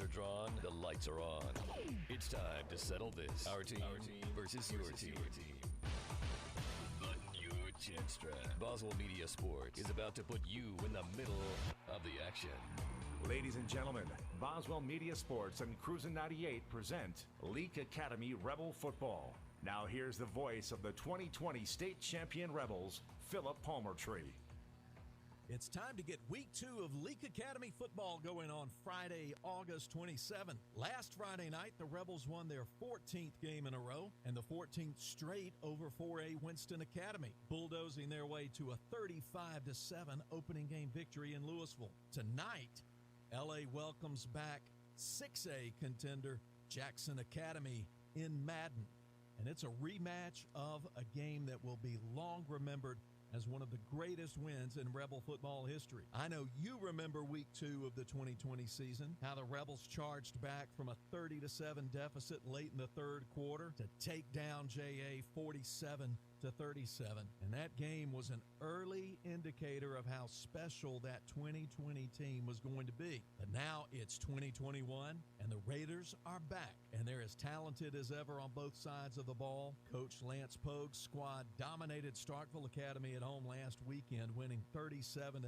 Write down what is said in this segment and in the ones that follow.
cards are drawn, the lights are on. It's time to settle this. Our team versus your team. The new chin strap. Boswell Media Sports is about to put you in the middle of the action. Ladies and gentlemen, Boswell Media Sports and Cruisin' 98 present Leake Academy Rebel Football. Now here's the voice of the 2020 state champion Rebels, Philip Palmertree. It's time to get week 2 of Leake Academy football going on Friday, August 27th. Last Friday night, the Rebels won their 14th game in a row and the 14th straight over 4A Winston Academy, bulldozing their way to a 35-7 opening game victory in Louisville. Tonight, LA welcomes back 6A contender Jackson Academy in Madden, and it's a rematch of a game that will be long remembered as one of the greatest wins in Rebel football history. I know you remember week 2 of the 2020 season, how the Rebels charged back from a 30-7 deficit late in the third quarter to take down JA 47-37. And that game was an early indicator of how special that 2020 team was going to be. But now it's 2021, and the Raiders are back, and they're as talented as ever on both sides of the ball. Coach Lance Pogue's squad dominated Starkville Academy at home last weekend, winning 37-0.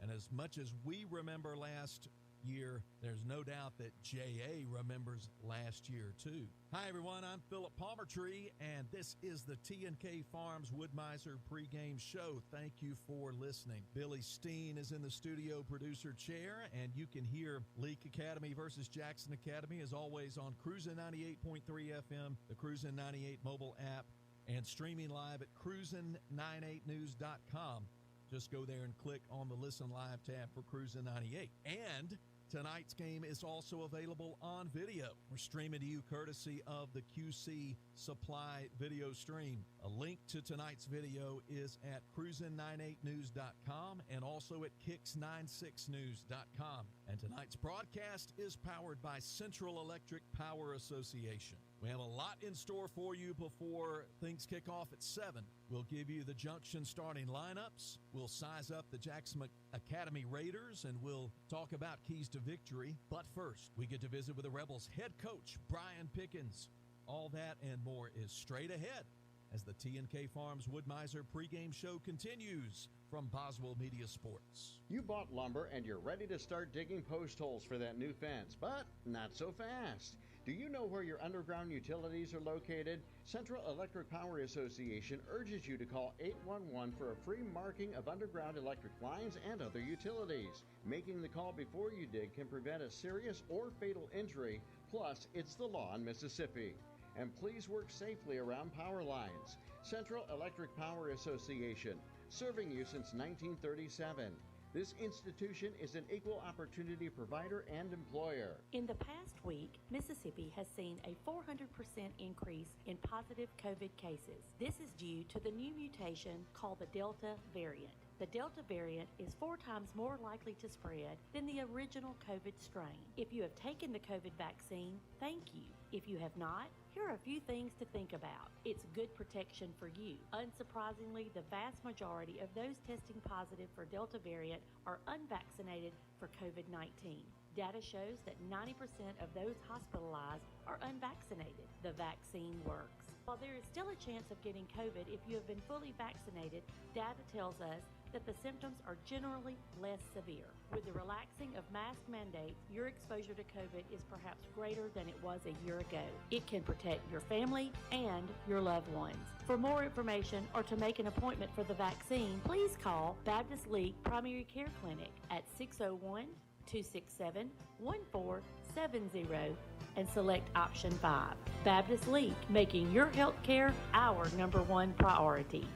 And as much as we remember last year, there's no doubt that JA remembers last year too. Hi everyone, I'm Philip Palmertree, and this is the TNK Farms Woodmiser pregame show. Thank you for listening. Billy Steen is in the studio producer chair, and you can hear Leake Academy versus Jackson Academy as always on Cruisin' 98.3 FM, the Cruisin' 98 mobile app, and streaming live at cruisin98news.com. Just go there and click on the Listen Live tab for Cruisin' 98. And tonight's game is also available on video. We're streaming to you courtesy of the QC Supply video stream. A link to tonight's video is at cruisin98news.com and also at kicks96news.com. And tonight's broadcast is powered by Central Electric Power Association. We have a lot in store for you before things kick off at 7. We'll give you the Junction starting lineups. We'll size up the Jackson Academy Raiders, and we'll talk about keys to victory. But first, we get to visit with the Rebels head coach, Brian Pickens. All that and more is straight ahead as the TNK Farms Woodmiser pregame show continues from Boswell Media Sports. You bought lumber and you're ready to start digging post holes for that new fence, but not so fast. Do you know where your underground utilities are located? Central Electric Power Association urges you to call 811 for a free marking of underground electric lines and other utilities. Making the call before you dig can prevent a serious or fatal injury, plus it's the law in Mississippi. And please work safely around power lines. Central Electric Power Association, serving you since 1937. This institution is an equal opportunity provider and employer. In the past week, Mississippi has seen a 400% increase in positive COVID cases. This is due to the new mutation called the Delta variant. The Delta variant is 4 times more likely to spread than the original COVID strain. If you have taken the COVID vaccine, thank you. If you have not, here are a few things to think about. It's good protection for you. Unsurprisingly, the vast majority of those testing positive for Delta variant are unvaccinated for COVID-19. Data shows that 90% of those hospitalized are unvaccinated. The vaccine works. While there is still a chance of getting COVID if you have been fully vaccinated, data tells us that the symptoms are generally less severe. With the relaxing of mask mandates, your exposure to COVID is perhaps greater than it was a year ago. It can protect your family and your loved ones. For more information or to make an appointment for the vaccine, please call Baptist Leake Primary Care Clinic at 601-267-1470 and select option 5. Baptist Leake, making your health care our #1 priority.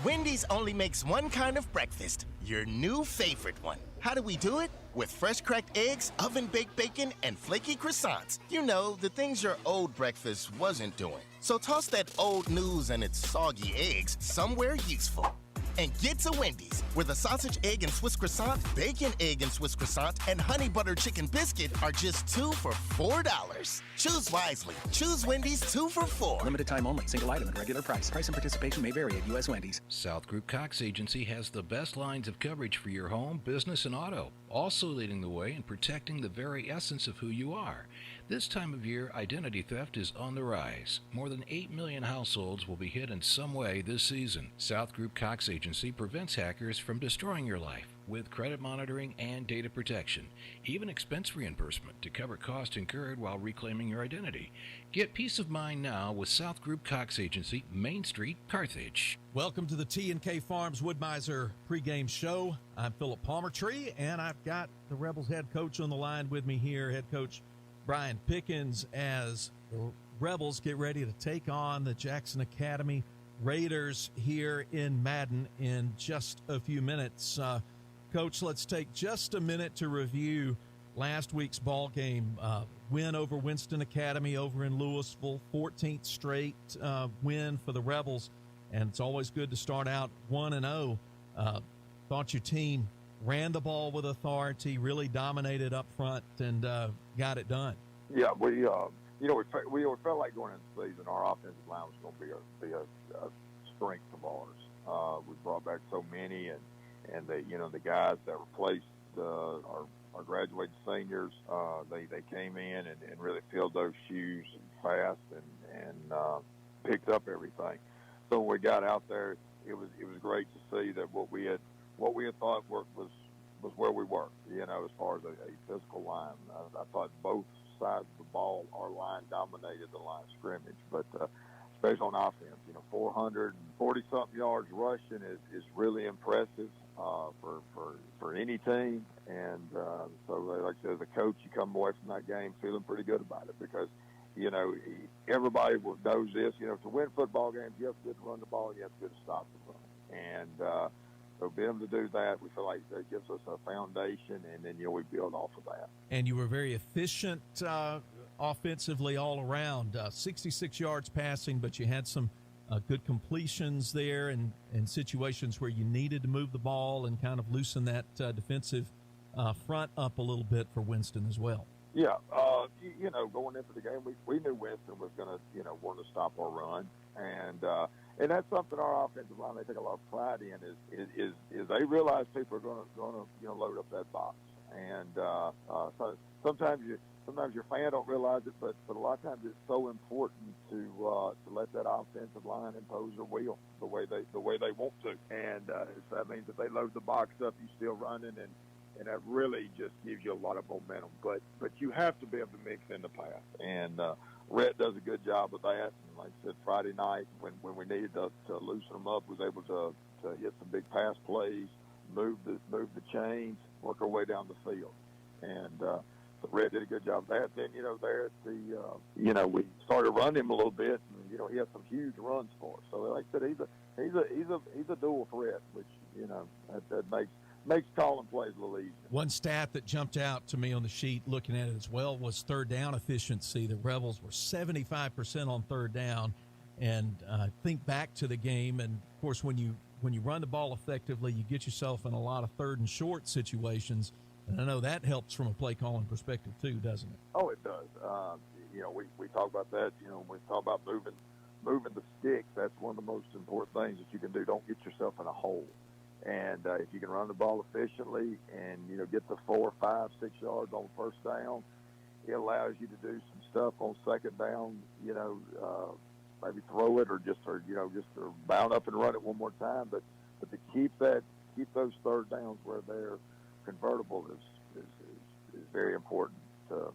Wendy's only makes one kind of breakfast, your new favorite one. How do we do it? With fresh cracked eggs, oven-baked bacon, and flaky croissants. You know, the things your old breakfast wasn't doing. So toss that old news and its soggy eggs somewhere useful. And get to Wendy's, where the sausage, egg, and Swiss croissant, bacon, egg, and Swiss croissant, and honey butter chicken biscuit are just 2 for $4. Choose wisely. Choose Wendy's 2 for $4. Limited time only. Single item at regular price. Price and participation may vary at U.S. Wendy's. South Group Cox Agency has the best lines of coverage for your home, business, and auto. also leading the way in protecting the very essence of who you are. This time of year, identity theft is on the rise. More than 8 million households will be hit in some way this season. South Group Cox Agency prevents hackers from destroying your life with credit monitoring and data protection, even expense reimbursement to cover costs incurred while reclaiming your identity. Get peace of mind now with South Group Cox Agency, Main Street, Carthage. Welcome to the TNK Farms Woodmiser pregame show. I'm Philip Palmertree, and I've got the Rebels head coach on the line with me here, head coach Brian Pickens, as the Rebels get ready to take on the Jackson Academy Raiders here in Madden in just a few minutes. Coach, let's take just a minute to review last week's ball game. Win over Winston Academy over in Louisville, 14th straight win for the Rebels, and it's always good to start out 1-0. Thought your team ran the ball with authority, really dominated up front, and got it done. Yeah, we felt like going into the season our offensive line was going to be a strength of ours. We brought back so many, and the guys that replaced our graduating seniors, they came in and really filled those shoes fast and picked up everything. So when we got out there, it was great to see that what we had thought was where we were, as far as a physical line. I thought both sides of the ball, our line dominated the line of scrimmage, but especially on offense, 440-something yards rushing is really impressive for any team. And so, like I said, as a coach, you come away from that game feeling pretty good about it because, everybody knows this. To win football games, you have to be able to run the ball, you have to be able to stop the run. And so being able to do that, we feel like that gives us a foundation, and then, we build off of that. And you were very efficient offensively all around, 66 yards passing, but you had some good completions there and situations where you needed to move the ball and kind of loosen that defensive front up a little bit for Winston as well. Yeah, going into the game, we knew Winston was going to, want to stop our run, and that's something our offensive line they take a lot of pride in is they realize people are going to load up that box, and so sometimes your fan don't realize it, but a lot of times it's so important to let that offensive line impose their will the way they want to, and so that means if they load the box up, you still running, and that really just gives you a lot of momentum. But you have to be able to mix in the pass, and Rhett does a good job of that. And like I said, Friday night when we needed to loosen them up, was able to hit some big pass plays, move the chains, work our way down the field, and so Rhett did a good job of that. Then there at the we started running him a little bit, and he had some huge runs for us. So like I said, he's a dual threat, which that makes calling plays a little easier. One stat that jumped out to me on the sheet looking at it as well was third down efficiency. The Rebels were 75% on third down, and think back to the game, and of course when you run the ball effectively, you get yourself in a lot of third and short situations, and I know that helps from a play calling perspective too, doesn't it? Oh, it does. We talk about that. When we talk about moving the sticks, that's one of the most important things that you can do. Don't get yourself in a hole. And if you can run the ball efficiently and, get the 4, 5, 6 yards on first down, it allows you to do some stuff on second down, maybe throw it or just bound up and run it one more time. But to keep those third downs where they're convertible is very important to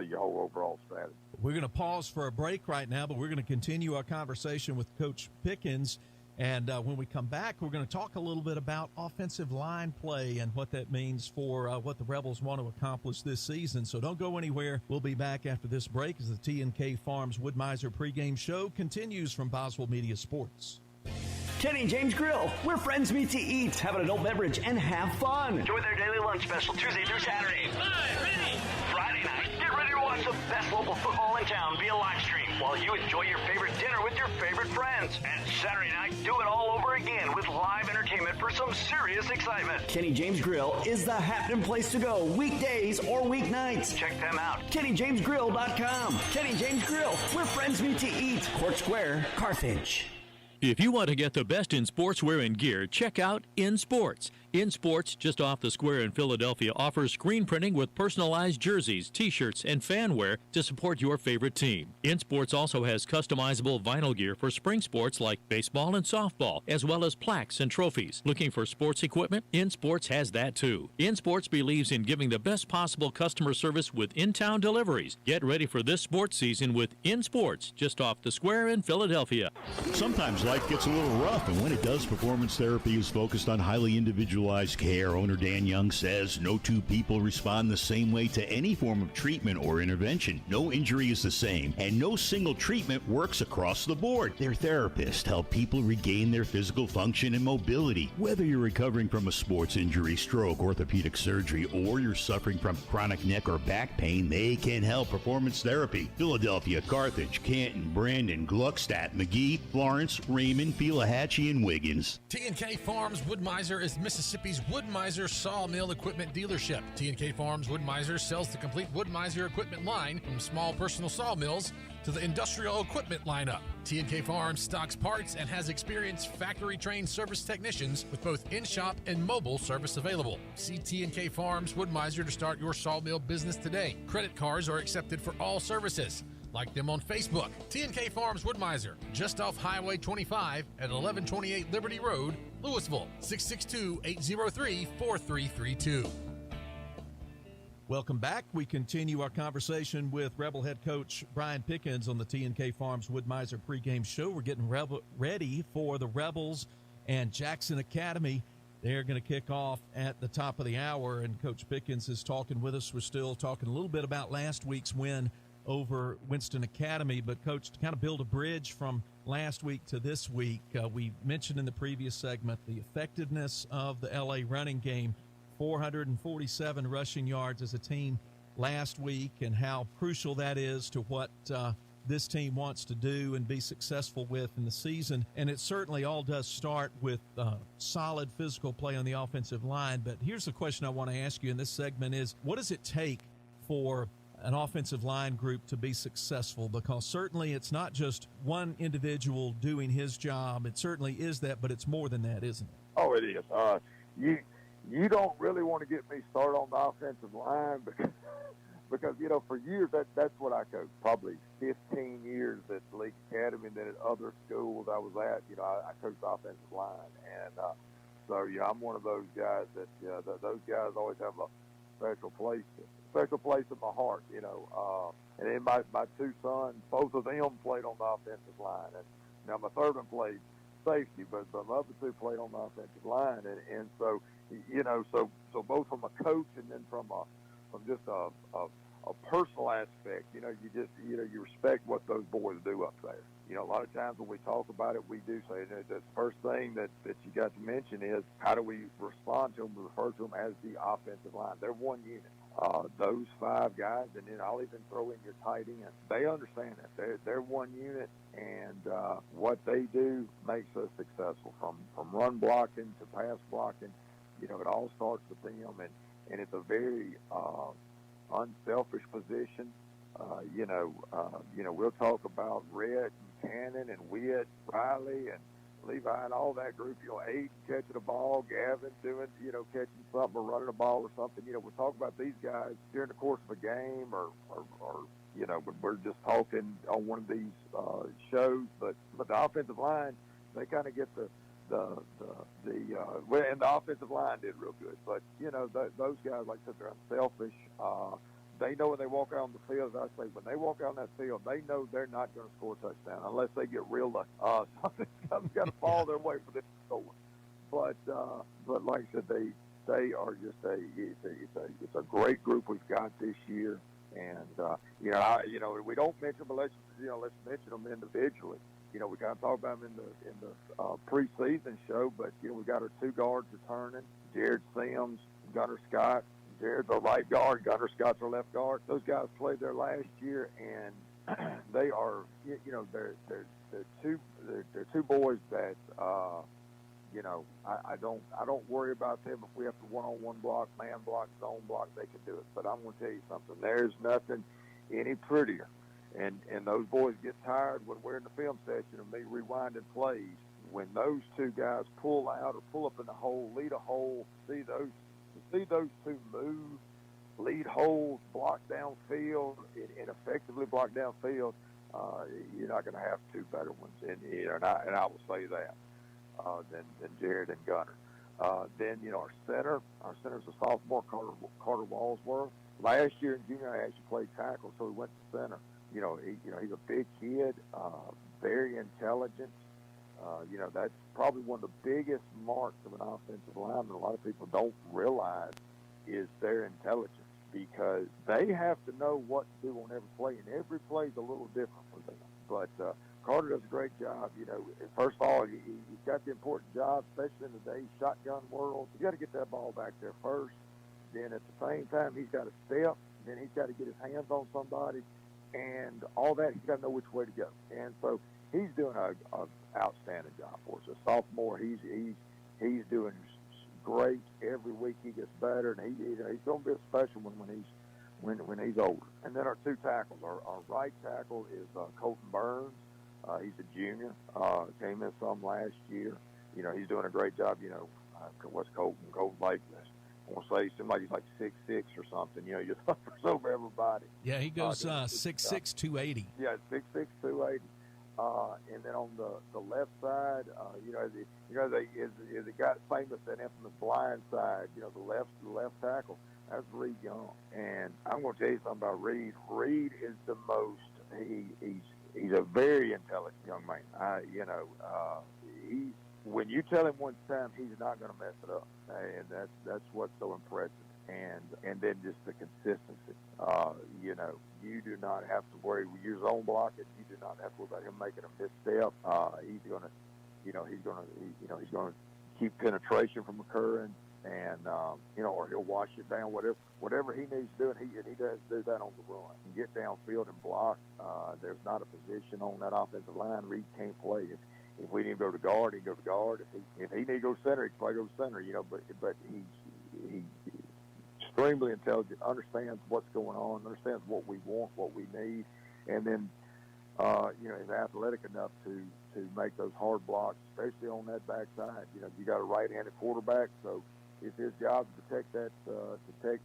your whole overall strategy. We're going to pause for a break right now, but we're going to continue our conversation with Coach Pickens. And when we come back, we're going to talk a little bit about offensive line play and what that means for what the Rebels want to accomplish this season. So don't go anywhere. We'll be back after this break as the TNK Farms Woodmiser pregame show continues from Boswell Media Sports. Kenny and James Grill, where friends meet to eat, have an adult beverage, and have fun. Enjoy their daily lunch special Tuesday through Saturday. Friday night, get ready to watch the best local football in town via live stream while you enjoy your favorite dinner with your favorite friends. And Saturday night, do it all over again with live entertainment for some serious excitement. Kenny James Grill is the happening place to go, weekdays or weeknights. Check them out, KennyJamesGrill.com. Kenny James Grill, where friends meet to eat. Court Square, Carthage. If you want to get the best in sportswear and gear, check out In Sports. In Sports, just off the square in Philadelphia, offers screen printing with personalized jerseys, t-shirts, and fanwear to support your favorite team. In Sports also has customizable vinyl gear for spring sports like baseball and softball, as well as plaques and trophies. Looking for sports equipment? In Sports has that too. In Sports believes in giving the best possible customer service with in-town deliveries. Get ready for this sports season with In Sports, just off the square in Philadelphia. Sometimes life gets a little rough, and when it does, Performance Therapy is focused on highly individualized care. Owner Dan Young says no two people respond the same way to any form of treatment or intervention. No injury is the same, and no single treatment works across the board. Their therapists help people regain their physical function and mobility. Whether you're recovering from a sports injury, stroke, orthopedic surgery, or you're suffering from chronic neck or back pain, they can help. Performance Therapy. Philadelphia, Carthage, Canton, Brandon, Gluckstadt, McGee, Florence, Raymond, Pelahatchie, and Wiggins. TNK Farms Wood-Mizer is Mississippi's Wood-Mizer sawmill equipment dealership. TNK Farms Wood-Mizer sells the complete Wood-Mizer equipment line, from small personal sawmills to the industrial equipment lineup. TNK Farms stocks parts and has experienced factory-trained service technicians with both in-shop and mobile service available. See TNK Farms Wood-Mizer to start your sawmill business today. Credit cards are accepted for all services. Like them on Facebook. TNK Farms Wood-Mizer, just off Highway 25 at 1128 Liberty Road, Louisville, 662-803-4332. Welcome back. We continue our conversation with Rebel head coach Brian Pickens on the TNK Farms Wood-Mizer pregame show. We're getting ready for the Rebels and Jackson Academy. They're going to kick off at the top of the hour, and Coach Pickens is talking with us. We're still talking a little bit about last week's win over Winston Academy, but Coach, to kind of build a bridge from last week to this week, we mentioned in the previous segment the effectiveness of the LA running game, 447 rushing yards as a team last week, and how crucial that is to what this team wants to do and be successful with in the season. And it certainly all does start with solid physical play on the offensive line. But here's the question I want to ask you in this segment is, what does it take for an offensive line group to be successful? Because certainly it's not just one individual doing his job. It certainly is that, but it's more than that, isn't it? Oh, it is. You don't really want to get me started on the offensive line because you know, for years that's what I coached. Probably 15 years at Leake Academy, and then at other schools I was at. You know, I coached the offensive line, and so yeah, I'm one of those guys that those guys always have a special place in my heart, you know. And then my two sons, both of them played on the offensive line, and now my third one played safety, but my other two played on the offensive line, and so you know, so both from a coach and then from just a personal aspect, you know, you respect what those boys do up there. You know, a lot of times when we talk about it, we do say that the first thing that you got to mention is how do we respond to them? We refer to them as the offensive line. They're one unit. Those five guys, and then I'll even throw in your tight end. They understand that they're one unit, and what they do makes us successful. From run blocking to pass blocking, you know, it all starts with them, and it's a very unselfish position. You know, we'll talk about Red and Cannon and Witt, Riley and Levi and all that group. You know, Aiden catching a ball, Gavin doing, you know, catching something or running a ball or something. You know, we'll talk about these guys during the course of a game or you know, when we're just talking on one of these shows. But the offensive line, they kind of get and the offensive line did real good. But, you know, those guys, like I said, they're unselfish. They know when they walk out on the field, as I say, when they walk out on that field, they know they're not going to score a touchdown unless they get real lucky. Something's got to fall their way for them to score. But like I said, they are just it's a great group we've got this year. And you know, we don't mention them, let's mention them individually. You know, we kind of talk about them in the preseason show, but you know, we got our two guards returning, Jared Sims, Gunnar Scott. Jared's our right guard, Gunnar Scott's our left guard. Those guys played there last year, and they are, you know, they're two boys that, you know, I don't worry about them if we have to one-on-one block, man block, zone block. They can do it. But I'm going to tell you something. There's nothing any prettier, and those boys get tired when we're in the film session of me rewinding plays when those two guys pull out or pull up in the hole, lead a hole, see those two move, lead holes, block downfield, and effectively block downfield, you're not going to have two better ones. And I will say that than Jared and Gunner. Then our center's a sophomore, Carter Walsworth. Last year in junior, I actually played tackle, so he went to center. He's a big kid, very intelligent. That's probably one of the biggest marks of an offensive lineman. A lot of people don't realize is their intelligence, because they have to know what to do on every play, and every play is a little different for them. But Carter does a great job. First of all, he's got the important job, especially in today's shotgun world. You got to get that ball back there first. Then at the same time, he's got to step. Then he's got to get his hands on somebody, and all that. He's got to know which way to go. And so he's doing an outstanding job for us. A sophomore, he's doing great. Every week he gets better, and he's going to be a special one when he's older. And then our two tackles. Our right tackle is Colton Burns. He's a junior. Came in some last year. He's doing a great job. What's Colton? Colton, like, I want to say, seems like he's like 6'6" or something. He just hovers over everybody. Yeah, he goes 6'6", 280. Yeah, 6'6", 280. And then on the left side, they got famous, that infamous blind side. The left tackle. That's Reed Young. And I'm going to tell you something about Reed. Reed is the most. He's a very intelligent young man. When you tell him one time, he's not going to mess it up, and that's what's so impressive. And then just the consistency. You do not have to worry with your zone blocking. You do not have to worry about him making a misstep. He's going to keep penetration from occurring, and or he'll wash it down. Whatever he needs to do, and he does do that on the run. Get downfield and block. There's not a position on that offensive line Reed can't play. If we need to go to guard, he can go to guard. If he need to go center, he can probably go center. But he's extremely intelligent, understands what's going on, understands what we want, what we need, and then is athletic enough to make those hard blocks, especially on that backside. You got a right-handed quarterback, so it's his job to protect that,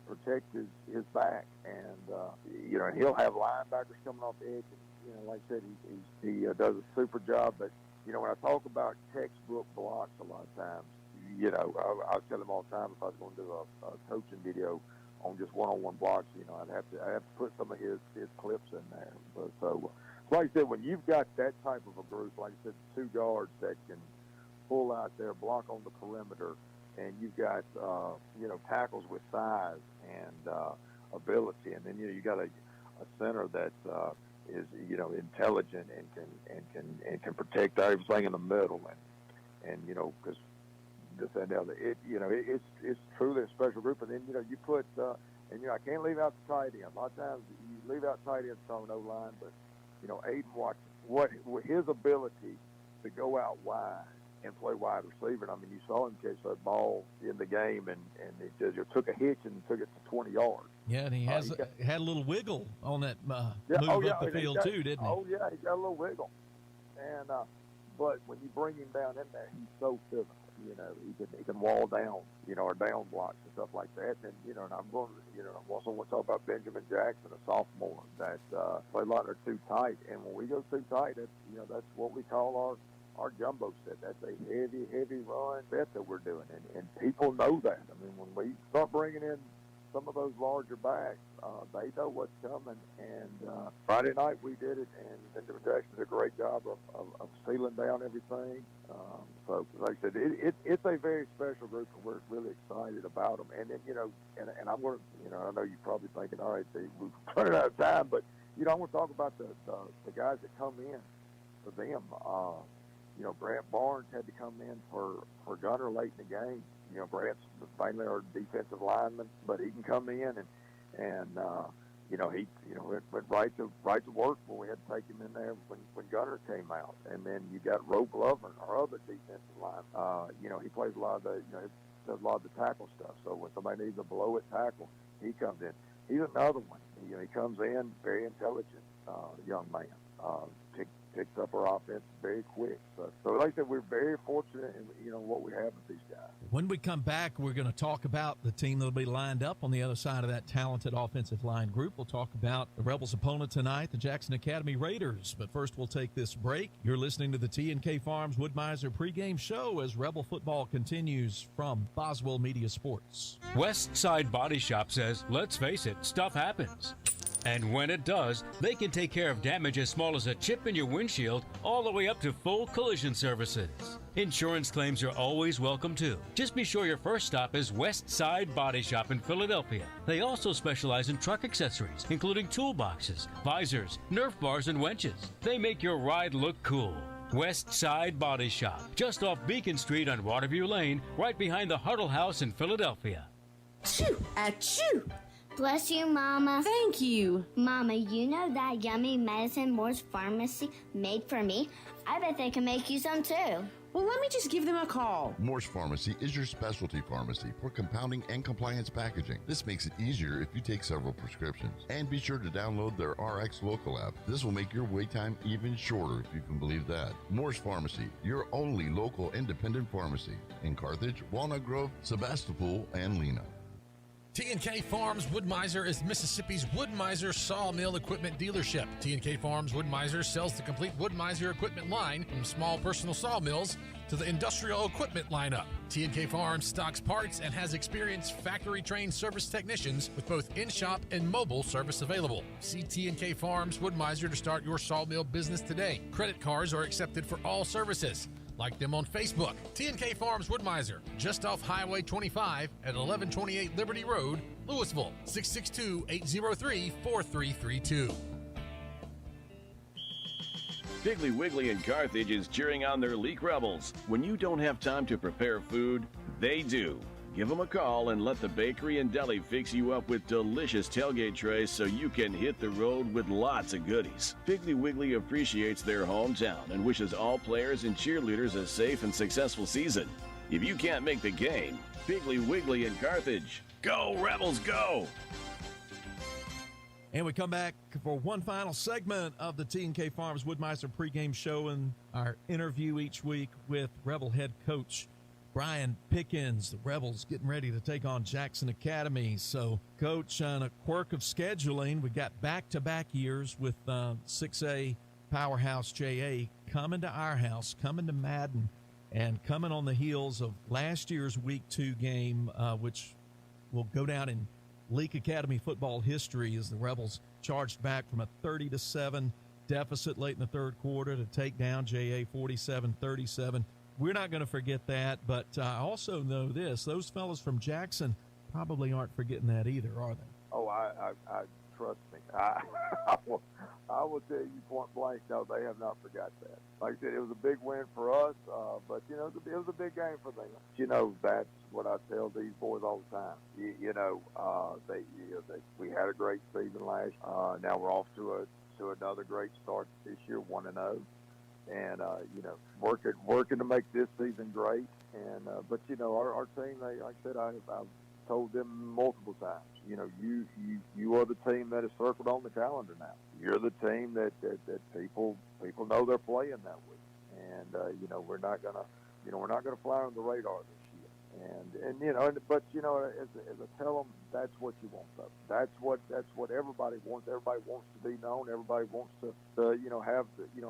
protect his back, and and he'll have linebackers coming off the edge. And, like I said, he does a super job. But when I talk about textbook blocks, a lot of times, I tell him all the time, if I was going to do a coaching video on just one-on-one blocks, I'd have to put some of his clips in there. But so like I said, when you've got that type of a group, like I said, two guards that can pull out there, block on the perimeter, and you've got tackles with size and ability, and then you got a center that is intelligent and can protect everything in the middle, and because this and the other, it's truly a special group. And then you put I can't leave out the tight end. A lot of times you leave out tight ends on no line, but Aiden Watkins, what his ability to go out wide and play wide receiver. And, you saw him catch that ball in the game, and he just took a hitch and took it to 20 yards. Yeah, and he had a little wiggle on that move up the field too, didn't he? Oh, yeah, he got a little wiggle. And but when you bring him down in there, he's so physical. He can wall down, or down blocks and stuff like that. And, and I'm going to, I'm also want to talk about Benjamin Jackson, a sophomore that play a lot of too tight. And when we go too tight, that's what we call our jumbo set. That's a heavy run set that we're doing. And people know that. When we start bringing in some of those larger backs, they know what's coming. And Friday night we did it, and Benjamin Jackson did a great job of sealing down everything. So, like I said, it's a very special group, and we're really excited about them. And then, and I'm going to, I know you're probably thinking, all right, we're running out of time, but, I want to talk about the guys that come in for them. Brant Barnes had to come in for Gunner late in the game. Brant's mainly our defensive lineman, but he can come in and he went right to work when we had to take him in there when Gunner came out. And then you got Roe Glover, our other defensive line. He plays a lot of does a lot of the tackle stuff. So when somebody needs a below it tackle, he comes in. He's another one. He comes in very intelligent young man. picked up our offense very quick. So like I said, we're very fortunate in what we have with these guys. When we come back, we're going to talk about the team that will be lined up on the other side of that talented offensive line group. We'll talk about the Rebels' opponent tonight, the Jackson Academy Raiders. But first, we'll take this break. You're listening to the TNK Farms Wood-Mizer pregame show as Rebel football continues from Boswell Media Sports. West Side Body Shop says, let's face it, stuff happens. And when it does, they can take care of damage as small as a chip in your windshield all the way up to full collision services. Insurance claims are always welcome too. Just be sure your first stop is West Side Body Shop in Philadelphia. They also specialize in truck accessories, including toolboxes, visors, Nerf bars, and winches. They make your ride look cool. West Side Body Shop, just off Beacon Street on Waterview Lane, right behind the Huddle House in Philadelphia. Achoo! Achoo! Bless you, Mama. Thank you. Mama, you know that yummy medicine Moore's Pharmacy made for me? I bet they can make you some too. Well, let me just give them a call. Moore's Pharmacy is your specialty pharmacy for compounding and compliance packaging. This makes it easier if you take several prescriptions. And be sure to download their RX Local app. This will make your wait time even shorter, if you can believe that. Moore's Pharmacy, your only local independent pharmacy in Carthage, Walnut Grove, Sebastopol, and Lena. TNK Farms Wood-Mizer is Mississippi's Wood-Mizer sawmill equipment dealership. TNK Farms Wood-Mizer sells the complete Wood-Mizer equipment line from small personal sawmills to the industrial equipment lineup. TNK Farms stocks parts and has experienced factory-trained service technicians with both in-shop and mobile service available. See TNK Farms Wood-Mizer to start your sawmill business today. Credit cards are accepted for all services. Like them on Facebook. TNK Farms Wood-Mizer, just off Highway 25 at 1128 Liberty Road, Louisville, 662-803-4332. Piggly Wiggly in Carthage is cheering on their Leake Rebels. When you don't have time to prepare food, they do. Give them a call and let the bakery and deli fix you up with delicious tailgate trays so you can hit the road with lots of goodies. Piggly Wiggly appreciates their hometown and wishes all players and cheerleaders a safe and successful season. If you can't make the game, Piggly Wiggly in Carthage. Go, Rebels, go! And we come back for one final segment of the TNK Farms Wood-Mizer pregame show and our interview each week with Rebel head coach Brian Pickens. The Rebels getting ready to take on Jackson Academy. So, Coach, on a quirk of scheduling, we got back-to-back years with 6A powerhouse JA coming to our house, coming to Madden, and coming on the heels of last year's Week 2 game, which will go down in Leake Academy football history as the Rebels charged back from a 30-7 deficit late in the third quarter to take down JA 47-37. We're not going to forget that, but I also know this. Those fellas from Jackson probably aren't forgetting that either, are they? Oh, I trust me. I will tell you point blank, no, they have not forgot that. Like I said, it was a big win for us, but, it was a big game for them. That's what I tell these boys all the time. We had a great season last year. Now we're off to another great start this year, 1-0. And working to make this season great. And but our team, like I said, I've told them multiple times. You are the team that is circled on the calendar now. You're the team that people know they're playing that week. And we're not gonna fly on the radar this year. But as I tell them, that's what you want, though. That's what everybody wants. Everybody wants to be known. Everybody wants to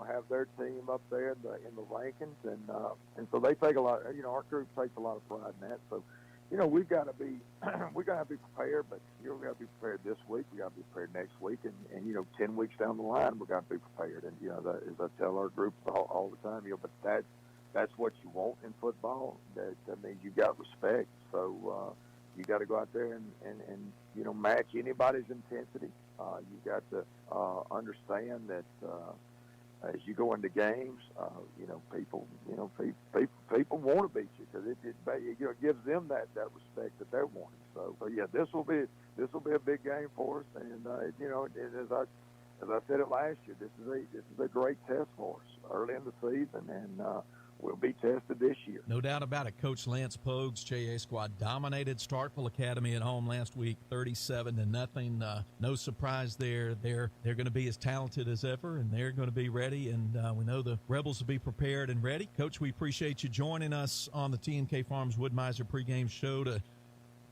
have their team up there in the rankings, and so they take a lot. Our group takes a lot of pride in that. So, we've got to be prepared. But we got to be prepared this week. We got to be prepared next week, and 10 weeks down the line, we got to be prepared. And as I tell our groups all the time, but that's what you want in football. That means you got respect. So you got to go out there and match anybody's intensity. You got to understand that as you go into games, people want to beat you because it gives them that respect that they're wanting. So yeah, this will be a big game for us. And as I said it last year, this is a great test for us early in the season, and we'll be tested this year. No doubt about it. Coach Lance Pogue's JA squad dominated Starkville Academy at home last week, 37-0. No surprise there. They're going to be as talented as ever, and they're going to be ready. And we know the Rebels will be prepared and ready. Coach, we appreciate you joining us on the TNK Farms Wood-Mizer pregame show to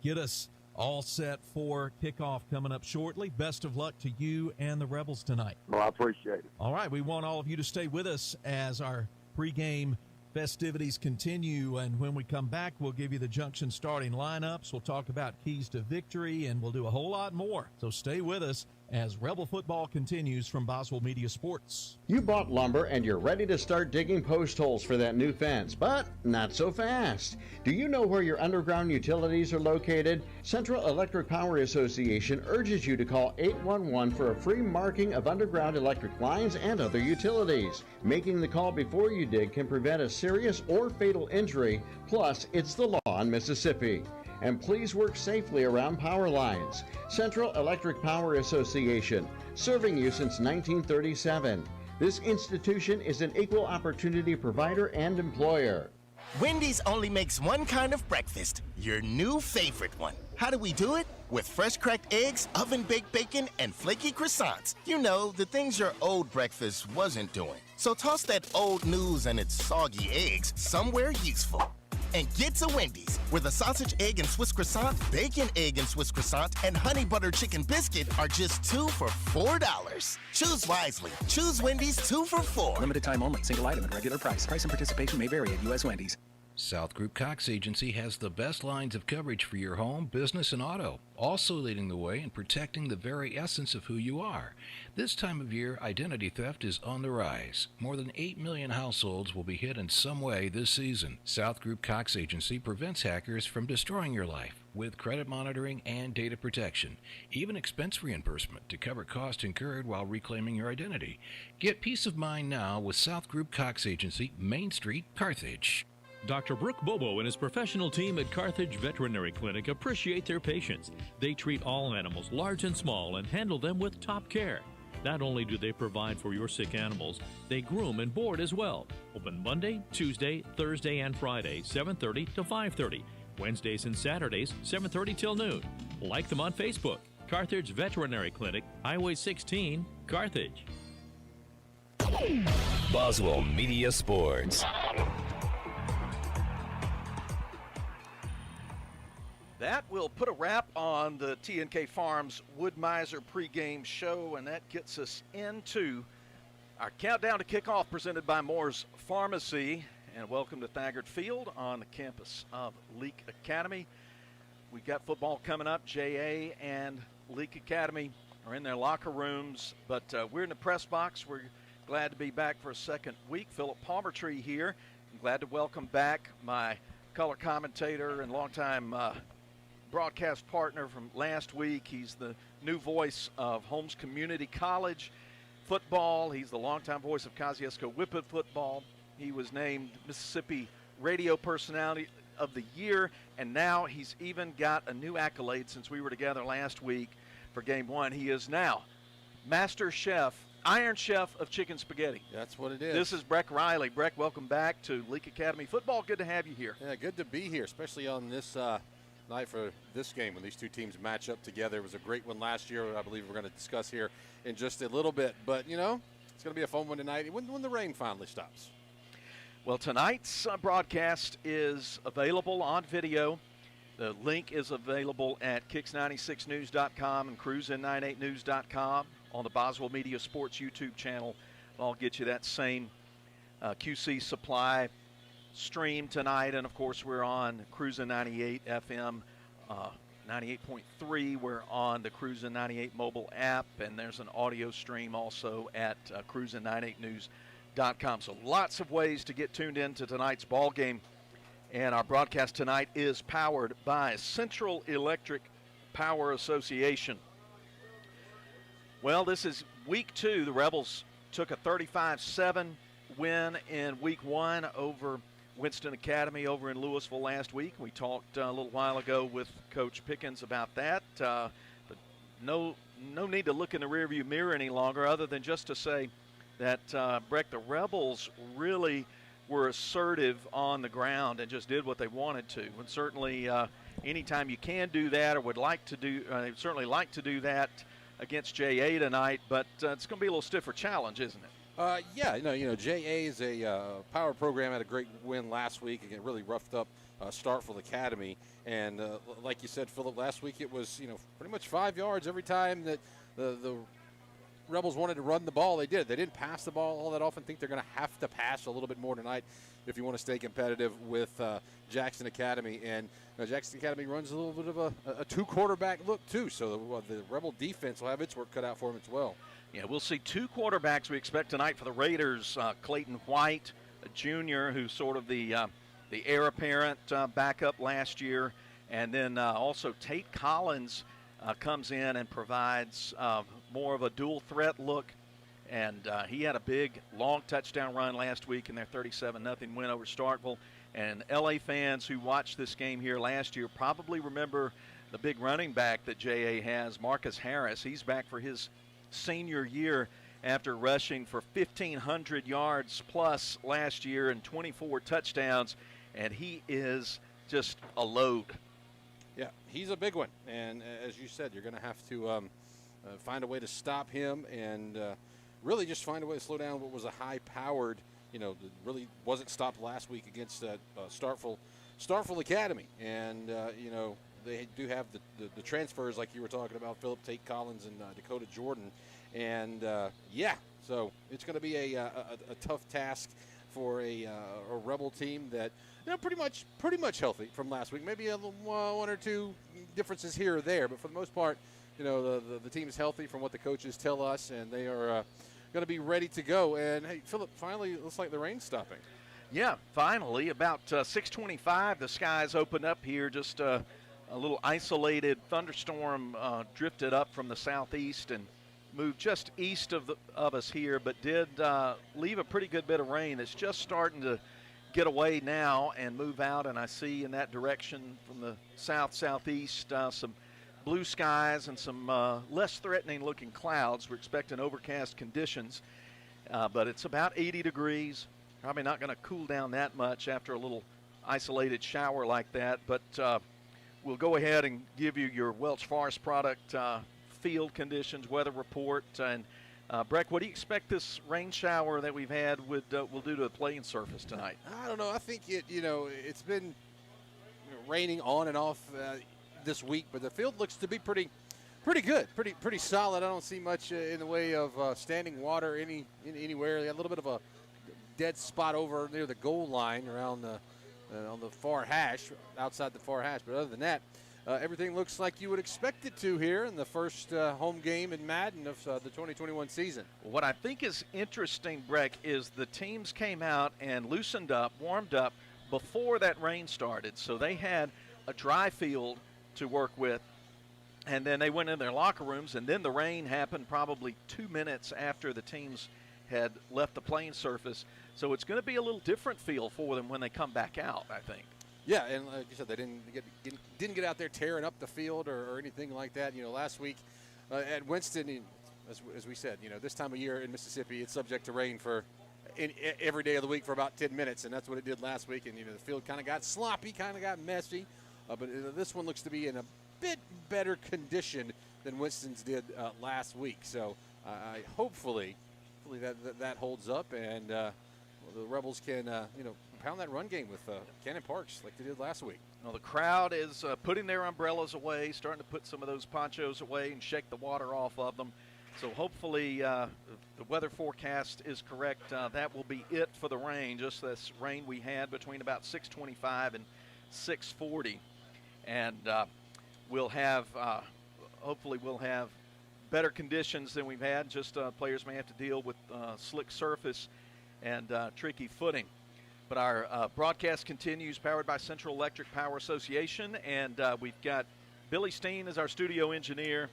get us all set for kickoff coming up shortly. Best of luck to you and the Rebels tonight. Well, I appreciate it. All right, we want all of you to stay with us as our pregame festivities continue, and when we come back, we'll give you the Junction starting lineups. We'll talk about keys to victory, and we'll do a whole lot more. So stay with us as Rebel football continues from Boswell Media Sports. You bought lumber and you're ready to start digging post holes for that new fence, but not so fast. Do you know where your underground utilities are located? Central Electric Power Association urges you to call 811 for a free marking of underground electric lines and other utilities. Making the call before you dig can prevent a serious or fatal injury, plus it's the law in Mississippi. And please work safely around power lines. Central Electric Power Association, serving you since 1937. This institution is an equal opportunity provider and employer. Wendy's only makes one kind of breakfast, your new favorite one. How do we do it? With fresh cracked eggs, oven-baked bacon, and flaky croissants. You know, the things your old breakfast wasn't doing. So toss that old news and its soggy eggs somewhere useful. And get to Wendy's, where the sausage, egg, and Swiss croissant, bacon, egg, and Swiss croissant, and honey butter chicken biscuit are just 2 for $4. Choose wisely. Choose Wendy's 2 for $4. Limited time only. Single item at regular price. Price and participation may vary at U.S. Wendy's. South Group Cox Agency has the best lines of coverage for your home, business, and auto, also leading the way in protecting the very essence of who you are. This time of year, identity theft is on the rise. More than 8 million households will be hit in some way this season. South Group Cox Agency prevents hackers from destroying your life with credit monitoring and data protection, even expense reimbursement to cover costs incurred while reclaiming your identity. Get peace of mind now with South Group Cox Agency, Main Street, Carthage. Dr. Brooke Bobo and his professional team at Carthage Veterinary Clinic appreciate their patients. They treat all animals, large and small, and handle them with top care. Not only do they provide for your sick animals, they groom and board as well. Open Monday, Tuesday, Thursday, and Friday, 7:30 to 5:30. Wednesdays and Saturdays, 7:30 till noon. Like them on Facebook. Carthage Veterinary Clinic, Highway 16, Carthage. Boswell Media Sports. That will put a wrap on the TNK Farms Wood-Mizer pregame show, and that gets us into our countdown to kickoff presented by Moore's Pharmacy. And welcome to Thagard Field on the campus of Leake Academy. We've got football coming up. JA and Leake Academy are in their locker rooms, but we're in the press box. We're glad to be back for a second week. Philip Palmertree here. I'm glad to welcome back my color commentator and longtime broadcast partner from last week. He's the new voice of Holmes Community College football. He's the longtime voice of Kosciuszko Whippet football. He was named Mississippi Radio Personality of the Year, and now he's even got a new accolade since we were together last week for Game 1. He is now Master Chef, Iron Chef of Chicken Spaghetti. That's what it is. This is Breck Riley. Breck, welcome back to Leake Academy Football. Good to have you here. Yeah, good to be here, especially on this night for this game when these two teams match up together. It was a great one last year. I believe we're going to discuss here in just a little bit. But, you know, it's going to be a fun one tonight when the rain finally stops. Well, tonight's broadcast is available on video. The link is available at kicks96news.com and cruisin98news.com on the Boswell Media Sports YouTube channel. I'll get you that same QC Supply stream tonight, and of course we're on Cruisin 98 FM 98.3. We're on the Cruisin 98 mobile app, and there's an audio stream also at cruisin98news.com. So lots of ways to get tuned in to tonight's ball game, and our broadcast tonight is powered by Central Electric Power Association. Well, this is week 2. The Rebels took a 35-7 win in week 1 over Winston Academy over in Louisville last week. We talked a little while ago with Coach Pickens about that, but no need to look in the rearview mirror any longer, other than just to say that Breck, the Rebels really were assertive on the ground and just did what they wanted to. And certainly anytime you can do that or would like to do, certainly like to do that against JA tonight, but it's going to be a little stiffer challenge, isn't it? Yeah, JA is a power program, had a great win last week. Again, really roughed up Starkville Academy. And like you said, Philip, last week it was, pretty much 5 yards every time that the Rebels wanted to run the ball. They did. They didn't pass the ball all that often. Think they're going to have to pass a little bit more tonight if you want to stay competitive with Jackson Academy. And Jackson Academy runs a little bit of a two-quarterback look, too. So the Rebel defense will have its work cut out for them as well. Yeah, we'll see 2 quarterbacks we expect tonight for the Raiders. Clayton White, a junior, who's sort of the heir apparent backup last year. And then also Tate Collins comes in and provides more of a dual threat look. And he had a big, long touchdown run last week in their 37-0 win over Starkville. And LA fans who watched this game here last year probably remember the big running back that JA has, Marcus Harris. He's back for his senior year after rushing for 1,500 yards plus last year and 24 touchdowns. And he is just a load. Yeah, he's a big one. And as you said, you're going to have to find a way to stop him and really just find a way to slow down what was a high-powered, that really wasn't stopped last week against Starkville Academy. And, they do have the transfers like you were talking about, Philip Tate Collins and Dakota Jordan. And, so it's going to be a tough task for a Rebel team that, pretty much healthy from last week. Maybe one or two differences here or there, but for the most part, the team is healthy from what the coaches tell us, and they are going to be ready to go. And, hey, Philip, finally it looks like the rain's stopping. Yeah, finally. About 6:25, the skies opened up here. Just a little isolated thunderstorm drifted up from the southeast and moved just east of us here, but did leave a pretty good bit of rain. It's just starting to get away now and move out, and I see in that direction from the southeast some blue skies and some less threatening looking clouds. We're expecting overcast conditions, but it's about 80 degrees. Probably not going to cool down that much after a little isolated shower like that, but we'll go ahead and give you your Welch Forest product field conditions, weather report. And Breck, what do you expect this rain shower that we've had will do to the playing surface tonight? I don't know. I think it's been raining on and off this week, but the field looks to be pretty good, pretty solid. I don't see much in the way of standing water anywhere. A little bit of a dead spot over near the goal line around on the far hash, outside the far hash. But other than that, everything looks like you would expect it to here in the first home game in Madden of the 2021 season. What I think is interesting, Breck, is the teams came out and loosened up, warmed up before that rain started. So they had a dry field to work with, and then they went in their locker rooms, and then the rain happened probably 2 minutes after the teams had left the playing surface. So it's going to be a little different feel for them when they come back out, I think. Yeah, and like you said, they didn't get out there tearing up the field or anything like that. Last week at Winston, as we said, this time of year in Mississippi, it's subject to rain every day of the week for about 10 minutes, and that's what it did last week. And the field kind of got sloppy, kind of got messy, but this one looks to be in a bit better condition than Winston's did last week. So hopefully that holds up, and the Rebels can pound that run game with Cannon Parks like they did last week. Well, the crowd is putting their umbrellas away, starting to put some of those ponchos away and shake the water off of them. So hopefully the weather forecast is correct. That will be it for the rain, just this rain we had between about 6:25 and 6:40. And hopefully we'll have better conditions than we've had. Just players may have to deal with slick surface and tricky footing. But our broadcast continues, powered by Central Electric Power Association, and we've got Billy Steen as our studio engineer,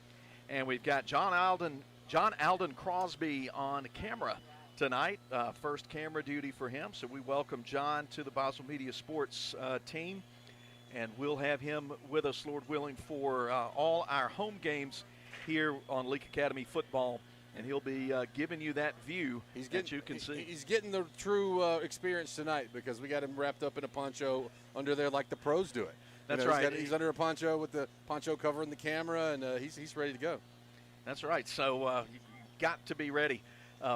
and we've got John Alden Crosby on camera tonight. First camera duty for him, so we welcome John to the Boswell Media Sports team, and we'll have him with us, Lord willing, for all our home games here on Leake Academy Football and he'll be giving you that view that you can see. He's getting the true experience tonight because we got him wrapped up in a poncho under there like the pros do it. That's right. He's under a poncho with the poncho covering the camera, and he's ready to go. That's right. So you got to be ready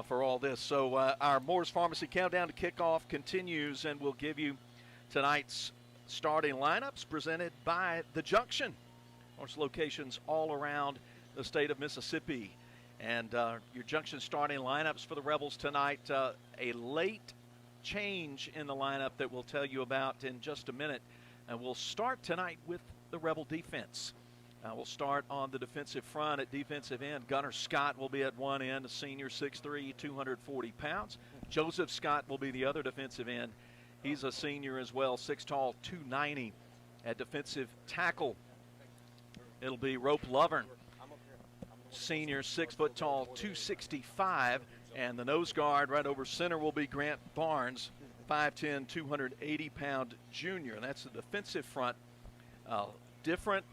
for all this. So our Moore's Pharmacy countdown to kickoff continues, and we'll give you tonight's starting lineups presented by The Junction. There's locations all around the state of Mississippi. And your Junction starting lineups for the Rebels tonight, a late change in the lineup that we'll tell you about in just a minute. And we'll start tonight with the Rebel defense. We'll start on the defensive front at defensive end. Gunnar Scott will be at one end, a senior, 6'3", 240 pounds. Joseph Scott will be the other defensive end. He's a senior as well, 6 tall, 290. At defensive tackle, it'll be Rope Lovern, senior, 6 foot tall, 265. And the nose guard right over center will be Grant Barnes, 5'10", 280-pound junior. And that's the defensive front. Different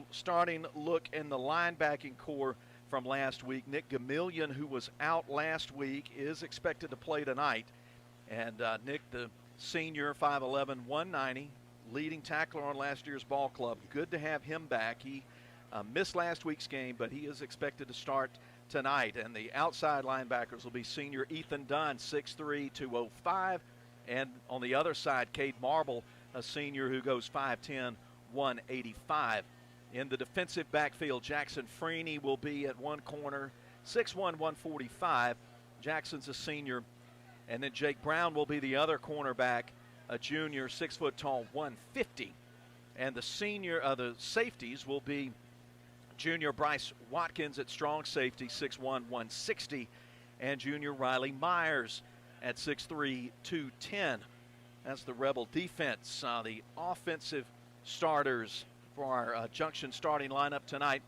starting look in the linebacking core from last week. Nick Gamillion, who was out last week, is expected to play tonight. And Nick, the senior, 5'11", 190, leading tackler on last year's ball club. Good to have him back. He missed last week's game, but he is expected to start tonight. And the outside linebackers will be senior Ethan Dunn, 6'3", 205. And on the other side, Cade Marble, a senior who goes 5'10", 185. In the defensive backfield, Jackson Freeney will be at one corner, 6'1", 145. Jackson's a senior. And then Jake Brown will be the other cornerback, a junior, 6 foot tall, 150. And the safeties will be junior Bryce Watkins at strong safety, 6'1", 160. And junior Riley Myers at 6'3", 210. That's the Rebel defense. The offensive starters for our Junction starting lineup tonight.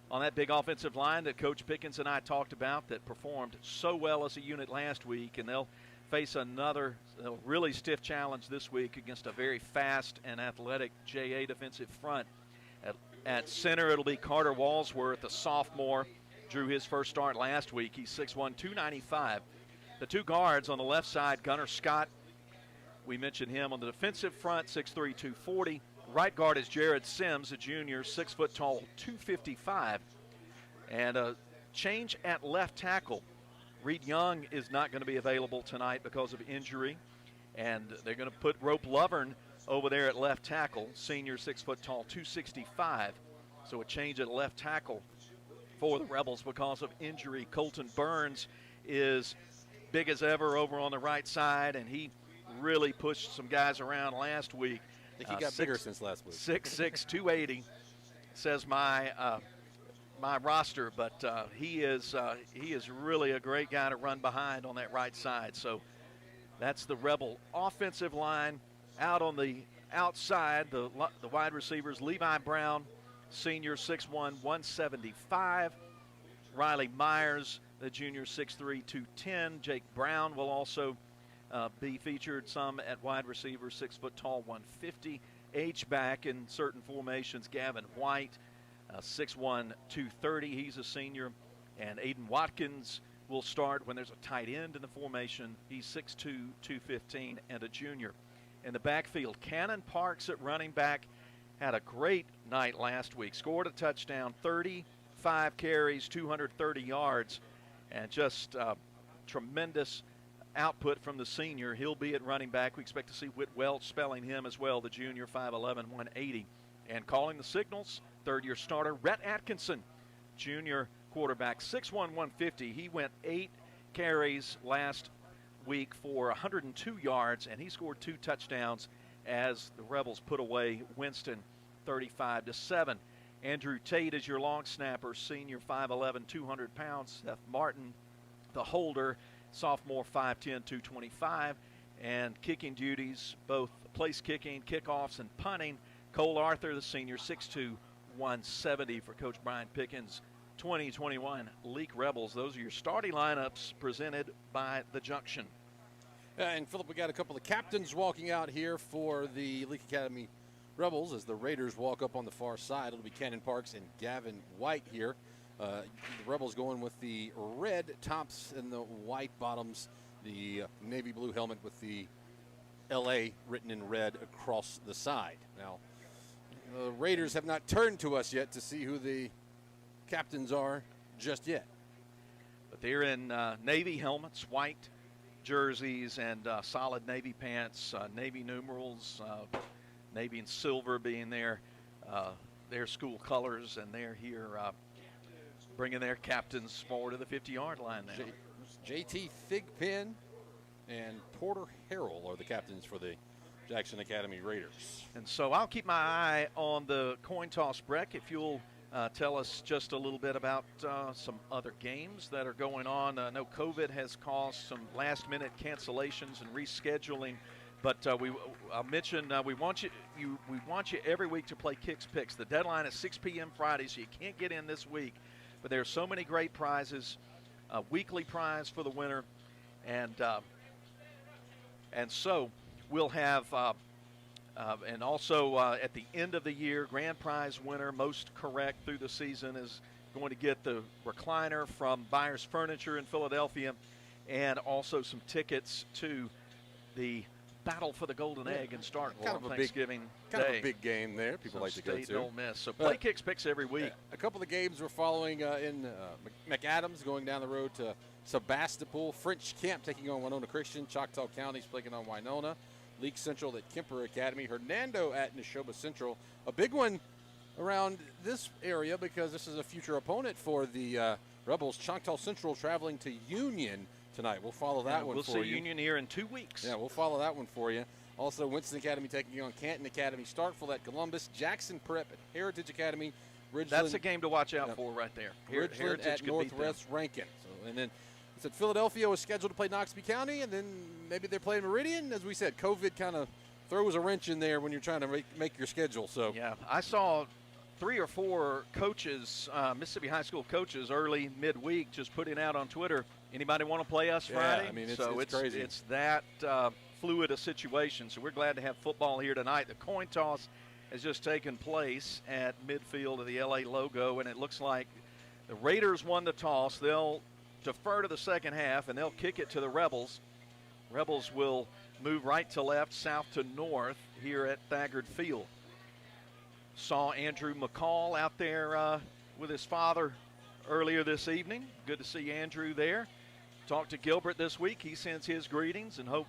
On that big offensive line that Coach Pickens and I talked about that performed so well as a unit last week, and they'll face another really stiff challenge this week against a very fast and athletic JA defensive front. At center, it'll be Carter Walsworth, a sophomore, drew his first start last week. He's 6'1", 295. The two guards on the left side, Gunnar Scott, we mentioned him on the defensive front, 6'3", 240. Right guard is Jared Sims, a junior, 6 foot tall, 255. And a change at left tackle. Reed Young is not going to be available tonight because of injury. And they're going to put Rope Lovern over there at left tackle, senior, 6 foot tall, 265. So a change at left tackle for the Rebels because of injury. Colton Burns is big as ever over on the right side, and he really pushed some guys around last week. I think he got bigger since last week. 6'6", 280, says my roster, but he is really a great guy to run behind on that right side. So that's the Rebel offensive line. Out on the outside, the wide receivers, Levi Brown, senior, 6'1", 175. Riley Myers, the junior, 6'3", 210. Jake Brown will also be featured some at wide receiver, 6 foot tall, 150. H-back in certain formations, Gavin White, 6'1", 230. He's a senior. And Aiden Watkins will start when there's a tight end in the formation. He's 6'2", 215, and a junior. In the backfield, Cannon Parks at running back had a great night last week. Scored a touchdown, 35 carries, 230 yards, and just tremendous output from the senior. He'll be at running back. We expect to see Whit Welch spelling him as well, the junior, 5'11", 180. And calling the signals, third-year starter, Rhett Atkinson, junior quarterback, 6'1", 150. He went 8 carries last week for 102 yards, and he scored 2 touchdowns as the Rebels put away Winston 35-7. Andrew Tate is your long snapper, senior, 5'11", 200 pounds. Seth Martin, the holder, sophomore, 5'10", 225. And kicking duties, both place kicking, kickoffs, and punting. Cole Arthur, the senior, 6'2", 170 for Coach Brian Pickens. 2021 Leake Rebels. Those are your starting lineups presented by The Junction. And Philip, we got a couple of captains walking out here for the Leake Academy Rebels as the Raiders walk up on the far side. It'll be Cannon Parks and Gavin White here. The Rebels going with the red tops and the white bottoms, the navy blue helmet with the LA written in red across the side. Now, the Raiders have not turned to us yet to see who the captains are just yet. But they're in navy helmets, white jerseys, and solid navy pants, navy numerals, navy and silver being their school colors, and they're here bringing their captains forward to the 50-yard line now. JT Thigpen and Porter Harrell are the captains for the Jackson Academy Raiders. And so I'll keep my eye on the coin toss, Breck, if you'll tell us just a little bit about some other games that are going on. I know COVID has caused some last-minute cancellations and rescheduling, but I'll mention we want you every week to play Kicks Picks. The deadline is 6 p.m. Friday, so you can't get in this week. But there are so many great prizes, a weekly prize for the winner, and so we'll have, and also at the end of the year, grand prize winner, most correct through the season, is going to get the recliner from Byers Furniture in Philadelphia, and also some tickets to the Battle for the Golden Egg in Starkville on Thanksgiving Day. Kind of a big game there. People like to go to. State Ole Miss. So play Kicks Picks every week. A couple of games we're following in McAdams going down the road to Sebastopol. French Camp taking on Winona Christian. Choctaw County's taking on Winona. Leake Central at Kemper Academy. Hernando at Neshoba Central. A big one around this area because this is a future opponent for the Rebels. Choctaw Central traveling to Union tonight. We'll follow that one for you. We'll see Union here in 2 weeks. Yeah, we'll follow that one for you. Also, Winston Academy taking on Canton Academy. Starkville at Columbus. Jackson Prep at Heritage Academy. Ridgeland, that's a game to watch out for right there. Ridgeland Heritage at Northwest Rankin. So, and then I said Philadelphia was scheduled to play Noxubee County, and then maybe they're playing Meridian. As we said, COVID kind of throws a wrench in there when you're trying to make your schedule. So yeah, I saw 3 or 4 coaches, Mississippi high school coaches, early midweek, just putting out on Twitter, anybody want to play us Friday? I mean, it's crazy. It's that fluid a situation. So we're glad to have football here tonight. The coin toss has just taken place at midfield of the LA logo, and it looks like the Raiders won the toss. They'll defer to the second half, and they'll kick it to the Rebels. Rebels will move right to left, south to north here at Thagard Field. Saw Andrew McCall out there with his father earlier this evening. Good to see Andrew there. Talked to Gilbert this week. He sends his greetings and hope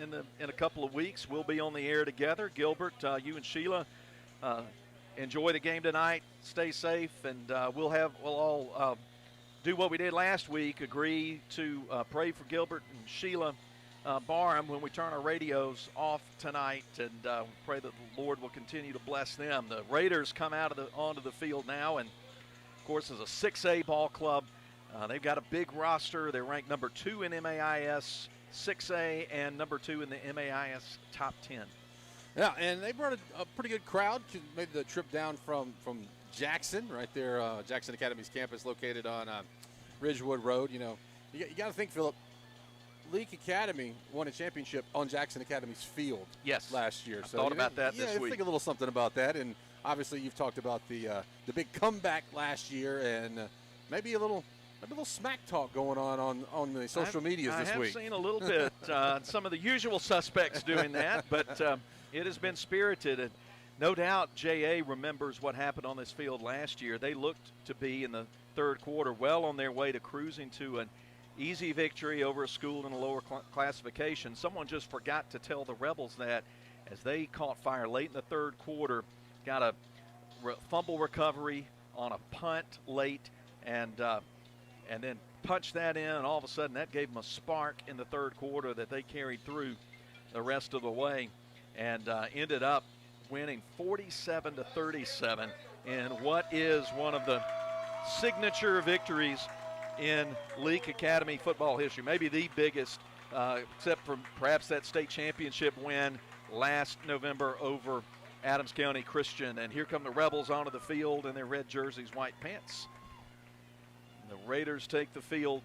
in a couple of weeks we'll be on the air together. Gilbert, you and Sheila enjoy the game tonight. Stay safe, and we'll all do what we did last week. Agree to pray for Gilbert and Sheila Barham when we turn our radios off tonight, and pray that the Lord will continue to bless them. The Raiders come onto the field now, and of course, as a 6A ball club, they've got a big roster. They're ranked number 2 in MAIS 6A and number 2 in the MAIS top 10. Yeah, and they brought a pretty good crowd. Made the trip down from Jackson, right there. Jackson Academy's campus located on Ridgewood Road. You know, you got to think, Philip, Leake Academy won a championship on Jackson Academy's field last year. I thought about that this week. Think a little something about that. And obviously you've talked about the big comeback last year, and maybe a little smack talk going on the social medias this week. I have seen a little bit. Some of the usual suspects doing that, but it has been spirited. And no doubt J.A. remembers what happened on this field last year. They looked to be in the third quarter well on their way to cruising to an easy victory over a school in a lower classification. Someone just forgot to tell the Rebels that as they caught fire late in the third quarter, got a fumble recovery on a punt late, and then punched that in, and all of a sudden that gave them a spark in the third quarter that they carried through the rest of the way, and ended up winning 47-37 in what is one of the signature victories in Leake Academy football history, maybe the biggest, except for perhaps that state championship win last November over Adams County Christian. And here come the Rebels onto the field in their red jerseys, white pants. The Raiders take the field.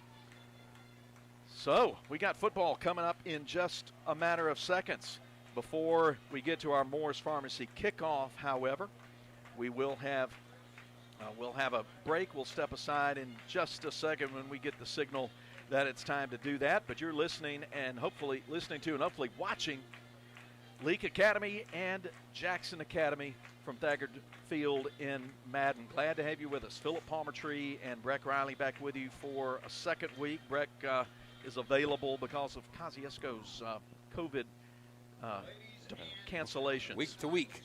So we got football coming up in just a matter of seconds. Before we get to our Moore's Pharmacy kickoff, however, we will have We'll have a break. We'll step aside in just a second when we get the signal that it's time to do that. But you're listening and hopefully watching Leake Academy and Jackson Academy from Thagard Field in Madden. Glad to have you with us. Philip Palmertree and Breck Riley back with you for a second week. Breck is available because of Kosciuszko's COVID cancellations. Week to week.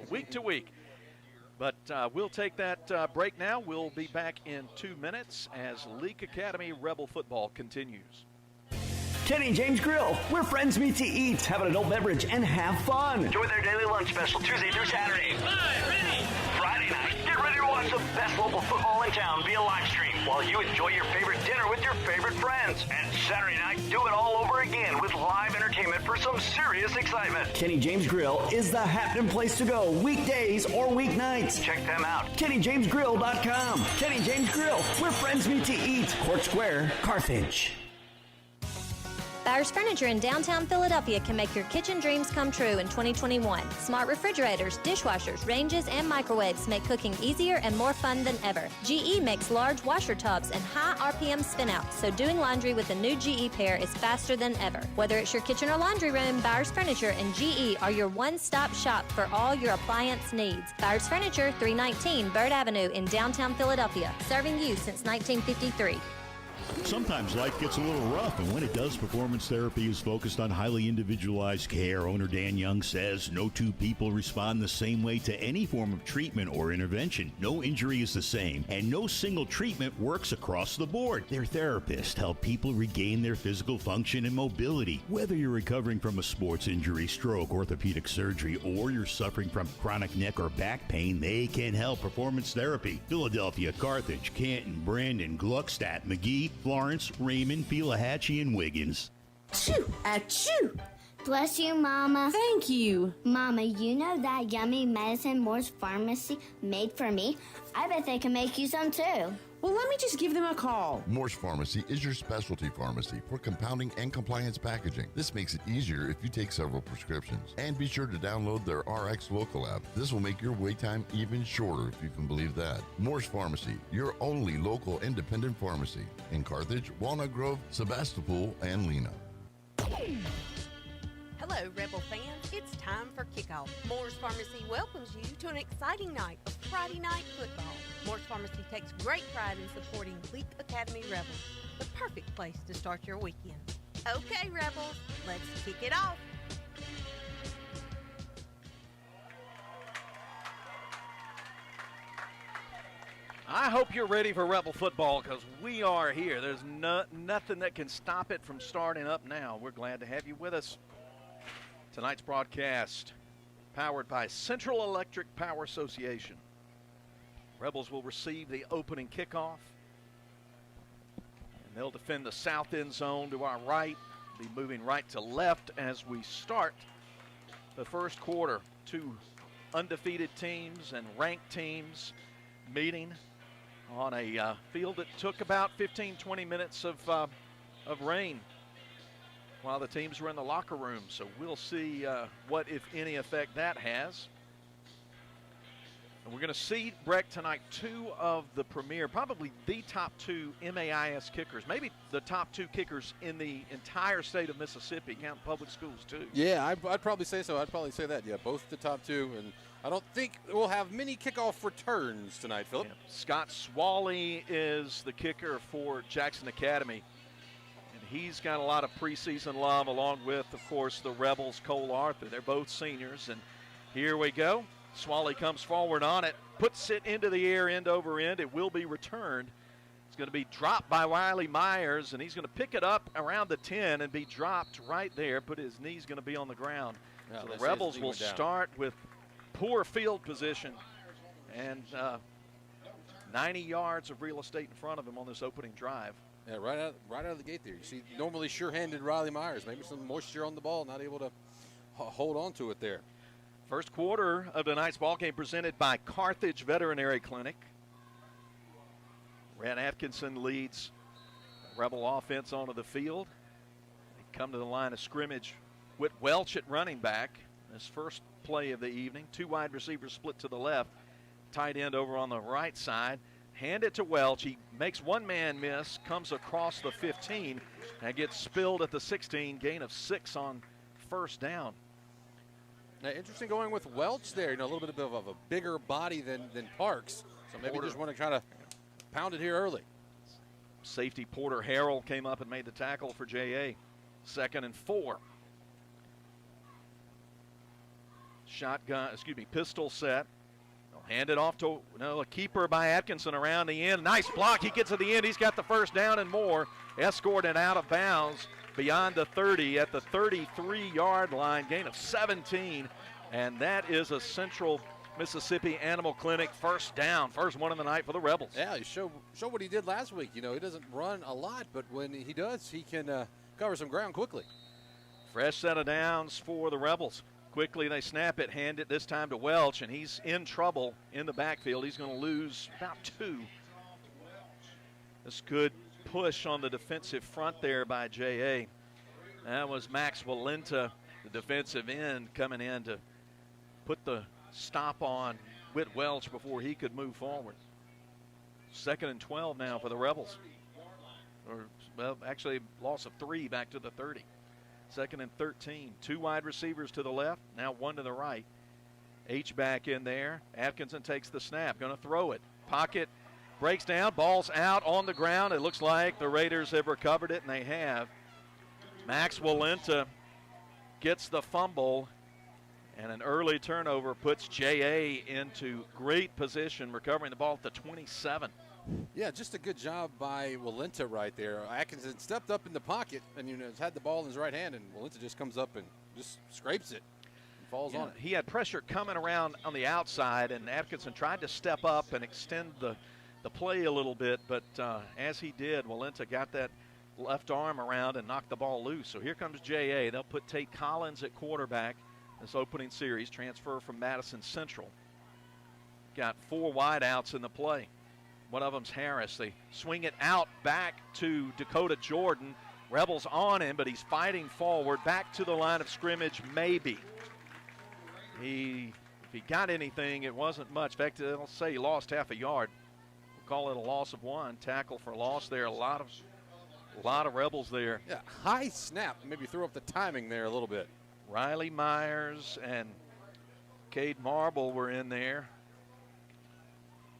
Week to week. But we'll take that break now. We'll be back in 2 minutes as Leake Academy Rebel football continues. Kenny James Grill, where friends meet to eat, have an adult beverage, and have fun. Enjoy their daily lunch special Tuesday through Saturday. Friday night, get ready to watch the best local football in town via live stream while you enjoy your favorite dinner with your favorite friends. And Saturday night, do it all over again with live entertainment for some serious excitement. Kenny James Grill is the happening place to go, weekdays or weeknights. Check them out, KennyJamesGrill.com. Kenny James Grill, where friends meet to eat. Court Square, Carthage. Bowers Furniture in downtown Philadelphia can make your kitchen dreams come true in 2021. Smart refrigerators, dishwashers, ranges, and microwaves make cooking easier and more fun than ever. GE makes large washer tubs and high RPM spinouts, so doing laundry with a new GE pair is faster than ever. Whether it's your kitchen or laundry room, Bowers Furniture and GE are your one-stop shop for all your appliance needs. Bowers Furniture, 319 Bird Avenue in downtown Philadelphia, serving you since 1953. Sometimes life gets a little rough, and when it does, Performance Therapy is focused on highly individualized care. Owner Dan Young says no two people respond the same way to any form of treatment or intervention. No injury is the same, and no single treatment works across the board. Their therapists help people regain their physical function and mobility. Whether you're recovering from a sports injury, stroke, orthopedic surgery, or you're suffering from chronic neck or back pain, they can help. Performance Therapy. Philadelphia, Carthage, Canton, Brandon, Gluckstadt, McGee, Florence, Raymond, Pelahatchie, and Wiggins. Achoo! Achoo! Bless you, Mama. Thank you. Mama, you know that yummy medicine Moore's Pharmacy made for me? I bet they can make you some too. Well, let me just give them a call. Moore's Pharmacy is your specialty pharmacy for compounding and compliance packaging. This makes it easier if you take several prescriptions. And be sure to download their RX Local app. This will make your wait time even shorter, if you can believe that. Moore's Pharmacy, your only local independent pharmacy in Carthage, Walnut Grove, Sebastopol, and Lena. Hello, Rebel fans. It's time for kickoff. Moore's Pharmacy welcomes you to an exciting night of Friday night football. Moore's Pharmacy takes great pride in supporting Leake Academy Rebels, the perfect place to start your weekend. Okay, Rebels, let's kick it off. I hope you're ready for Rebel football because we are here. There's nothing that can stop it from starting up now. We're glad to have you with us. Tonight's broadcast powered by Central Electric Power Association. Rebels will receive the opening kickoff. And they'll defend the south end zone to our right. Be moving right to left as we start the first quarter. Two undefeated teams and ranked teams meeting on a field that took about 15-20 minutes of rain while the teams were in the locker room. So we'll see what, if any, effect that has. And we're going to see, Breck, tonight, two of the premier, probably the top two MAIS kickers, maybe the top two kickers in the entire state of Mississippi, count public schools too. Yeah, I'd probably say so. I'd probably say that. Yeah, both the top two. And I don't think we'll have many kickoff returns tonight, Philip. Yeah. Scott Swally is the kicker for Jackson Academy. And he's got a lot of preseason love along with, of course, the Rebels, Cole Arthur. They're both seniors. And here we go. Swally comes forward on it, puts it into the air end over end. It will be returned. It's going to be dropped by Wiley Myers, and he's going to pick it up around the 10 and be dropped right there. But his knee's going to be on the ground. Yeah, so the Rebels will start with poor field position and 90 yards of real estate in front of him on this opening drive. Yeah, right out of the gate there. You see normally sure-handed Riley Myers, maybe some moisture on the ball, not able to hold on to it there. First quarter of tonight's ballgame presented by Carthage Veterinary Clinic. Red Atkinson leads Rebel offense onto the field. They come to the line of scrimmage with Welch at running back. This first play of the evening. Two wide receivers split to the left. tight end over on the right side. Hand it to Welch. He makes one man miss, comes across the 15, and gets spilled at the 16. Gain of 6 on first down. Now, interesting going with Welch there. A little bit of a bigger body than Parks. So maybe just want to kind of pound it here early. Safety Porter Harrell came up and made the tackle for J.A. 2nd and 4. Pistol set. They'll hand it off to a keeper by Atkinson around the end. Nice block. He gets to the end. He's got the first down and more. Escorted out of bounds beyond the 30 at the 33-yard line. Gain of 17. And that is a Central Mississippi Animal Clinic first down. First one of the night for the Rebels. Yeah, he show what he did last week. He doesn't run a lot, but when he does, he can cover some ground quickly. Fresh set of downs for the Rebels. Quickly they snap it, hand it this time to Welch, and he's in trouble in the backfield. He's going to lose about 2. This good push on the defensive front there by J.A. That was Max Walenta, the defensive end, coming in to put the stop on Whit Welch before he could move forward. 2nd and 12 now for the Rebels. Actually, loss of 3 back to the 30. 2nd and 13. 2 wide receivers to the left, now 1 to the right. H-back in there. Atkinson takes the snap, going to throw it. Pocket breaks down, ball's out on the ground. It looks like the Raiders have recovered it, and they have. Max Walenta gets the fumble, and an early turnover puts J.A. into great position, recovering the ball at the 27. Yeah, just a good job by Walenta right there. Atkinson stepped up in the pocket and has had the ball in his right hand, and Walenta just comes up and just scrapes it and falls on it. He had pressure coming around on the outside, and Atkinson tried to step up and extend the play a little bit, but as he did, Walenta got that left arm around and knocked the ball loose. So here comes J.A. They'll put Tate Collins at quarterback this opening series, transfer from Madison Central. Got 4 wideouts in the play. One of them's Harris. They swing it out back to Dakota Jordan. Rebels on him, but he's fighting forward. Back to the line of scrimmage, maybe. If he got anything, it wasn't much. In fact, I'll say he lost half a yard. We'll call it a loss of 1. Tackle for loss there. A lot of Rebels there. Yeah, high snap. Maybe threw up the timing there a little bit. Riley Myers and Cade Marble were in there,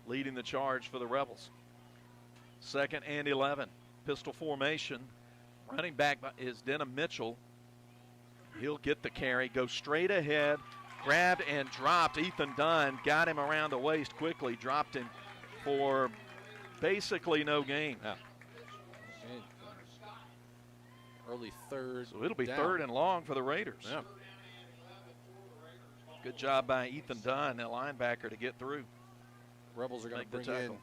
leading the charge for the Rebels. 2nd and 11. Pistol formation. Running back is Denham Mitchell. He'll get the carry, go straight ahead, grabbed and dropped. Ethan Dunn got him around the waist quickly, dropped him for basically no gain. Yeah. Early 3rd. So it'll be down. 3rd and long for the Raiders. Yeah. Good job by Ethan Dunn, the linebacker, to get through. Rebels are going to bring in.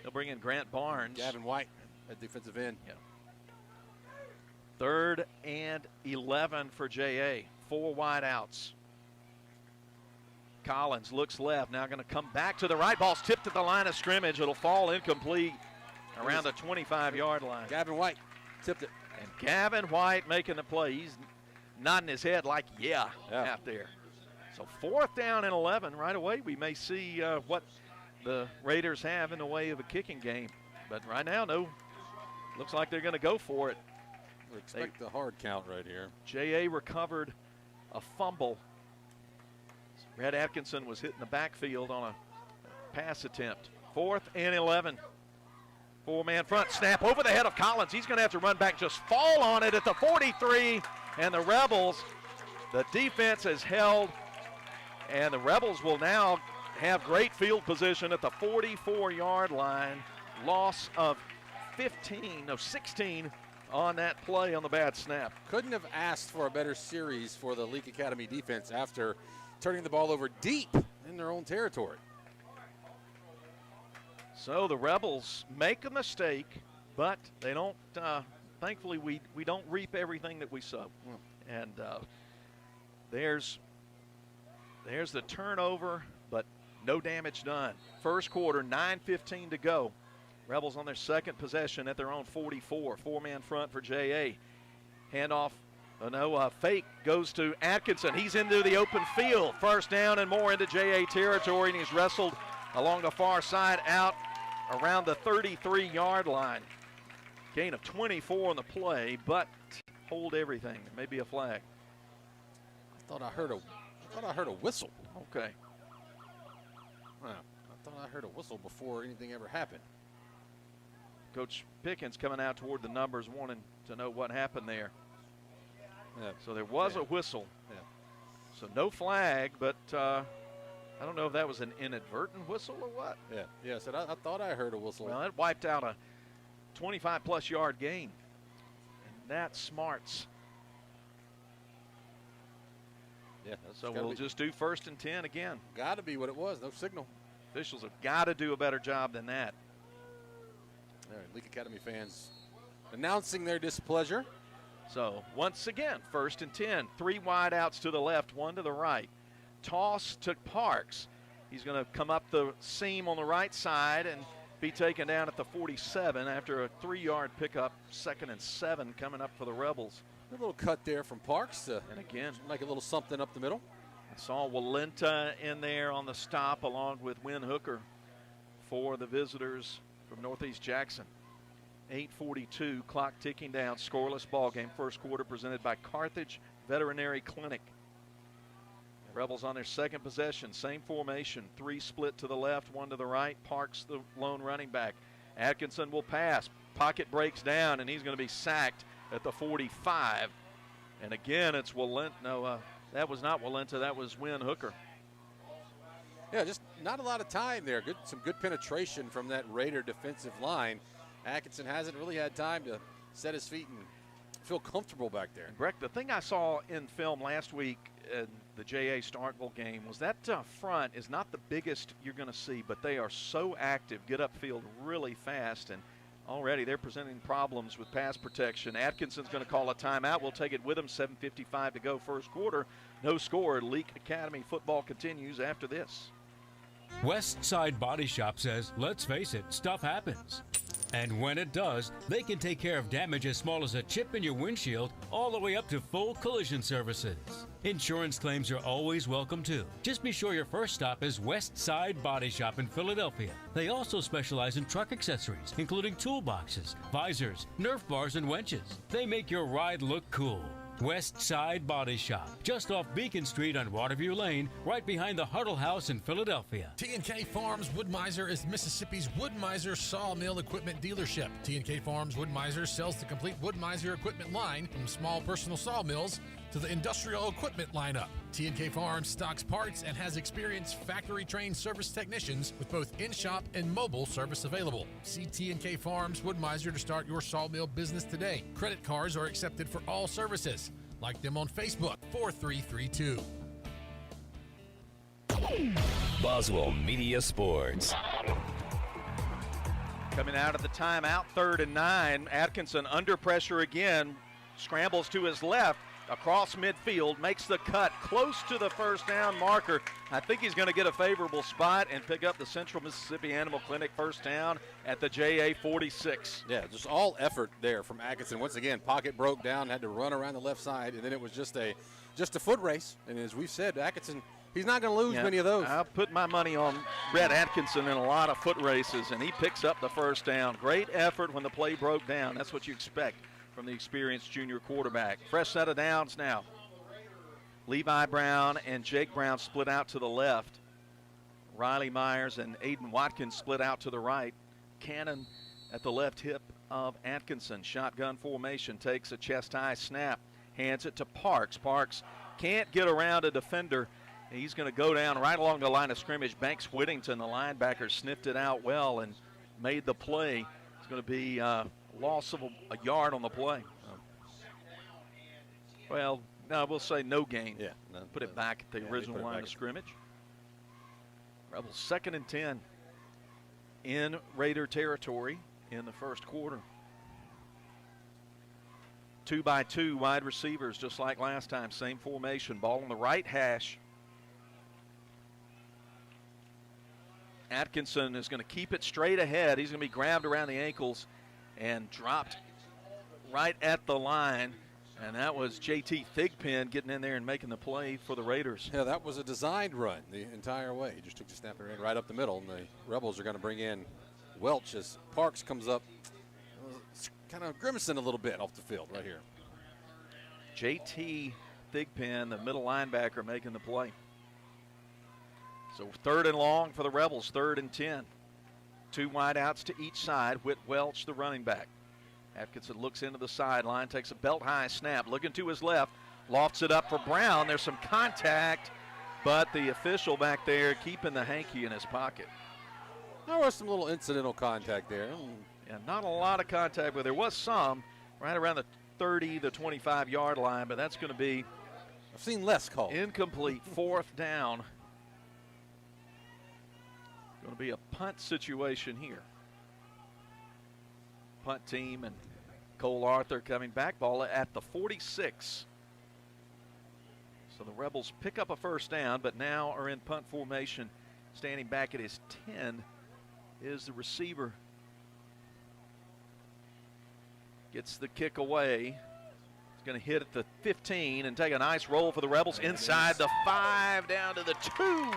They'll bring in Grant Barnes. Gavin White at defensive end. Yeah. 3rd and 11 for J.A. 4 wideouts. Collins looks left, now going to come back to the right. Ball's tipped at the line of scrimmage. It'll fall incomplete around the 25-yard line. Gavin White tipped it. And Gavin White making the play. He's nodding his head like, yeah. Out there. So 4th down and 11. Right away, we may see what the Raiders have in the way of a kicking game. But right now, no. Looks like they're going to go for it. We expect the hard count right here. J.A. recovered a fumble. Brad Atkinson was hitting the backfield on a pass attempt. 4th and 11. 4-man front, snap over the head of Collins. He's going to have to run back, just fall on it at the 43. And the Rebels, the defense has held, and the Rebels will now have great field position at the 44-yard line. Loss of 16 on that play on the bad snap. Couldn't have asked for a better series for the Leake Academy defense after turning the ball over deep in their own territory. So the Rebels make a mistake, but they don't, thankfully we don't reap everything that we sow. And there's the turnover, but no damage done. First quarter, 9:15 to go. Rebels on their second possession at their own 44. 4-man front for J.A. Handoff Fake goes to Atkinson. He's into the open field. First down and more into JA territory, and he's wrestled along the far side out around the 33-yard line. Gain of 24 on the play, but hold everything. There may be a flag. I thought I heard a whistle. Okay. Wow. I thought I heard a whistle before anything ever happened. Coach Pickens coming out toward the numbers, wanting to know what happened there. Yeah. So there was a whistle. Yeah. So no flag, but I don't know if that was an inadvertent whistle or what. Yeah. Yeah. So I thought I heard a whistle. Well, that wiped out a 25-plus yard gain. And that's smarts. Yeah. So we'll just do 1st and 10 again. Got to be what it was. No signal. Officials have got to do a better job than that. All right, Leake Academy fans announcing their displeasure. So once again, 1st and 10. 3 wide outs to the left, 1 to the right. Toss to Parks. He's going to come up the seam on the right side and be taken down at the 47 after a 3-yard pickup. 2nd and 7 coming up for the Rebels. A little cut there from Parks. And again, make a little something up the middle. I saw Walenta in there on the stop along with Wynn Hooker for the visitors from Northeast Jackson. 8:42, clock ticking down, scoreless ball game. First quarter presented by Carthage Veterinary Clinic. Rebels on their second possession, same formation, 3 split to the left, 1 to the right. Parks the lone running back. Atkinson will pass. Pocket breaks down, and he's going to be sacked at the 45. And again, it's Walenta. No, that was not Walenta. That was Wynn Hooker. Yeah, just not a lot of time there. Some good penetration from that Raider defensive line. Atkinson hasn't really had time to set his feet and feel comfortable back there. And Breck, the thing I saw in film last week in the J.A. Starkville game was that front is not the biggest you're going to see, but they are so active, get upfield really fast, and already they're presenting problems with pass protection. Atkinson's going to call a timeout. We'll take it with him. 7:55 to go first quarter. No score. Leake Academy football continues after this. West Side Body Shop says, let's face it, stuff happens. And when it does, they can take care of damage as small as a chip in your windshield all the way up to full collision services. Insurance claims are always welcome too. Just be sure your first stop is West Side Body Shop in Philadelphia. They also specialize in truck accessories, including toolboxes, visors, Nerf bars, and winches. They make your ride look cool. West Side Body Shop, just off Beacon Street on Waterview Lane, right behind the Huddle House in Philadelphia. TNK Farms Wood-Mizer is Mississippi's Wood-Mizer sawmill equipment dealership. TNK Farms Wood-Mizer sells the complete Wood-Mizer equipment line from small personal sawmills to the industrial equipment lineup. TNK Farms stocks parts and has experienced factory-trained service technicians with both in-shop and mobile service available. See TNK Farms Wood-Mizer to start your sawmill business today. Credit cards are accepted for all services. Like them on Facebook, 4332. Boswell Media Sports. Coming out of the timeout, 3rd and 9. Atkinson under pressure again, scrambles to his left, across midfield, makes the cut close to the first down marker. I think he's going to get a favorable spot and pick up the Central Mississippi Animal Clinic first down at the JA 46. Yeah, just all effort there from Atkinson. Once again, pocket broke down, had to run around the left side, and then it was just a foot race. And as we've said, Atkinson, he's not going to lose many of those. I'll put my money on Brett Atkinson in a lot of foot races, and he picks up the first down. Great effort when the play broke down. That's what you expect from the experienced junior quarterback. Fresh set of downs now. Levi Brown and Jake Brown split out to the left. Riley Myers and Aiden Watkins split out to the right. Cannon at the left hip of Atkinson. Shotgun formation, takes a chest-high snap, hands it to Parks. Parks can't get around a defender. He's going to go down right along the line of scrimmage. Banks Whittington, the linebacker, sniffed it out well and made the play. It's going to be loss of a yard on the play. Well, no, we'll say no gain. Yeah. Put it back at the original line of scrimmage. Rebels 2nd and 10 in Raider territory in the first quarter. 2-by-2 wide receivers, just like last time. Same formation. Ball on the right hash. Atkinson is going to keep it straight ahead. He's going to be grabbed around the ankles and dropped right at the line And that was JT Thigpen getting in there and making the play for the Raiders. Yeah, that was a designed run the entire way. He just took the snap and ran right up the middle, and the Rebels are going to bring in Welch as Parks comes up, kind of grimacing a little bit off the field right here. JT Thigpen, the middle linebacker, making the play. So 3rd and long for the Rebels, 3rd and 10. 2 wideouts to each side. Whit Welch, the running back. Atkinson looks into the sideline, takes a belt-high snap, looking to his left, lofts it up for Brown. There's some contact, but the official back there keeping the hanky in his pocket. There was some little incidental contact there. Yeah, not a lot of contact, but there was some right around the 30, the 25-yard line, but that's going to be I've seen less called. Incomplete, 4th down. Going to be a punt situation here. Punt team and Cole Arthur coming back. Ball at the 46. So the Rebels pick up a 1st down, but now are in punt formation. Standing back at his 10 is the receiver. Gets the kick away. He's going to hit at the 15 and take a nice roll for the Rebels inside the 5 down to the 2.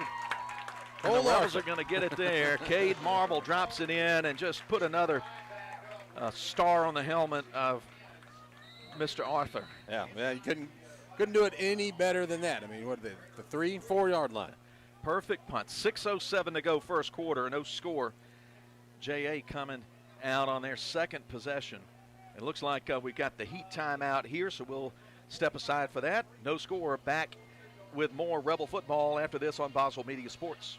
And the Rebels are going to get it there. Cade Marble drops it in and just put another star on the helmet of Mr. Arthur. Yeah, you couldn't do it any better than that. I mean, what are they, the 3-4 yard line? Perfect punt. 6:07 to go first quarter, no score. JA coming out on their 2nd possession. It looks like we got the heat timeout here, so we'll step aside for that. No score. Back with more Rebel football after this on Boswell Media Sports.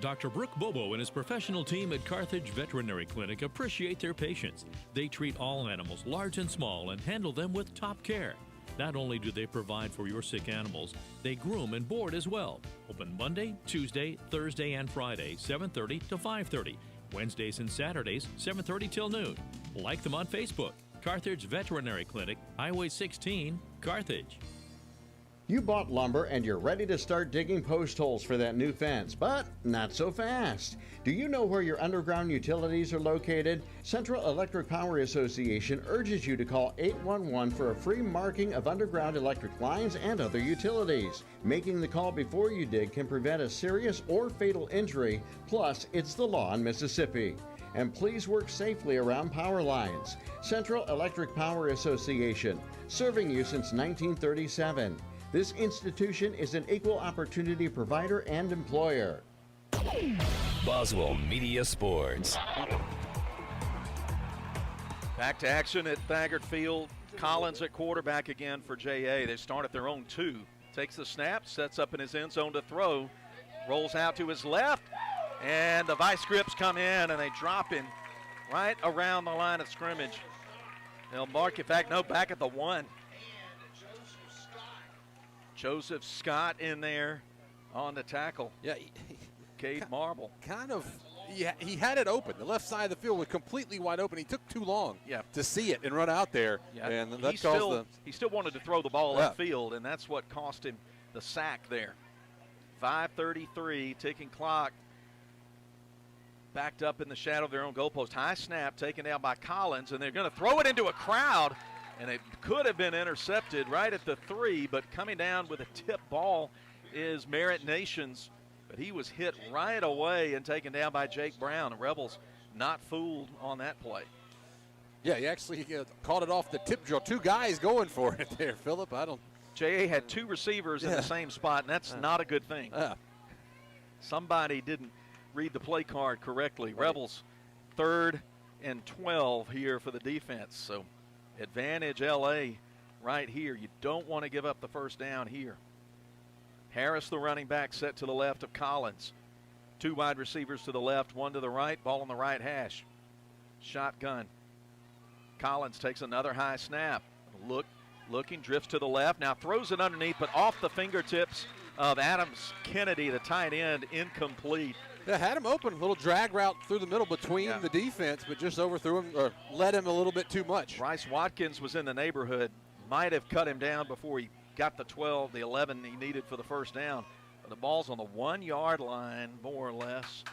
Dr. Brooke Bobo and his professional team at Carthage Veterinary Clinic appreciate their patients. They treat all animals, large and small, and handle them with top care. Not only do they provide for your sick animals, they groom and board as well. Open Monday, Tuesday, Thursday, and Friday, 7:30 to 5:30. Wednesdays and Saturdays, 7:30 till noon. Like them on Facebook. Carthage Veterinary Clinic, Highway 16, Carthage. You bought lumber and you're ready to start digging post holes for that new fence, but not so fast. Do you know where your underground utilities are located? Central Electric Power Association urges you to call 811 for a free marking of underground electric lines and other utilities. Making the call before you dig can prevent a serious or fatal injury, plus it's the law in Mississippi. And please work safely around power lines. Central Electric Power Association, serving you since 1937. This institution is an equal opportunity provider and employer. Boswell Media Sports. Back to action at Thagard Field. Collins at quarterback again for JA. They start at their own 2. Takes the snap, sets up in his end zone to throw. Rolls out to his left, and the Vice Grips come in and they drop him right around the line of scrimmage. They'll mark it back. No, back at the 1. Joseph Scott in there on the tackle. Yeah, Cade Marble. Kind of, yeah, he had it open. The left side of the field was completely wide open. He took too long to see it and run out there. Yeah, and that caused he still wanted to throw the ball upfield, and that's what cost him the sack there. 5:33, ticking clock. Backed up in the shadow of their own goalpost. High snap taken down by Collins, and they're going to throw it into a crowd. And it could have been intercepted right at the 3, but coming down with a tip ball is Merritt Nations. But he was hit right away and taken down by Jake Brown. The Rebels not fooled on that play. Yeah, he actually caught it off the tip drill. 2 guys going for it there, Phillip. JA had 2 receivers in the same spot, and that's not a good thing. Somebody didn't read the play card correctly. Right. Rebels 3rd and 12 here for the defense. So advantage LA right here. You don't want to give up the 1st down here. Harris, the running back, set to the left of Collins. 2 wide receivers to the left, 1 to the right. Ball on the right hash. Shotgun. Collins takes another high snap. Looking, drifts to the left. Now throws it underneath, but off the fingertips of Adams Kennedy, the tight end, incomplete. Yeah, had him open, a little drag route through the middle between the defense, but just overthrew him or led him a little bit too much. Bryce Watkins was in the neighborhood, might have cut him down before he got the 12, the 11 he needed for the 1st down. But the ball's on the 1-yard line, more or less,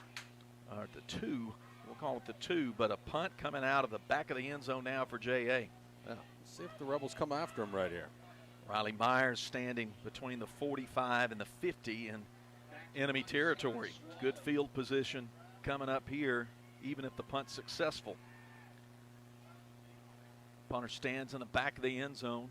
or at the 2. We'll call it the 2, but a punt coming out of the back of the end zone now for JA. Yeah, let's see if the Rebels come after him right here. Riley Myers standing between the 45 and the 50 in enemy territory. Good field position coming up here, even if the punt's successful. Punter stands in the back of the end zone.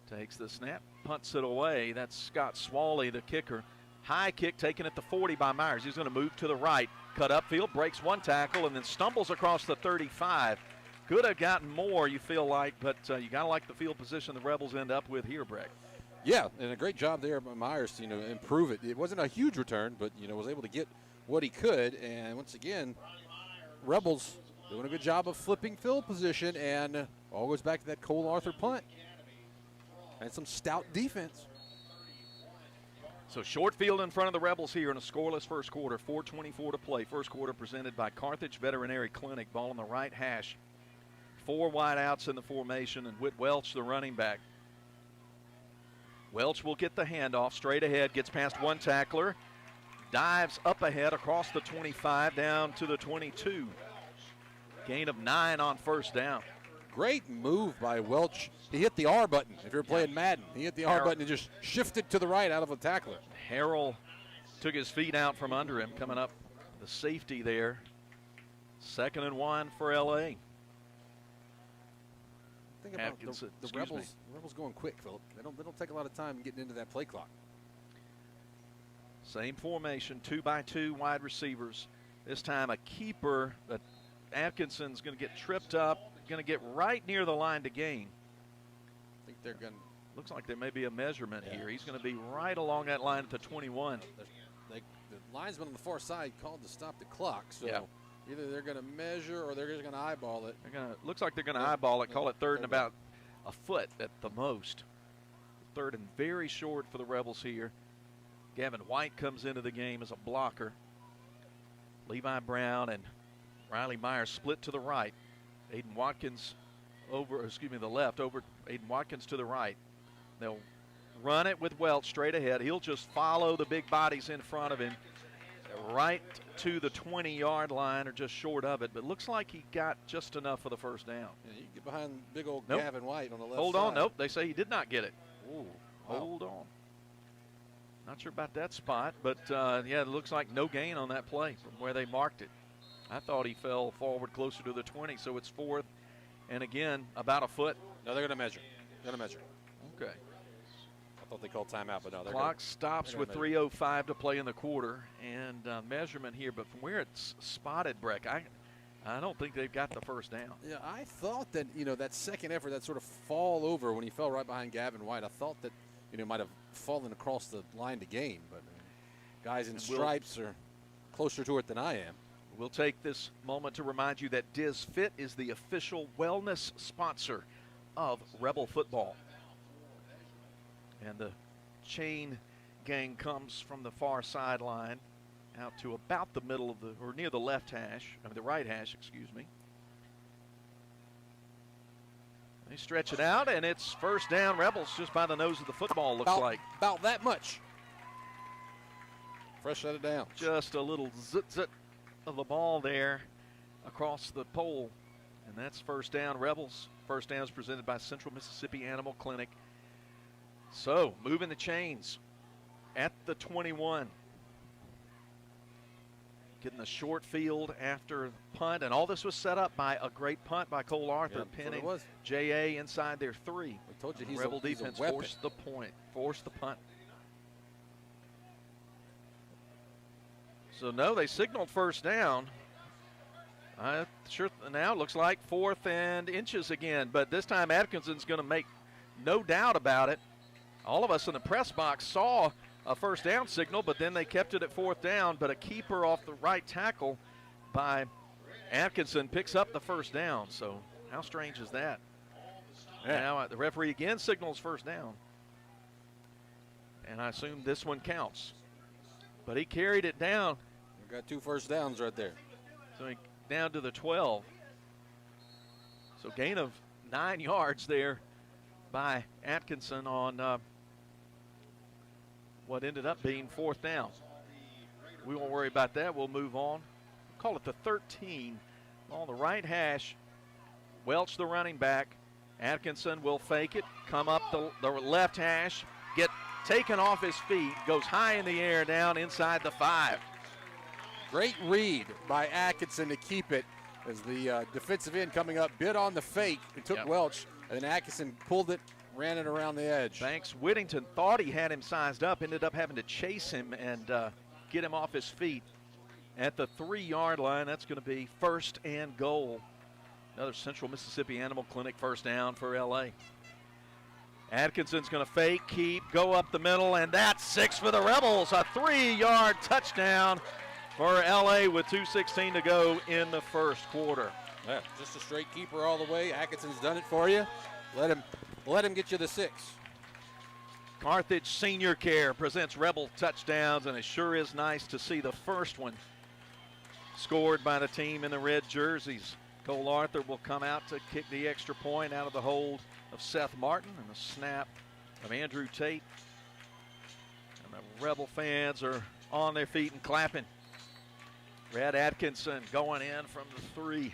Takes the snap, punts it away. That's Scott Swally, the kicker. High kick taken at the 40 by Myers. He's going to move to the right, cut upfield, breaks one tackle, and then stumbles across the 35. Could have gotten more, you feel like, but you got to like the field position the Rebels end up with here, Breck. Yeah, and a great job there by Myers to, improve it. It wasn't a huge return, but, was able to get what he could. And once again, Rebels doing a good job of flipping field position, and all goes back to that Cole Arthur punt. And some stout defense. So short field in front of the Rebels here in a scoreless first quarter. 4:24 to play. First quarter presented by Carthage Veterinary Clinic. Ball on the right hash. 4 wide outs in the formation, and Whit Welch, the running back. Welch will get the handoff straight ahead, gets past one tackler, dives up ahead across the 25 down to the 22. Gain of 9 on first down. Great move by Welch. He hit the R button. If you're playing Madden, he hit the R button and just shifted to the right out of a tackler. Harrell took his feet out from under him, coming up the safety there. 2nd and 1 for LA. Think about the Rebels going quick, Philip. They don't take a lot of time getting into that play clock. Same formation, 2x2 wide receivers. This time a keeper, but Atkinson's going to get tripped up, going to get right near the line to gain. I think they're going to. Looks like there may be a measurement here. He's going to be right along that line at the 21. The linesman on the far side called to stop the clock, so either they're going to measure or they're just going to eyeball it. Looks like they're going to eyeball it, call it 3rd and about a foot at the most. 3rd and very short for the Rebels here. Gavin White comes into the game as a blocker. Levi Brown and Riley Myers split to the right. Aiden Watkins the left, over Aiden Watkins to the right. They'll run it with Welch straight ahead. He'll just follow the big bodies in front of him right to the 20-yard line or just short of it, but looks like he got just enough for the first down. Yeah, you get behind big old Gavin White on the left Hold side. on, nope, they say he did not get it. Ooh, hold on. Not sure about that spot, but it looks like no gain on that play from where they marked it. I thought he fell forward closer to the 20, so it's 4th, and again, about a foot. No, they're going to measure. Okay. I thought they called timeout, but no. Clock stops with 3:05 to play in the quarter, and measurement here, but from where it's spotted, Breck, I don't think they've got the first down. Yeah, I thought that, that second effort, that sort of fall over when he fell right behind Gavin White, I thought that, might have fallen across the line to gain, but guys in stripes are closer to it than I am. We'll take this moment to remind you that Diz Fit is the official wellness sponsor of Rebel football. And the chain gang comes from the far sideline out to about the middle of or near the left hash, the right hash, excuse me. They stretch it out, and it's first down Rebels just by the nose of the football, looks like. About that much. Fresh set it down. Just a little zit of the ball there across the pole, and that's first down Rebels. First down is presented by Central Mississippi Animal Clinic. So, moving the chains at the 21. Getting the short field after punt, and all this was set up by a great punt by Cole Arthur, pinning J.A. inside their 3. We told you he's Rebel he's defense a weapon. forced the punt. So, no, they signaled first down. Now it looks like 4th and inches again, but this time Atkinson's going to make no doubt about it. All of us in the press box saw a first down signal, but then they kept it at 4th down, but a keeper off the right tackle by Atkinson picks up the first down. So how strange is that? Yeah. Now the referee again signals first down, and I assume this one counts. But he carried it down. We've got 2 first downs right there. So he down to the 12. So gain of 9 yards there by Atkinson on what ended up being 4th down. We won't worry about that. We'll move on. We'll call it the 13 on the right hash. Welch, the running back, Atkinson will fake it, come up the left hash, get taken off his feet, goes high in the air down inside the 5. Great read by Atkinson to keep it as the defensive end coming up bid on the fake. It took Welch, and then Atkinson pulled it, ran it around the edge. Banks Whittington thought he had him sized up, ended up having to chase him and get him off his feet at the 3-yard line. That's going to be 1st and goal. Another Central Mississippi Animal Clinic first down for L.A. Atkinson's going to fake, keep, go up the middle, and that's 6 for the Rebels. A 3-yard touchdown for L.A. with 2:16 to go in the first quarter. Yeah, just a straight keeper all the way. Atkinson's done it for you. Let him get you the 6. Carthage Senior Care presents Rebel touchdowns, and it sure is nice to see the first one scored by the team in the red jerseys. Cole Arthur will come out to kick the extra point out of the hold of Seth Martin, and the snap of Andrew Tate. And the Rebel fans are on their feet and clapping. Red Atkinson going in from the 3.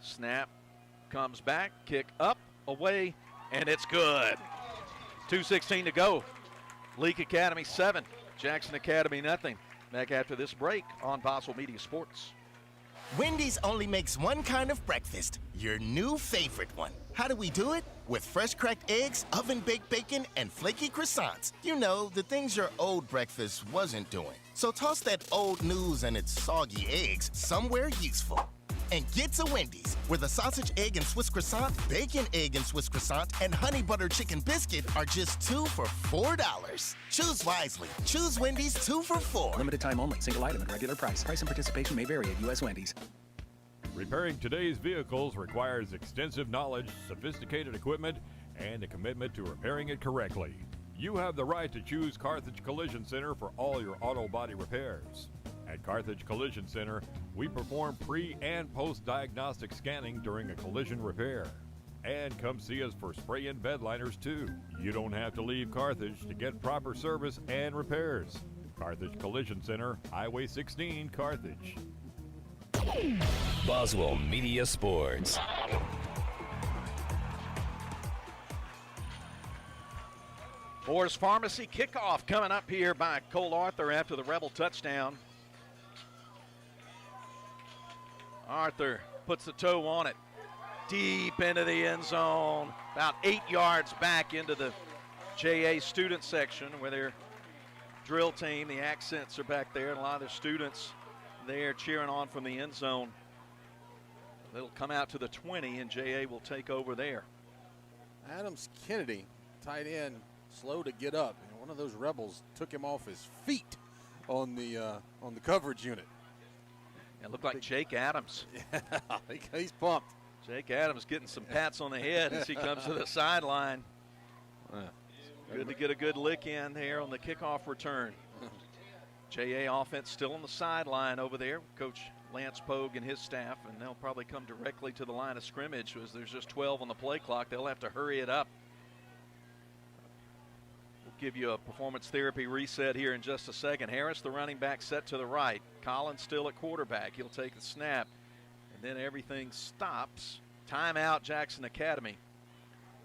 Snap comes back, kick up, away, and it's good. 2:16 to go. Leake Academy 7, Jackson Academy nothing. Back after this break on Boswell Media Sports. Wendy's only makes one kind of breakfast, your new favorite one. How do we do it? With fresh cracked eggs, oven-baked bacon, and flaky croissants. You know, the things your old breakfast wasn't doing. So toss that old news and its soggy eggs somewhere useful. And get to Wendy's, where the sausage, egg, and Swiss croissant, bacon, egg, and Swiss croissant, and honey butter chicken biscuit are just 2 for $4. Choose wisely. Choose Wendy's 2 for $4. Limited time only. Single item at regular price. Price and participation may vary at U.S. Wendy's. Repairing today's vehicles requires extensive knowledge, sophisticated equipment, and a commitment to repairing it correctly. You have the right to choose Carthage Collision Center for all your auto body repairs. At Carthage Collision Center, we perform pre- and post-diagnostic scanning during a collision repair. And come see us for spray-in bed liners, too. You don't have to leave Carthage to get proper service and repairs. Carthage Collision Center, Highway 16, Carthage. Boswell Media Sports. Moore's Pharmacy kickoff coming up here by Cole Arthur after the Rebel touchdown. Arthur puts the toe on it, deep into the end zone, about 8 yards back into the JA student section where their drill team, the Accents are back there, and a lot of their students there cheering on from the end zone. They'll come out to the 20, and JA will take over there. Adams Kennedy, tight end, slow to get up. And one of those Rebels took him off his feet on the coverage unit. It looked like Jake Adams. Yeah, he's pumped. Jake Adams getting some pats on the head as he comes to the sideline. Good to get a good lick in there on the kickoff return. JA offense still on the sideline over there. Coach Lance Pogue and his staff, and they'll probably come directly to the line of scrimmage as there's just 12 on the play clock. They'll have to hurry it up. Give you a performance therapy reset here in just a second. Harris, the running back, set to the right. Collins still at quarterback. He'll take the snap, and then everything stops. Timeout, Jackson Academy.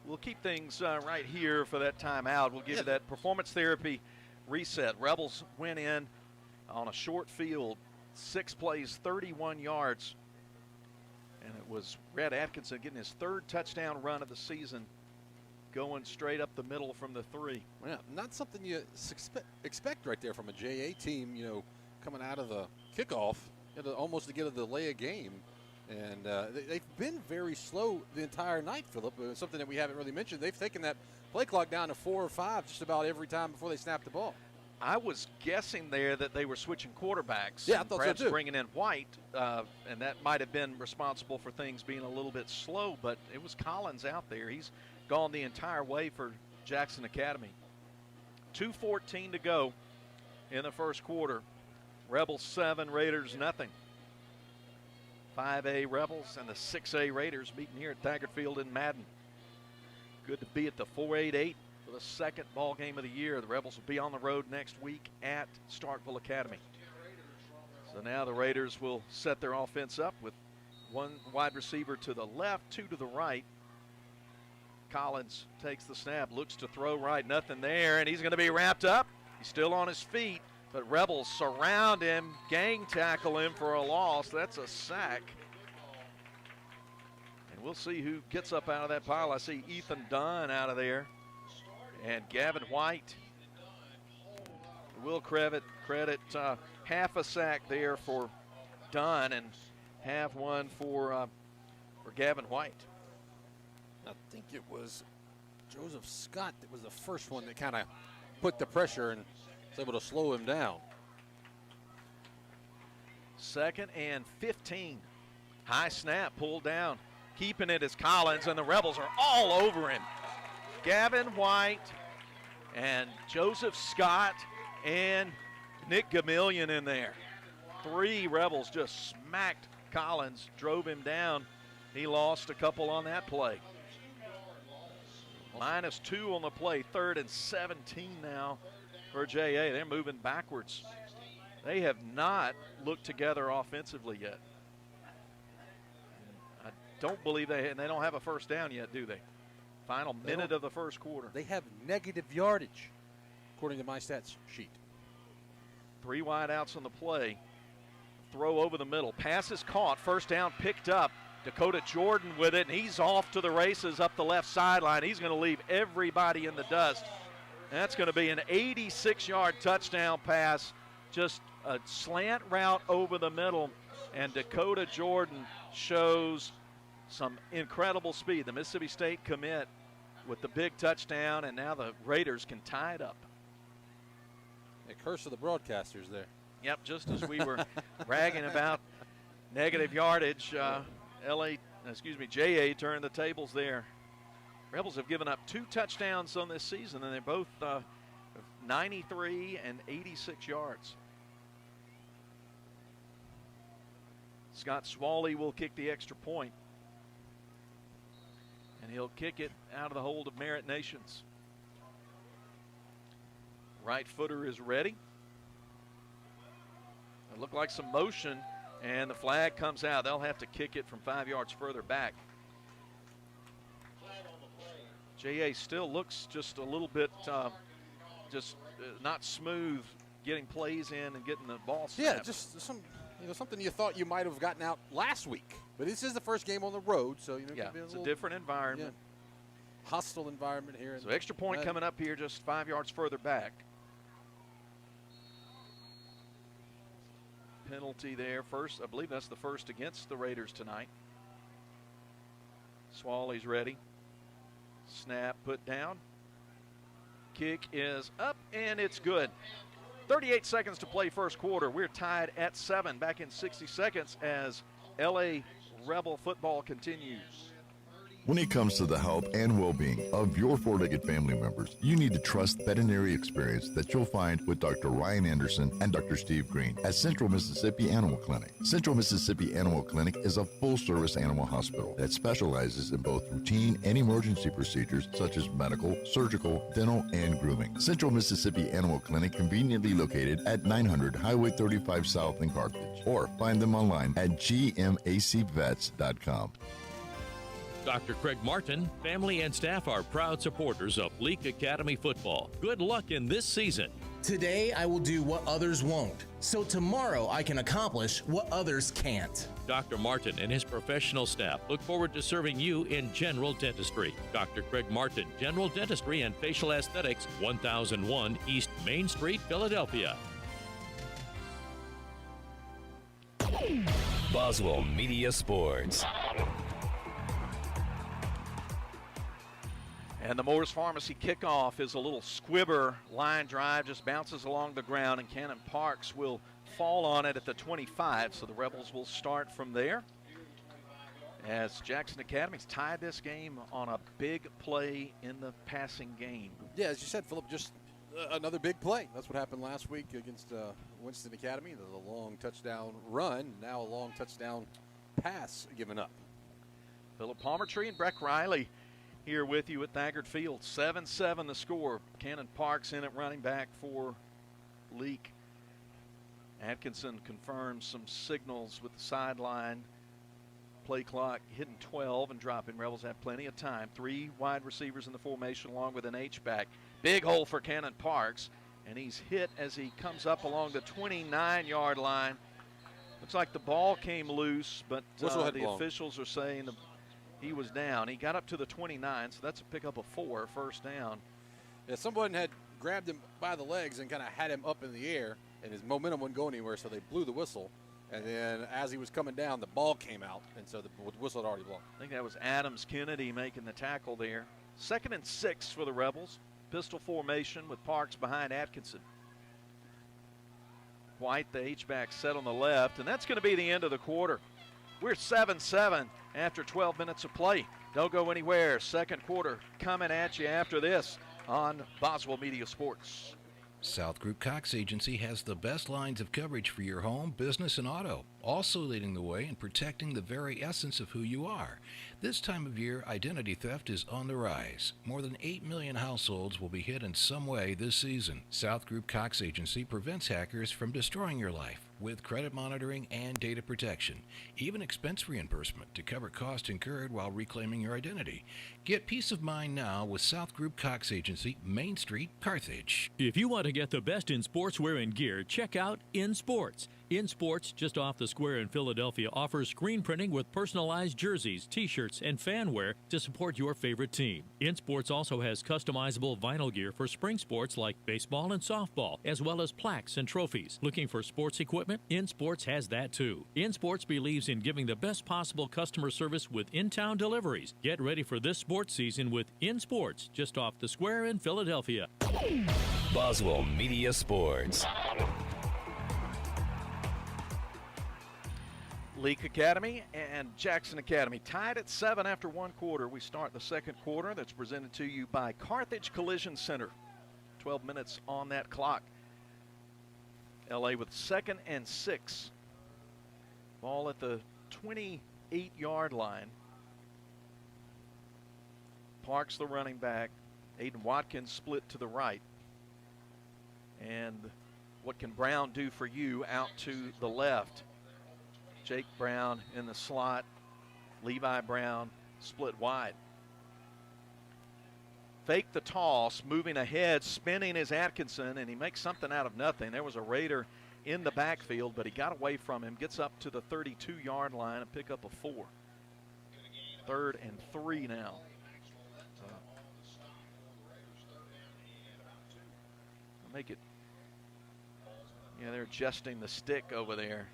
We'll keep things right here for that timeout. We'll give you that performance therapy reset. Rebels went in on a short field, 6 plays, 31 yards, and it was Red Atkinson getting his 3rd touchdown run of the season, going straight up the middle from the 3. Yeah, not something you expect right there from a JA team, you know, coming out of the kickoff, almost to get a delay a game. And they've been very slow the entire night, Philip. Something that we haven't really mentioned. They've taken that play clock down to 4 or 5 just about every time before they snap the ball. I was guessing there that they were switching quarterbacks. Yeah, I thought perhaps so too. Bringing in White, and that might have been responsible for things being a little bit slow, but it was Collins out there. He's gone the entire way for Jackson Academy. 2:14 to go in the first quarter. Rebels 7, Raiders nothing. 5A Rebels and the 6A Raiders meeting here at Taggart Field in Madden. Good to be at the 488 for the 2nd ball game of the year. The Rebels will be on the road next week at Starkville Academy. So So now the Raiders will set their offense up with one wide receiver to the left, two to the right. Collins takes the snap, looks to throw right, nothing there, and he's going to be wrapped up. He's still on his feet, but Rebels surround him, gang tackle him for a loss. That's a sack. And we'll see who gets up out of that pile. I see Ethan Dunn out of there and Gavin White. We'll credit half a sack there for Dunn and half one for Gavin White. I think it was Joseph Scott that was the first one that kind of put the pressure and was able to slow him down. 2nd and 15. High snap pulled down. Keeping it is Collins, and the Rebels are all over him. Gavin White and Joseph Scott and Nick Gamillion in there. 3 Rebels just smacked Collins, drove him down. He lost a couple on that play. -2 on the play, 3rd and 17 now for JA. They're moving backwards. They have not looked together offensively yet. I don't believe they don't have a first down yet, do they? Final minute of the first quarter. They have negative yardage, according to my stats sheet. 3 wide outs on the play. Throw over the middle. Pass is caught. First down picked up. Dakota Jordan with it, and he's off to the races up the left sideline. He's going to leave everybody in the dust. And that's going to be an 86-yard touchdown pass. Just a slant route over the middle, and Dakota Jordan shows some incredible speed. The Mississippi State commit with the big touchdown, and now the Raiders can tie it up. A curse of the broadcasters there. Yep, just as we were bragging about negative yardage, JA turned the tables there. Rebels have given up 2 touchdowns on this season, and they're both 93 and 86 yards. Scott Swally will kick the extra point, and he'll kick it out of the hold of Merritt Nations. Right footer is ready. It looked like some motion, and the flag comes out. They'll have to kick it from 5 yards further back. JA still looks just a little bit not smooth getting plays in and getting the ball snapped. Yeah, just something you thought you might have gotten out last week. But this is the first game on the road, so it's a different environment. Yeah, hostile environment here. So extra point coming up here just 5 yards further back. Penalty there first. I believe that's the first against the Raiders tonight. Swally's ready. Snap put down. Kick is up, and it's good. 38 seconds to play first quarter. We're tied at 7. Back in 60 seconds as LA Rebel football continues. When it comes to the health and well-being of your four-legged family members, you need to trust veterinary experience that you'll find with Dr. Ryan Anderson and Dr. Steve Green at Central Mississippi Animal Clinic. Central Mississippi Animal Clinic is a full-service animal hospital that specializes in both routine and emergency procedures such as medical, surgical, dental, and grooming. Central Mississippi Animal Clinic conveniently located at 900 Highway 35 South in Carthage, or find them online at gmacvets.com. Dr. Craig Martin, family and staff are proud supporters of Leake Academy football. Good luck in this season. Today I will do what others won't, so tomorrow I can accomplish what others can't. Dr. Martin and his professional staff look forward to serving you in general dentistry. Dr. Craig Martin, General Dentistry and Facial Aesthetics, 1001 East Main Street, Philadelphia. Boswell Media Sports. And the Moore's Pharmacy kickoff is a little squibber line drive, just bounces along the ground, and Cannon Parks will fall on it at the 25, so the Rebels will start from there. As Jackson Academy's tied this game on a big play in the passing game. Yeah, as you said, Philip, just another big play. That's what happened last week against Winston Academy. There's a long touchdown run, now a long touchdown pass given up. Philip Palmertree and Breck Riley here with you at Thagard Field. 7-7 the score. Cannon Parks in at running back for Leake. Atkinson confirms some signals with the sideline. Play clock hitting 12 and dropping. Rebels have plenty of time. 3 wide receivers in the formation along with an H-back. Big hole for Cannon Parks, and he's hit as he comes up along the 29-yard line. Looks like the ball came loose, but the officials are saying he was down. He got up to the 29, so that's a pickup of 4, first down. Yeah, someone had grabbed him by the legs and kind of had him up in the air, and his momentum wouldn't go anywhere, so they blew the whistle. And then as he was coming down, the ball came out, and so the whistle had already blown. I think that was Adams Kennedy making the tackle there. 2nd and 6 for the Rebels. Pistol formation with Parks behind Atkinson. White, the H-back, set on the left, and that's going to be the end of the quarter. We're 7-7 after 12 minutes of play. Don't go anywhere. Second quarter coming at you after this on Boswell Media Sports. South Group Cox Agency has the best lines of coverage for your home, business, and auto, also leading the way in protecting the very essence of who you are. This time of year, identity theft is on the rise. More than 8 million households will be hit in some way this season. South Group Cox Agency prevents hackers from destroying your life with credit monitoring and data protection, even expense reimbursement to cover costs incurred while reclaiming your identity. Get peace of mind now with South Group Cox Agency, Main Street, Carthage. If you want to get the best in sportswear and gear, check out In Sports. In Sports, just off the square in Philadelphia, offers screen printing with personalized jerseys, t-shirts, and fan wear to support your favorite team. In Sports also has customizable vinyl gear for spring sports like baseball and softball, as well as plaques and trophies. Looking for sports equipment? In Sports has that too. In Sports believes in giving the best possible customer service with in-town deliveries. Get ready for this sports season with In Sports, just off the square in Philadelphia. Boswell Media Sports. Leake Academy and Jackson Academy tied at 7 after 1 quarter. We start the second quarter. That's presented to you by Carthage Collision Center. 12 minutes on that clock. LA with 2nd and 6. Ball at the 28-yard line. Parks the running back. Aiden Watkins split to the right. And what can Brown do for you out to the left? Jake Brown in the slot. Levi Brown split wide. Fake the toss, moving ahead, spinning is Atkinson, and he makes something out of nothing. There was a Raider in the backfield, but he got away from him. Gets up to the 32-yard line and pick up a 4. 3rd and 3 now. Make it. Yeah, they're adjusting the stick over there.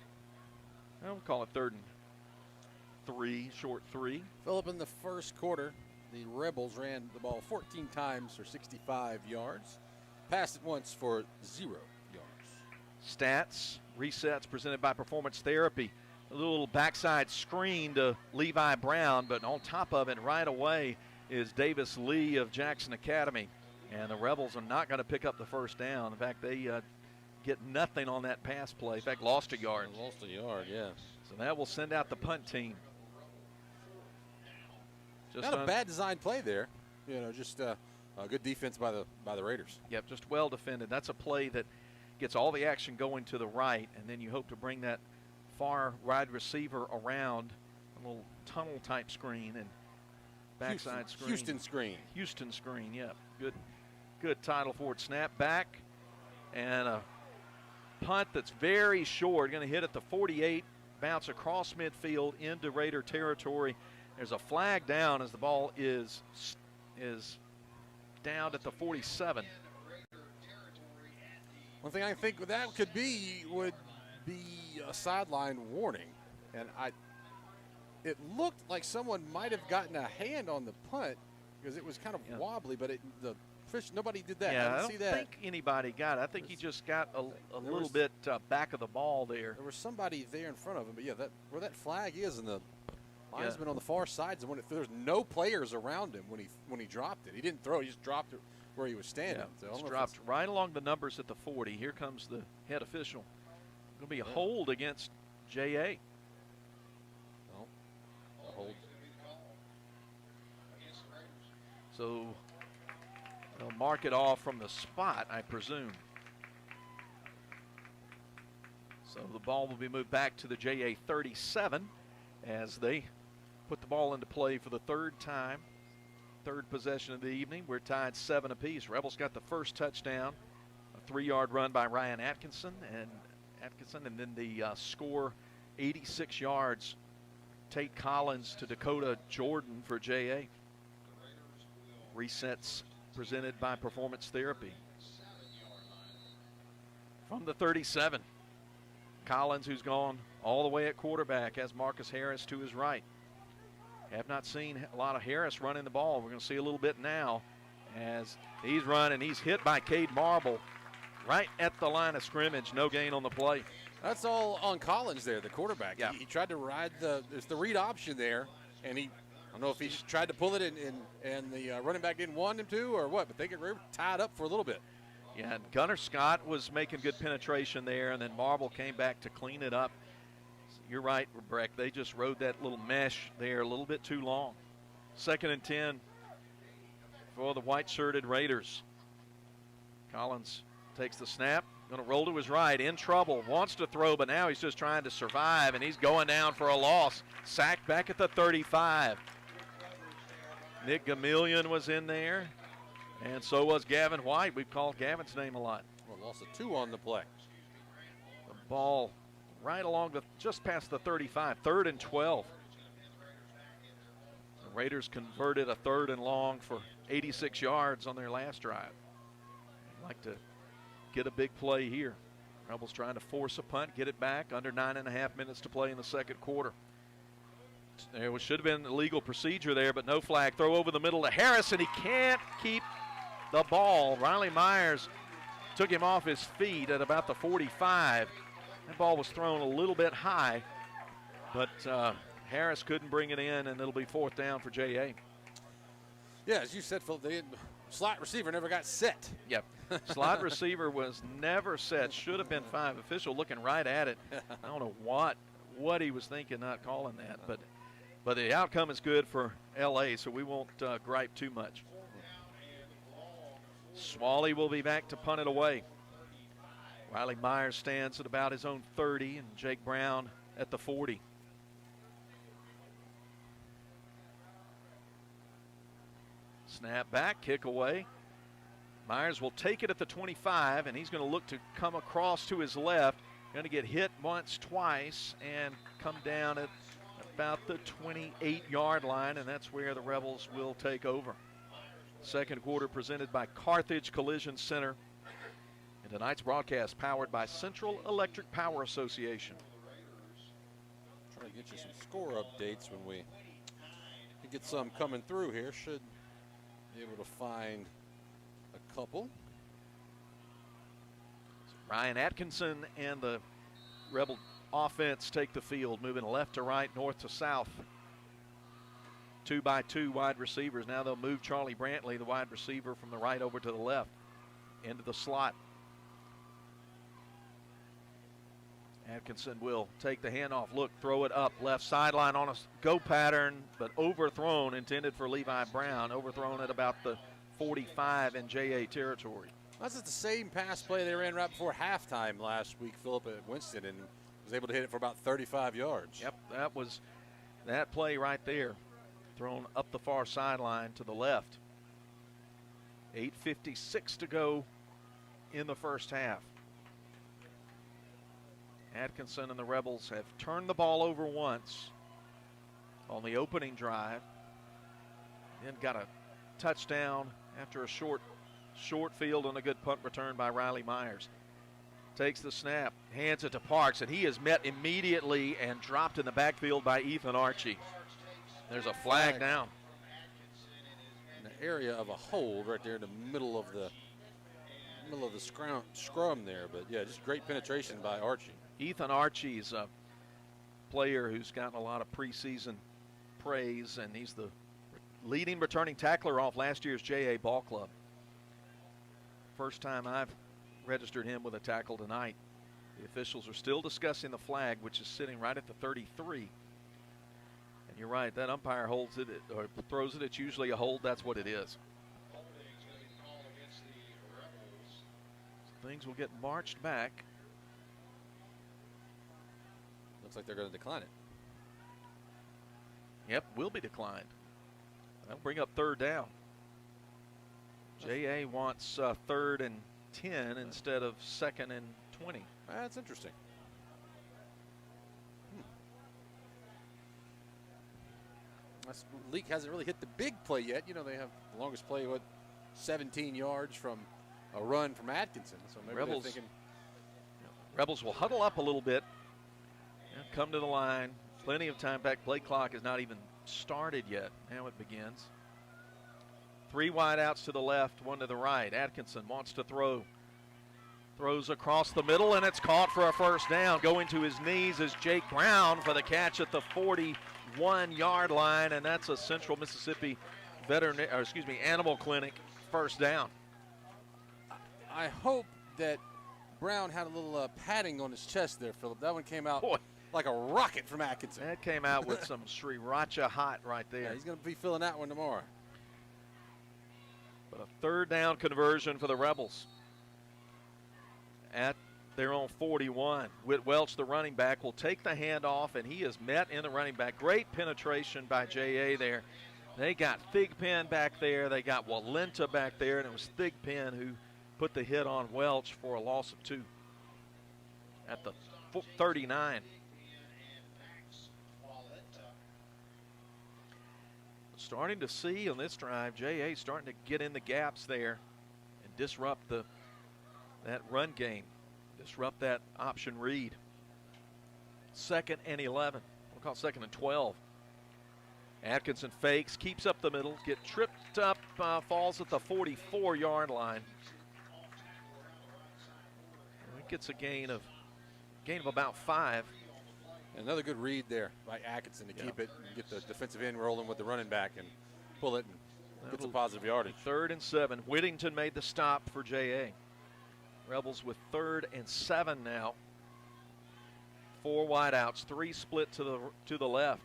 We'll call it 3rd and 3, short 3. Philip, in the first quarter, the Rebels ran the ball 14 times for 65 yards. Passed it once for 0 yards. Stats, resets presented by Performance Therapy. A little backside screen to Levi Brown, but on top of it right away is Davis Lee of Jackson Academy. And the Rebels are not going to pick up the first down. In fact, they get nothing on that pass play. In fact, lost a yard. Lost a yard, yeah. So that will send out the punt team. Not a bad design play there. You know, just a good defense by the Raiders. Yep, just well defended. That's a play that gets all the action going to the right, and then you hope to bring that far wide receiver around, a little tunnel type screen and backside screen. Houston screen, yeah. Good title for it. Snap back and a punt that's very short. Going to hit at the 48, bounce across midfield into Raider territory. There's a flag down as the ball is down at the 47. One thing I think that would be a sideline warning, and it looked like someone might have gotten a hand on the punt because it was kind of wobbly, but nobody did that. Yeah, I didn't think anybody got it. I think he just got a little bit back of the ball there. There was somebody there in front of him, but yeah, where that flag is, and the linesman on the far side, and there's no players around him when he dropped it. He didn't throw; he just dropped it where he was standing. Yeah, it's dropped right along the numbers at the 40. Here comes the head official. Going to be a hold against J.A. No, a hold. So they'll mark it off from the spot, I presume. So the ball will be moved back to the JA 37 as they put the ball into play for the third time. Third possession of the evening. We're tied 7 apiece. Rebels got the first touchdown, a 3-yard run by Ryan Atkinson, and then the score 86 yards. Tate Collins to Dakota Jordan for JA. Resets presented by Performance Therapy. From the 37, Collins, who's gone all the way at quarterback, has Marcus Harris to his right. Have not seen a lot of Harris running the ball. We're going to see a little bit now as he's running. He's hit by Cade Marble right at the line of scrimmage. No gain on the play. That's all on Collins there, the quarterback. Yeah. He tried to ride there's the read option there, and I don't know if he tried to pull it and the running back didn't want him to or what, but they were tied up for a little bit. Yeah, and Gunnar Scott was making good penetration there, and then Marble came back to clean it up. You're right, Breck. They just rode that little mesh there a little bit too long. 2nd and 10 for the white-shirted Raiders. Collins takes the snap, going to roll to his right, in trouble, wants to throw, but now he's just trying to survive, and he's going down for a loss. Sacked back at the 35. Nick Gamillion was in there, and so was Gavin White. We've called Gavin's name a lot. Well, loss of 2 on the play. The ball right along just past the 35, 3rd and 12. The Raiders converted a 3rd and long for 86 yards on their last drive. I'd like to get a big play here. Rebels trying to force a punt, get it back, under 9.5 minutes to play in the second quarter. There should have been a legal procedure there, but no flag. Throw over the middle to Harris, and he can't keep the ball. Riley Myers took him off his feet at about the 45. That ball was thrown a little bit high, but Harris couldn't bring it in, and it'll be 4th down for JA. Yeah, as you said, Phil, the slot receiver never got set. Yep. Slot receiver was never set. Should have been 5. Official looking right at it. I don't know what he was thinking not calling that, but the outcome is good for LA, so we won't gripe too much. Swally will be back to punt it away. Riley Myers stands at about his own 30, and Jake Brown at the 40. Snap back, kick away. Myers will take it at the 25, and he's going to look to come across to his left. Going to get hit once, twice, and come down at about the 28-yard line, and that's where the Rebels will take over. Second quarter presented by Carthage Collision Center. And tonight's broadcast powered by Central Electric Power Association. Trying to get you some score updates when we get some coming through here. Should be able to find a couple. Ryan Atkinson and the Rebel offense take the field, moving left to right, north to south. 2-by-2 wide receivers. Now they'll move Charlie Brantley, the wide receiver, from the right over to the left, into the slot. Atkinson will take the handoff, look, throw it up, left sideline on a go pattern, but overthrown, intended for Levi Brown, overthrown at about the 45 in JA territory. That's the same pass play they ran right before halftime last week, Philip, at Winston, and was able to hit it for about 35 yards. Yep, that was that play right there, thrown up the far sideline to the left. 8:56 to go in the first half. Atkinson and the Rebels have turned the ball over once on the opening drive, then got a touchdown after a short field on a good punt return by Riley Myers. Takes the snap, hands it to Parks, and he is met immediately and dropped in the backfield by Ethan Archie. There's a flag down. In the area of a hold right there in the middle of the scrum there, but yeah, just great penetration by Archie. Ethan Archie's a player who's gotten a lot of preseason praise, and he's the leading returning tackler off last year's JA ball club. First time I've registered him with a tackle tonight. The officials are still discussing the flag, which is sitting right at the 33. And you're right, that umpire holds it or throws it. It's usually a hold. That's what it is. So things will get marched back. Looks like they're going to decline it. Yep, will be declined. That'll bring up third down. J.A. wants 3rd and 10 instead of 2nd and 20. That's interesting. Leake hasn't really hit the big play yet. You know, they have the longest play, 17 yards from a run from Atkinson. So maybe they're thinking. Rebels will huddle up a little bit. Come to the line. Plenty of time back. Play clock has not even started yet. Now it begins. 3 wide outs to the left, 1 to the right. Atkinson wants to throw. Throws across the middle, and it's caught for a first down. Going to his knees is Jake Brown for the catch at the 41-yard line, and that's a Central Mississippi Animal Clinic first down. I hope that Brown had a little padding on his chest there, Philip. That one came out like a rocket from Atkinson. That came out with some Sriracha hot right there. Yeah, he's going to be feeling that one tomorrow. But a 3rd down conversion for the Rebels at their own 41. Whit Welch, the running back, will take the handoff, and he is met in the running back. Great penetration by J.A. there. They got Thigpen back there. They got Walenta back there, and it was Thigpen who put the hit on Welch for a loss of 2 at the 39. Starting to see on this drive, J.A. starting to get in the gaps there and disrupt that run game, disrupt that option read. 2nd and 11. We'll call 2nd and 12. Atkinson fakes, keeps up the middle, get tripped up, falls at the 44-yard line. It gets a gain of about 5. Another good read there by Atkinson to keep it and get the defensive end rolling with the running back and pull it and get some positive yardage. 3rd and 7. Whittington made the stop for J.A. Rebels with 3rd and 7 now. 4 wideouts, 3 split to the left.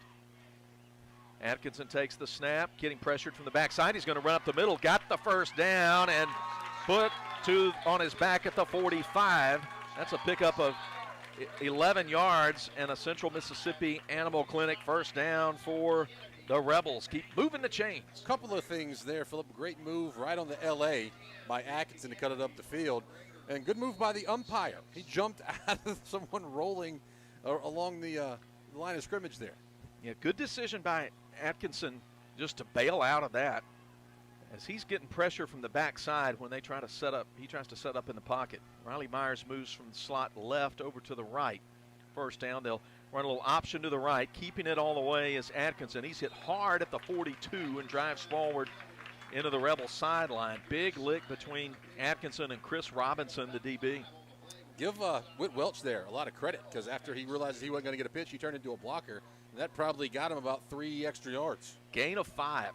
Atkinson takes the snap, getting pressured from the backside. He's going to run up the middle, got the first down, and put on his back at the 45. That's a pickup of 11 yards and a Central Mississippi Animal Clinic first down for the Rebels. Keep moving the chains. A couple of things there, Philip. Great move right on the L.A. by Atkinson to cut it up the field. And good move by the umpire. He jumped out of someone rolling along the line of scrimmage there. Yeah, good decision by Atkinson just to bail out of that. As he's getting pressure from the backside when they try to set up, he tries to set up in the pocket. Riley Myers moves from the slot left over to the right. First down, they'll run a little option to the right. Keeping it all the way is Atkinson. He's hit hard at the 42 and drives forward into the Rebel sideline. Big lick between Atkinson and Chris Robinson, the DB. Give Whit Welch there a lot of credit, because after he realized he wasn't going to get a pitch, he turned into a blocker. And that probably got him about 3 extra yards. Gain of 5.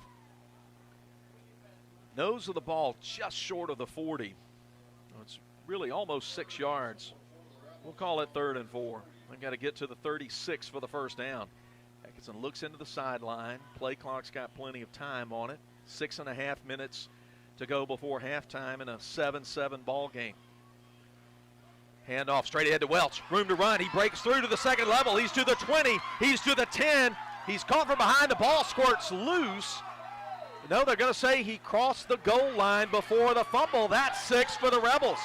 Nose of the ball just short of the 40. It's really almost 6 yards. We'll call it 3rd and 4. I've got to get to the 36 for the first down. Atkinson looks into the sideline. Play clock's got plenty of time on it. 6.5 minutes to go before halftime in a 7-7 ball game. Handoff straight ahead to Welch. Room to run. He breaks through to the second level. He's to the 20. He's to the 10. He's caught from behind. The ball squirts loose. No, they're going to say he crossed the goal line before the fumble. That's 6 for the Rebels.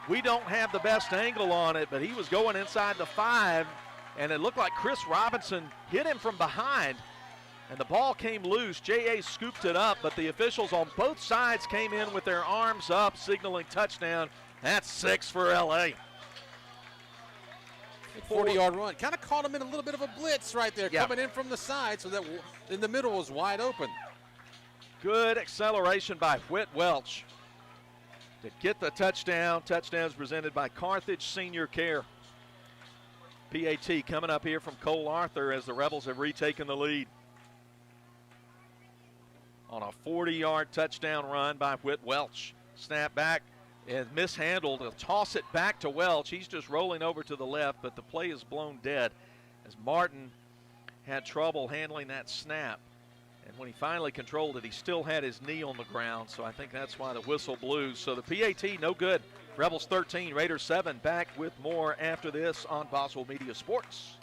We don't have the best angle on it, but he was going inside the 5, and it looked like Chris Robinson hit him from behind, and the ball came loose. J.A. scooped it up, but the officials on both sides came in with their arms up, signaling touchdown. That's 6 for L.A. 40-yard run. Kind of caught him in a little bit of a blitz right there, coming in from the side, so that in the middle was wide open. Good acceleration by Whit Welch to get the touchdown. Touchdowns presented by Carthage Senior Care. PAT coming up here from Cole Arthur as the Rebels have retaken the lead. On a 40-yard touchdown run by Whit Welch. Snap back and mishandled. He'll toss it back to Welch. He's just rolling over to the left, but the play is blown dead as Martin had trouble handling that snap. And when he finally controlled it, he still had his knee on the ground, so I think that's why the whistle blew. So the PAT, no good. Rebels 13, Raiders 7. Back with more after this on Boswell Media Sports.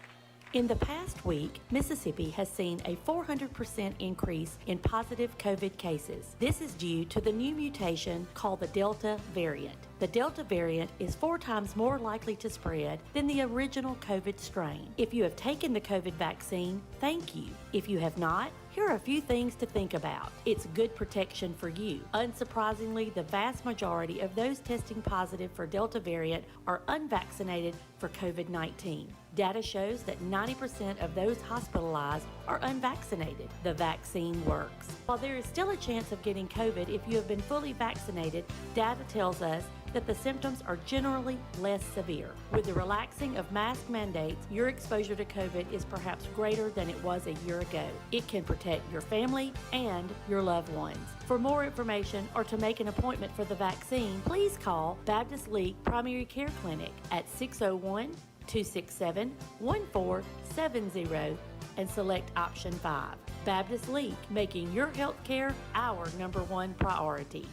In the past week, Mississippi has seen a 400% increase in positive COVID cases. This is due to the new mutation called the Delta variant. The Delta variant is 4 times more likely to spread than the original COVID strain. If you have taken the COVID vaccine, thank you. If you have not, here are a few things to think about. It's good protection for you. Unsurprisingly, the vast majority of those testing positive for Delta variant are unvaccinated for COVID-19. Data shows that 90% of those hospitalized are unvaccinated. The vaccine works. While there is still a chance of getting COVID if you have been fully vaccinated, data tells us that the symptoms are generally less severe. With the relaxing of mask mandates, your exposure to COVID is perhaps greater than it was a year ago. It can protect your family and your loved ones. For more information or to make an appointment for the vaccine, please call Baptist Leake Primary Care Clinic at 601-267-1470 and select option 5. Baptist Leake, making your health care our #1 priority.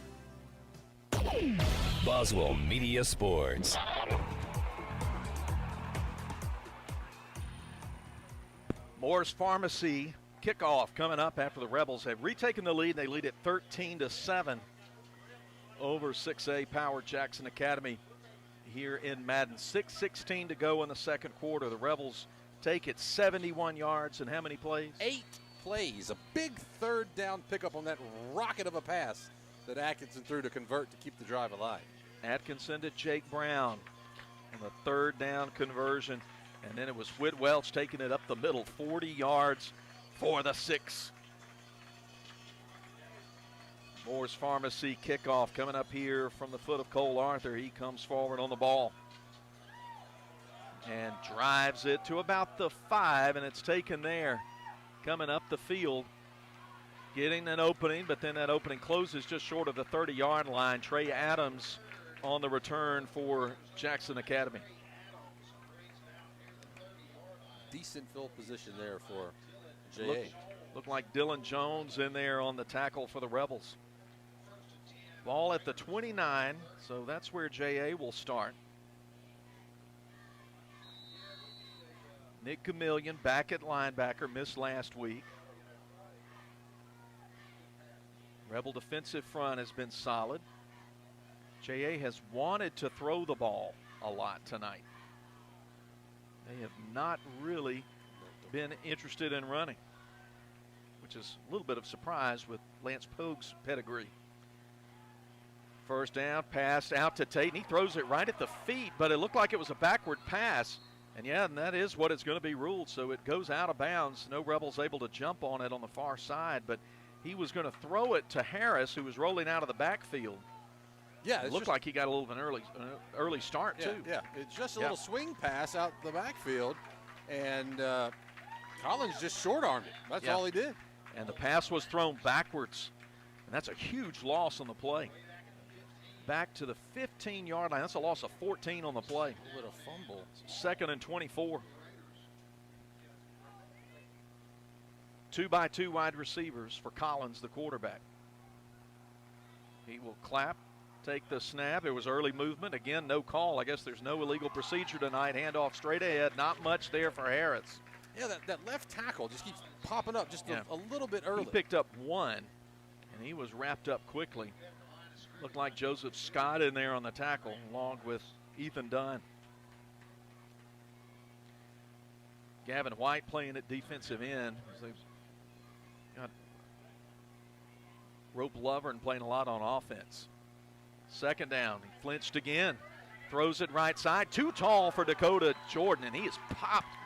Boswell Media Sports. Moore's Pharmacy kickoff coming up after the Rebels have retaken the lead. They lead at 13-7 over 6A Power Jackson Academy here in Madden. 6:16 to go in the second quarter. The Rebels take it 71 yards and how many plays? 8 plays. A big third down pickup on that rocket of a pass that Atkinson threw to convert to keep the drive alive. Atkinson to Jake Brown on the third down conversion. And then it was Whit Welch taking it up the middle, 40 yards for the 6. Moore's Pharmacy kickoff coming up here from the foot of Cole Arthur. He comes forward on the ball and drives it to about the 5, and it's taken there. Coming up the field, getting an opening, but then that opening closes just short of the 30-yard line. Trey Adams on the return for Jackson Academy. Decent field position there for J.A. Looked like Dylan Jones in there on the tackle for the Rebels. Ball at the 29, so that's where J.A. will start. Nick Chameleon back at linebacker, missed last week. Rebel defensive front has been solid. J.A. has wanted to throw the ball a lot tonight. They have not really been interested in running, which is a little bit of surprise with Lance Pogue's pedigree. First down, pass out to Tate, and he throws it right at the feet, but it looked like it was a backward pass. And yeah, and that is what it's going to be ruled, so it goes out of bounds. No Rebels able to jump on it on the far side, but he was going to throw it to Harris, who was rolling out of the backfield. Yeah, it looked like he got a little bit of an early start, too. Yeah, it's just a little swing pass out the backfield, and Collins just short-armed it. That's all he did. And the pass was thrown backwards, and that's a huge loss on the play. Back to the 15-yard line. That's a loss of 14 on the play. A little fumble. 2nd and 24. 2-by-2 wide receivers for Collins, the quarterback. He will clap. Take the snap. There was early movement. Again, no call. I guess there's no illegal procedure tonight. Handoff straight ahead. Not much there for Harris. Yeah, that left tackle just keeps popping up just a little bit early. He picked up 1, and he was wrapped up quickly. Looked like Joseph Scott in there on the tackle, along with Ethan Dunn. Gavin White playing at defensive end. They've got Rope Lovern playing a lot on offense. 2nd down, he flinched again. Throws it right side, too tall for Dakota Jordan, and he is popped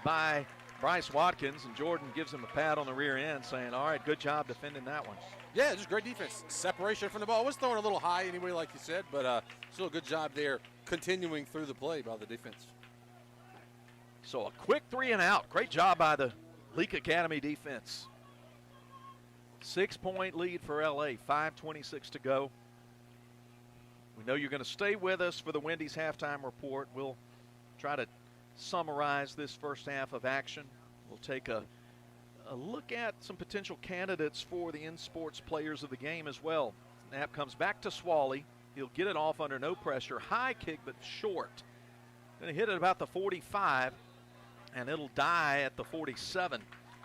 by Bryce Watkins, and Jordan gives him a pat on the rear end saying, all right, good job defending that one. Yeah, just great defense. Separation from the ball. Was throwing a little high anyway, like you said, but still a good job there continuing through the play by the defense. So a quick 3 and out. Great job by the Leake Academy defense. 6-point lead for LA, 5:26 to go. We know you're going to stay with us for the Wendy's halftime report. We'll try to summarize this first half of action. We'll take a look at some potential candidates for the in-sports players of the game as well. Snap comes back to Swally. He'll get it off under no pressure. High kick, but short. Going to hit it about the 45, and it'll die at the 47.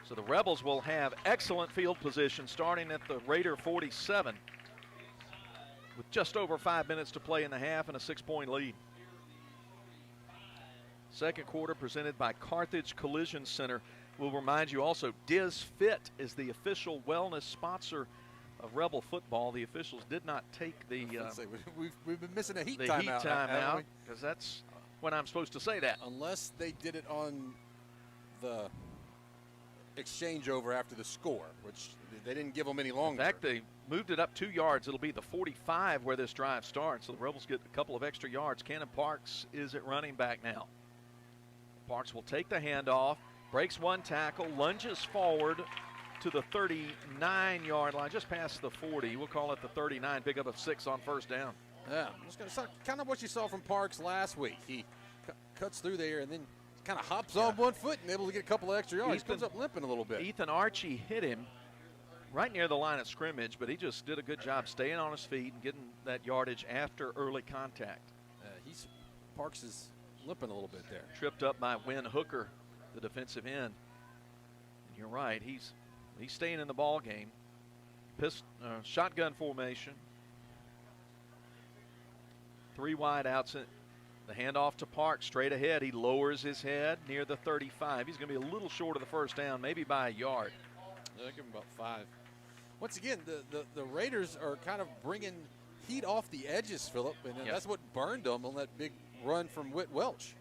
So the Rebels will have excellent field position starting at the Raider 47 with just over 5 minutes to play in the half and a 6-point lead. Second quarter presented by Carthage Collision Center. We'll remind you also, Diz Fit is the official wellness sponsor of Rebel football. The officials did not take the we've been missing a heat the timeout. heat timeout, because that's when I'm supposed to say that. Unless they did it on the exchange over after the score, which they didn't give them any longer. In fact, they moved it up 2 yards. It'll be the 45 where this drive starts. So the Rebels get a couple of extra yards. Cannon Parks is at running back now. Parks will take the handoff, breaks one tackle, lunges forward to the 39-yard line, just past the 40. We'll call it the 39. Pick up a 6 on first down. Yeah, kind of what you saw from Parks last week. He cuts through there and then kind of hops on one foot and able to get a couple of extra yards. He comes up limping a little bit. Ethan Archie hit him right near the line of scrimmage, but he just did a good job staying on his feet and getting that yardage after early contact. Parks is limping a little bit there. Tripped up by Wynn Hooker, the defensive end. And you're right, he's staying in the ball game. Shotgun formation. 3 wide outs. The handoff to Parks straight ahead. He lowers his head near the 35. He's going to be a little short of the first down, maybe by a yard. Yeah, give him about 5. Once again, the Raiders are kind of bringing heat off the edges, Phillip, and that's what burned them on that big run from Whit Welch.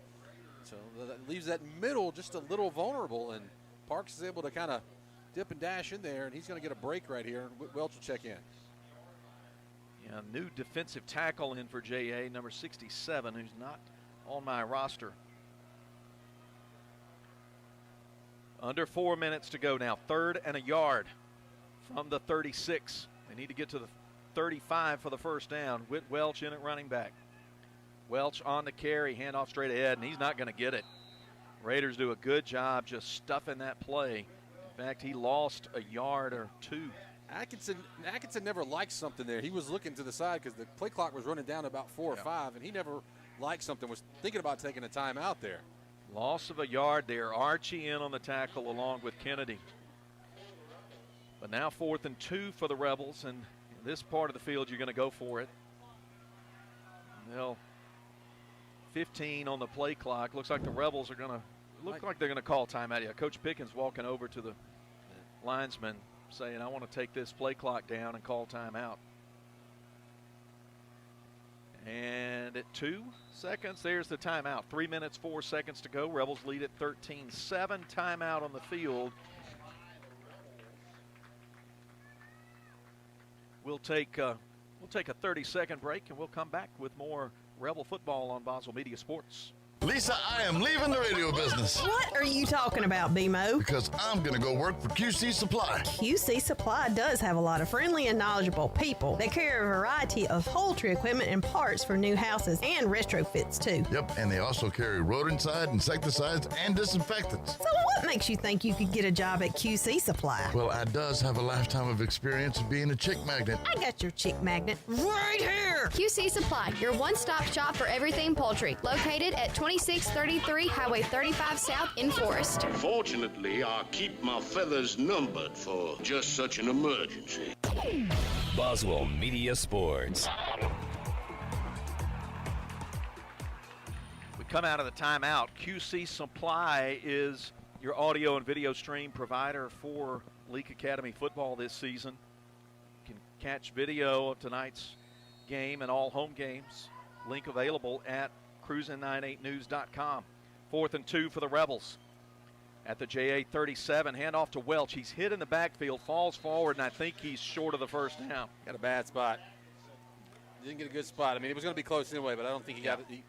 So that leaves that middle just a little vulnerable, and Parks is able to kind of dip and dash in there, and he's going to get a break right here, and Whit Welch will check in. Yeah, new defensive tackle in for JA, number 67, who's not on my roster. Under 4 minutes to go now. 3rd and a yard from the 36. They need to get to the 35 for the first down. Whit Welch in at running back. Welch on the carry, handoff straight ahead, and he's not going to get it. Raiders do a good job just stuffing that play. In fact, he lost a yard or 2. Atkinson never liked something there. He was looking to the side because the play clock was running down about 4 or 5, and he never liked something, was thinking about taking a timeout there. Loss of a yard there. Archie in on the tackle along with Kennedy. But now 4th and 2 for the Rebels, and in this part of the field you're going to go for it. They'll 15 on the play clock. Looks like the Rebels are going to they're going to call timeout. Yeah, Coach Pickens walking over to the linesman saying, I want to take this play clock down and call timeout. And at 2 seconds, there's the timeout. 3 minutes, 4 seconds to go. Rebels lead at 13-7. Timeout on the field. We'll take a 30-second break, and we'll come back with more Rebel football on Boswell Media Sports. Lisa, I am leaving the radio business. What are you talking about, BMO? Because I'm going to go work for QC Supply. QC Supply does have a lot of friendly and knowledgeable people. They carry a variety of poultry equipment and parts for new houses and retrofits, too. Yep, and they also carry rodenticide, insecticides, and disinfectants. So what makes you think you could get a job at QC Supply? Well, I does have a lifetime of experience of being a chick magnet. I got your chick magnet right here. QC Supply, your one-stop shop for everything poultry. Located at 2633 Highway 35 South in Forest. Fortunately, I keep my feathers numbered for just such an emergency. Boswell Media Sports. We come out of the timeout. QC Supply is your audio and video stream provider for Leake Academy football this season. You can catch video of tonight's game and all home games. Link available at cruisin98news.com. 4th and 2 for the Rebels. At the JA 37, handoff to Welch. He's hit in the backfield, falls forward, and I think he's short of the first down. Got a bad spot. He didn't get a good spot. I mean, it was going to be close anyway, but I don't think he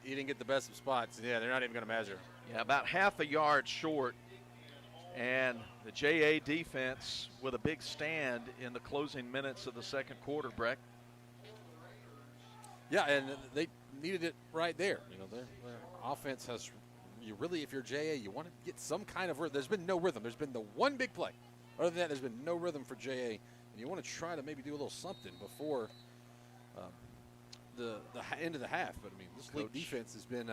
didn't get the best of spots. Yeah, they're not even going to measure. Yeah, about half a yard short. And the JA defense with a big stand in the closing minutes of the second quarter, Breck. Yeah, and they needed it right there. You know, their offense has – you really, if you're JA, you want to get some kind of rhythm. There's been no rhythm. There's been the one big play. Other than that, there's been no rhythm for JA. And you want to try to maybe do a little something before the end of the half. But I mean, this Leake defense has been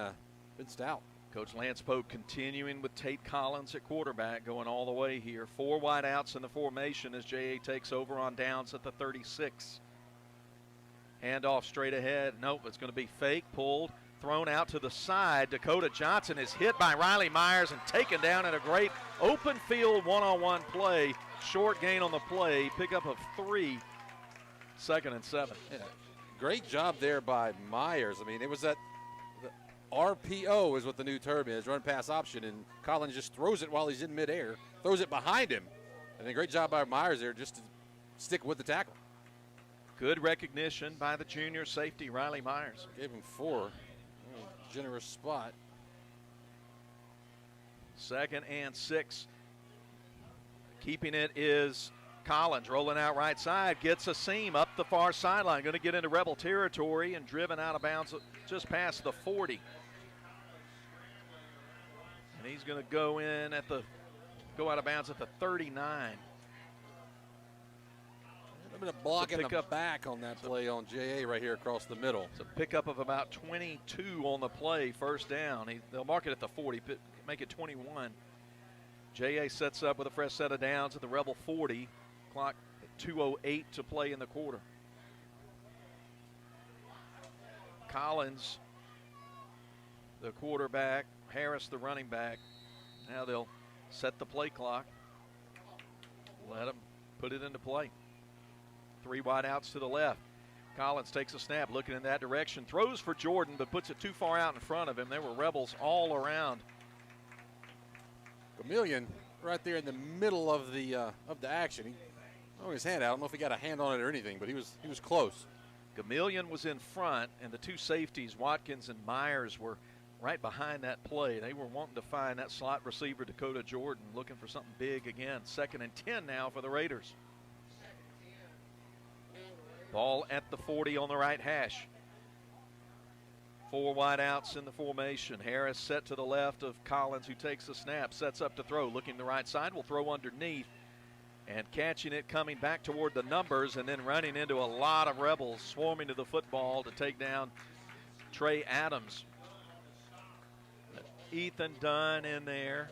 stout. Coach Lance Pope continuing with Tate Collins at quarterback, going all the way here. 4 wide outs in the formation as J.A. takes over on downs at the 36. Handoff straight ahead. Nope, it's going to be fake, pulled, thrown out to the side. Dakota Johnson is hit by Riley Myers and taken down in a great open field one-on-one play. Short gain on the play, pickup of 3, 2nd and 7. Yeah, great job there by Myers. I mean, it was that RPO is what the new term is, run pass option, and Collins just throws it while he's in midair, throws it behind him. And a great job by Myers there just to stick with the tackle. Good recognition by the junior safety, Riley Myers. Gave him 4. Generous spot. 2nd and 6. Keeping it is Collins, rolling out right side, gets a seam up the far sideline, going to get into Rebel territory and driven out of bounds just past the 40. And he's going to go out of bounds at the 39. A bit of block in the back on that play on J.A. right here across the middle. It's a pickup of about 22 on the play, first down. They'll mark it at the 40, make it 21. J.A. sets up with a fresh set of downs at the Rebel 40. Clock at 2:08 to play in the quarter. Collins, the quarterback, Harris, the running back. Now they'll set the play clock. Let them put it into play. 3 wide outs to the left. Collins takes a snap, looking in that direction, throws for Jordan, but puts it too far out in front of him. There were Rebels all around. Chameleon right there in the middle of the action. He threw his hand out. I don't know if he got a hand on it or anything, but he was close. Chameleon was in front, and the 2 safeties, Watkins and Myers, were right behind that play. They were wanting to find that slot receiver, Dakota Jordan, looking for something big again. 2nd and 10 now for the Raiders. Ball at the 40 on the right hash. 4 wide outs in the formation. Harris set to the left of Collins, who takes the snap, sets up to throw, looking the right side, will throw underneath, and catching it, coming back toward the numbers, and then running into a lot of Rebels swarming to the football to take down Trey Adams. Ethan Dunn in there,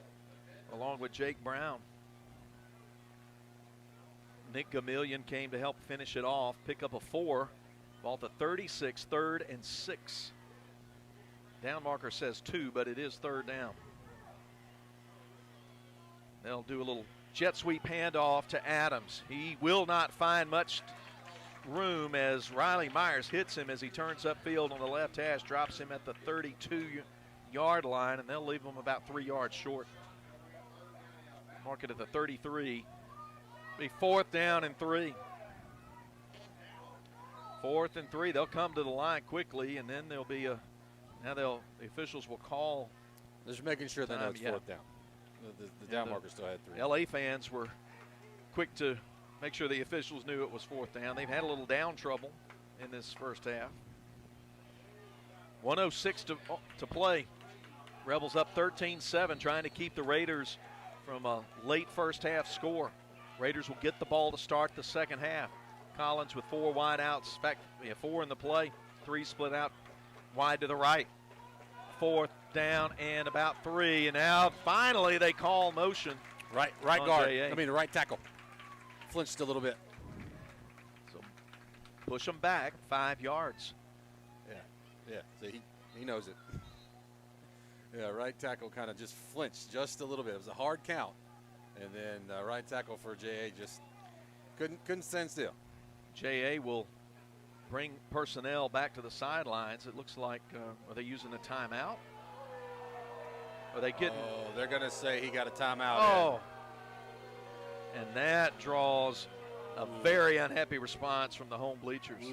along with Jake Brown. Nick Chameleon came to help finish it off, pick up a 4, ball to 36, 3rd and 6. Down marker says 2, but it is 3rd down. They'll do a little jet sweep handoff to Adams. He will not find much room as Riley Myers hits him as he turns upfield on the left hash, drops him at the 32-yard line, and they'll leave him about 3 yards short. Mark it at the 33. Be 4th down and 3. 4th and 3. They'll come to the line quickly, and then there'll be the officials will call. Just making sure they know it's 4th down. The down marker still had 3. LA fans were quick to make sure the officials knew it was 4th down. They've had a little down trouble in this first half. 1:06 to play. Rebels up 13-7, trying to keep the Raiders from a late first half score. Raiders will get the ball to start the second half. Collins with 4 wide outs. In fact, 4 in the play, 3 split out wide to the right. 4th down and about 3. And now finally they call motion. Right guard. Right tackle. Flinched a little bit. So push them back 5 yards. Yeah. So he knows it. Yeah, right tackle kind of just flinched just a little bit. It was a hard count. And then right tackle for J.A. just couldn't stand still. J.A. will bring personnel back to the sidelines. It looks like, are they using a timeout? Are they getting? Oh, they're going to say he got a timeout. Oh. And that draws a very unhappy response from the home bleachers.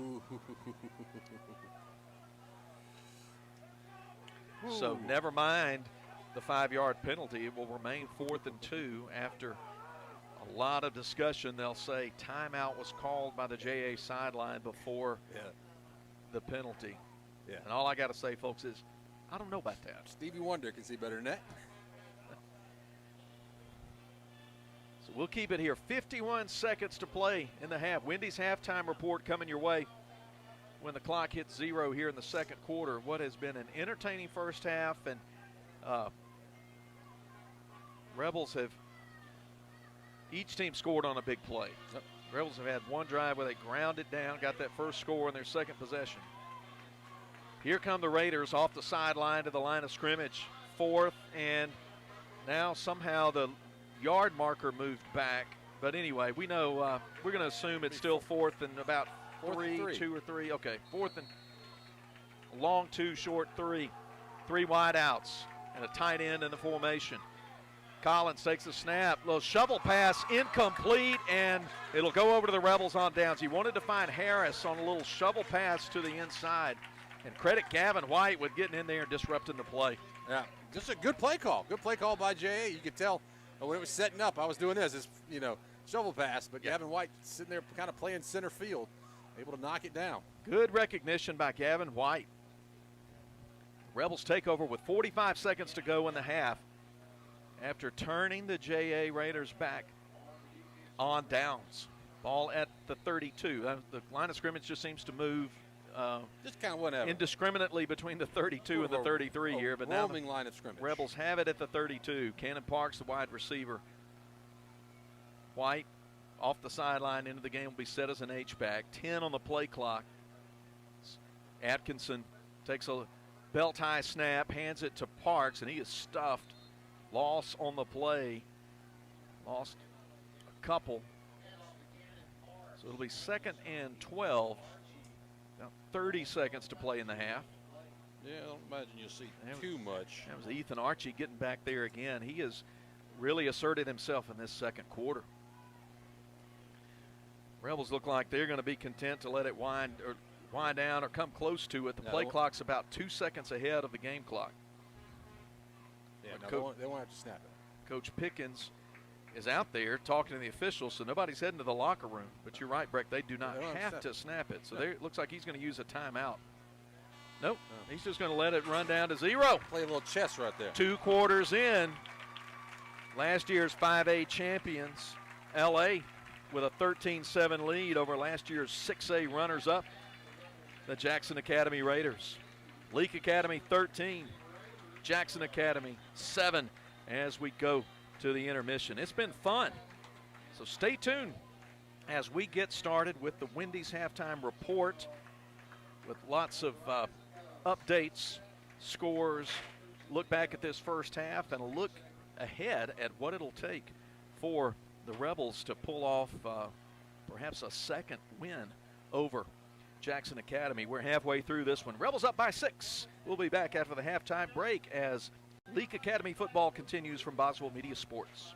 So never mind the 5-yard penalty. It will remain 4th and 2 after a lot of discussion. They'll say timeout was called by the JA sideline before the penalty. Yeah. And all I got to say, folks, is I don't know about that. Stevie Wonder can see better than that. So we'll keep it here. 51 seconds to play in the half. Wendy's halftime report coming your way. when the clock hits 0 here in the second quarter. What has been an entertaining first half, and Rebels have, each team scored on a big play. Yep. Rebels have had one drive where they grounded down, got that first score in their second possession. Here come the Raiders off the sideline to the line of scrimmage. 4th, and now somehow the yard marker moved back. But anyway, we know we're going to assume it's still 4th and about 2 or 3. Okay, 4th and long 2, short 3. 3 wide outs and a tight end in the formation. Collins takes a snap, little shovel pass, incomplete, and it'll go over to the Rebels on downs. He wanted to find Harris on a little shovel pass to the inside. And credit Gavin White with getting in there and disrupting the play. Yeah, just a good play call. Good play call by J.A. You could tell when it was setting up, I was doing this, shovel pass, but Gavin White sitting there kind of playing center field, able to knock it down. Good recognition by Gavin White. Rebels take over with 45 seconds to go in the half after turning the J.A. Raiders back on downs. Ball at the 32. The line of scrimmage just seems to move just kind of whatever. Indiscriminately between the 32 and the 33 here, but now the line of scrimmage. Rebels have it at the 32. Cannon Parks, the wide receiver. White off the sideline into the game, will be set as an H-back. 10 on the play clock. Atkinson takes a belt-high snap, hands it to Parks, and he is stuffed. Loss on the play. Lost a couple. So it'll be 2nd and 12. About 30 seconds to play in the half. Yeah, I don't imagine you'll see too much. That was Ethan Archie getting back there again. He has really asserted himself in this second quarter. Rebels look like they're going to be content to let it wind down or come close to it. The play clock's about 2 seconds ahead of the game clock. Yeah, they won't have to snap it. Coach Pickens is out there talking to the officials, so nobody's heading to the locker room. But you're right, Breck, they do not have to snap it. So it looks like he's going to use a timeout. Nope, he's just going to let it run down to 0. Play a little chess right there. 2 quarters in. Last year's 5A champions, L.A., with a 13-7 lead over last year's 6A runners-up, the Jackson Academy Raiders. Leake Academy 13, Jackson Academy 7 as we go to the intermission. It's been fun, so stay tuned as we get started with the Wendy's halftime report with lots of updates, scores, look back at this first half, and a look ahead at what it'll take for the Rebels to pull off perhaps a second win over Jackson Academy. We're halfway through this one. Rebels up by 6. We'll be back after the halftime break as Leake Academy football continues from Boswell Media Sports.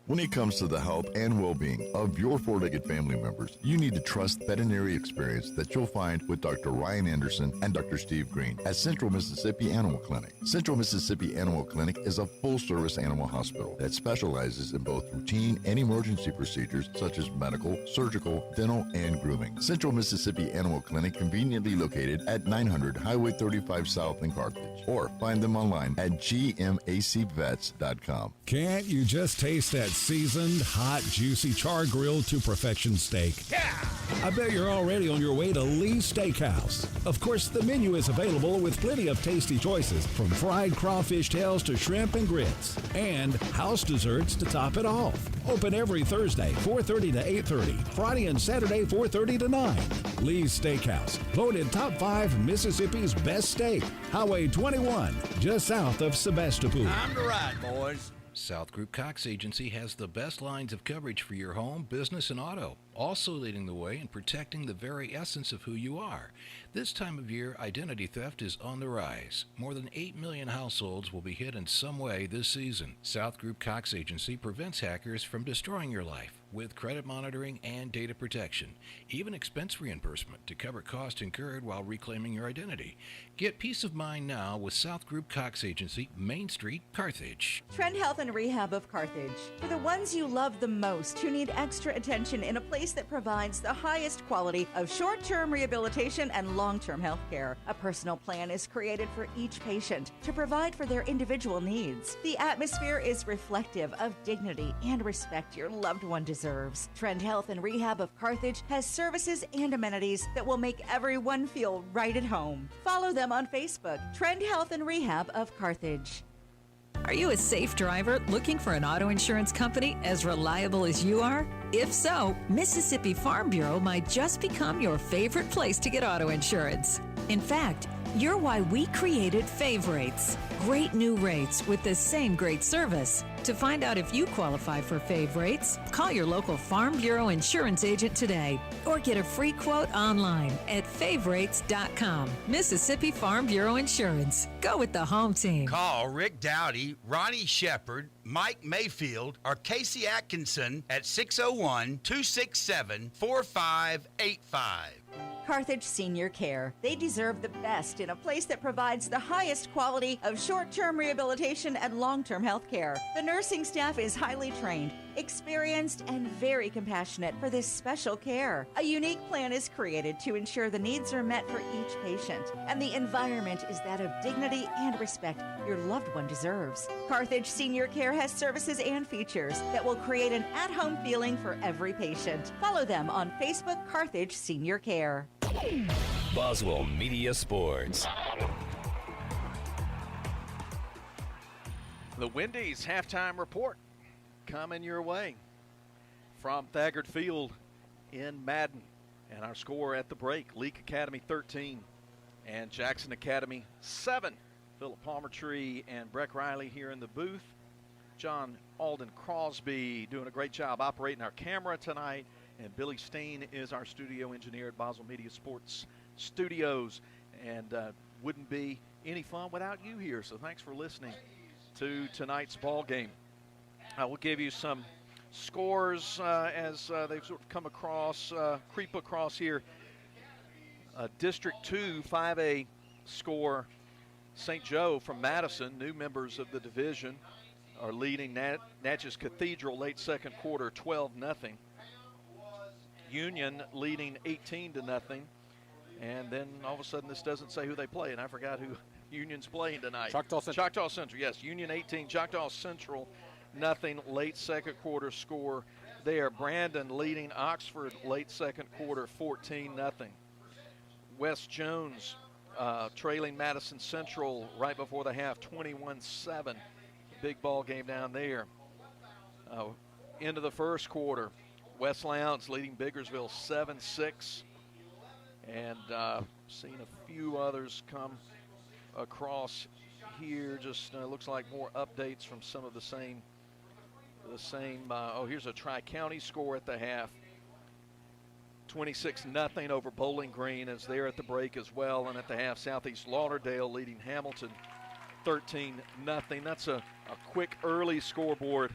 When it comes to the health and well-being of your four-legged family members, you need to trust veterinary experience that you'll find with Dr. Ryan Anderson and Dr. Steve Green at Central Mississippi Animal Clinic. Central Mississippi Animal Clinic is a full-service animal hospital that specializes in both routine and emergency procedures such as medical, surgical, dental, and grooming. Central Mississippi Animal Clinic conveniently located at 900 Highway 35 South in Carthage, or find them online at gmacvets.com. Can't you just taste that seasoned, hot, juicy char grilled to perfection steak? Yeah! I bet you're already on your way to Lee's Steakhouse. Of course, the menu is available with plenty of tasty choices, from fried crawfish tails to shrimp and grits, and house desserts to top it off. Open every Thursday, 4:30 to 8:30, Friday and Saturday, 4:30 to 9. Lee's Steakhouse, voted top 5 Mississippi's best steak. Highway 21, just south of Sebastopol. Time to ride, boys. South Group Cox Agency has the best lines of coverage for your home, business, and auto, also leading the way in protecting the very essence of who you are. This time of year, identity theft is on the rise. More than 8 million households will be hit in some way this season. South Group Cox Agency prevents hackers from destroying your life with credit monitoring and data protection, even expense reimbursement to cover costs incurred while reclaiming your identity. Get peace of mind now with South Group Cox Agency, Main Street, Carthage. Trend Health and Rehab of Carthage. For the ones you love the most who need extra attention in a place that provides the highest quality of short-term rehabilitation and long-term health care. A personal plan is created for each patient to provide for their individual needs. The atmosphere is reflective of dignity and respect your loved one deserves. Trend Health and Rehab of Carthage has services and amenities that will make everyone feel right at home. Follow them on Facebook, Trend Health and Rehab of Carthage. Are you a safe driver looking for an auto insurance company as reliable as you are? If so, Mississippi Farm Bureau might just become your favorite place to get auto insurance. In fact, you're why we created Fave Rates. Great new rates with the same great service. To find out if you qualify for Fave Rates, call your local Farm Bureau insurance agent today or get a free quote online at faverates.com. Mississippi Farm Bureau Insurance. Go with the home team. Call Rick Dowdy, Ronnie Shepard, Mike Mayfield, or Casey Atkinson at 601-267-4585. Carthage Senior Care. They deserve the best in a place that provides the highest quality of short-term rehabilitation and long-term health care. The nursing staff is highly trained, experienced, and very compassionate for this special care. A unique plan is created to ensure the needs are met for each patient, and the environment is that of dignity and respect your loved one deserves. Carthage Senior Care has services and features that will create an at-home feeling for every patient. Follow them on Facebook, Carthage Senior Care. Boswell Media Sports. The Wendy's halftime report coming your way from Thagard Field in Madden. And our score at the break, Leake Academy 13 and Jackson Academy 7. Philip Palmertree and Breck Riley here in the booth. John Alden Crosby doing a great job operating our camera tonight. And Billy Steen is our studio engineer at Boswell Media Sports Studios. And wouldn't be any fun without you here. So thanks for listening to tonight's ball game. I will give you some scores as they've sort of come across, creep across here. District 2 5A score. St. Joe from Madison, new members of the division, are leading Natchez Cathedral late second quarter 12-0. Union leading 18-0. And then all of a sudden this doesn't say who they play, and I forgot who Union's playing tonight. Choctaw Central. Choctaw Central, yes. Union 18, Choctaw Central nothing. Late second quarter score there. Brandon leading Oxford late second quarter 14-0. West Jones trailing Madison Central right before the half 21-7. Big ball game down there. Into the first quarter, West Lowndes leading Biggersville 7-6. And seen a few others come across here. Just looks like more updates from some of the same. Here's a Tri-County score at the half. 26-0 over Bowling Green is there at the break as well. And at the half, Southeast Lauderdale leading Hamilton 13-0. That's a quick early scoreboard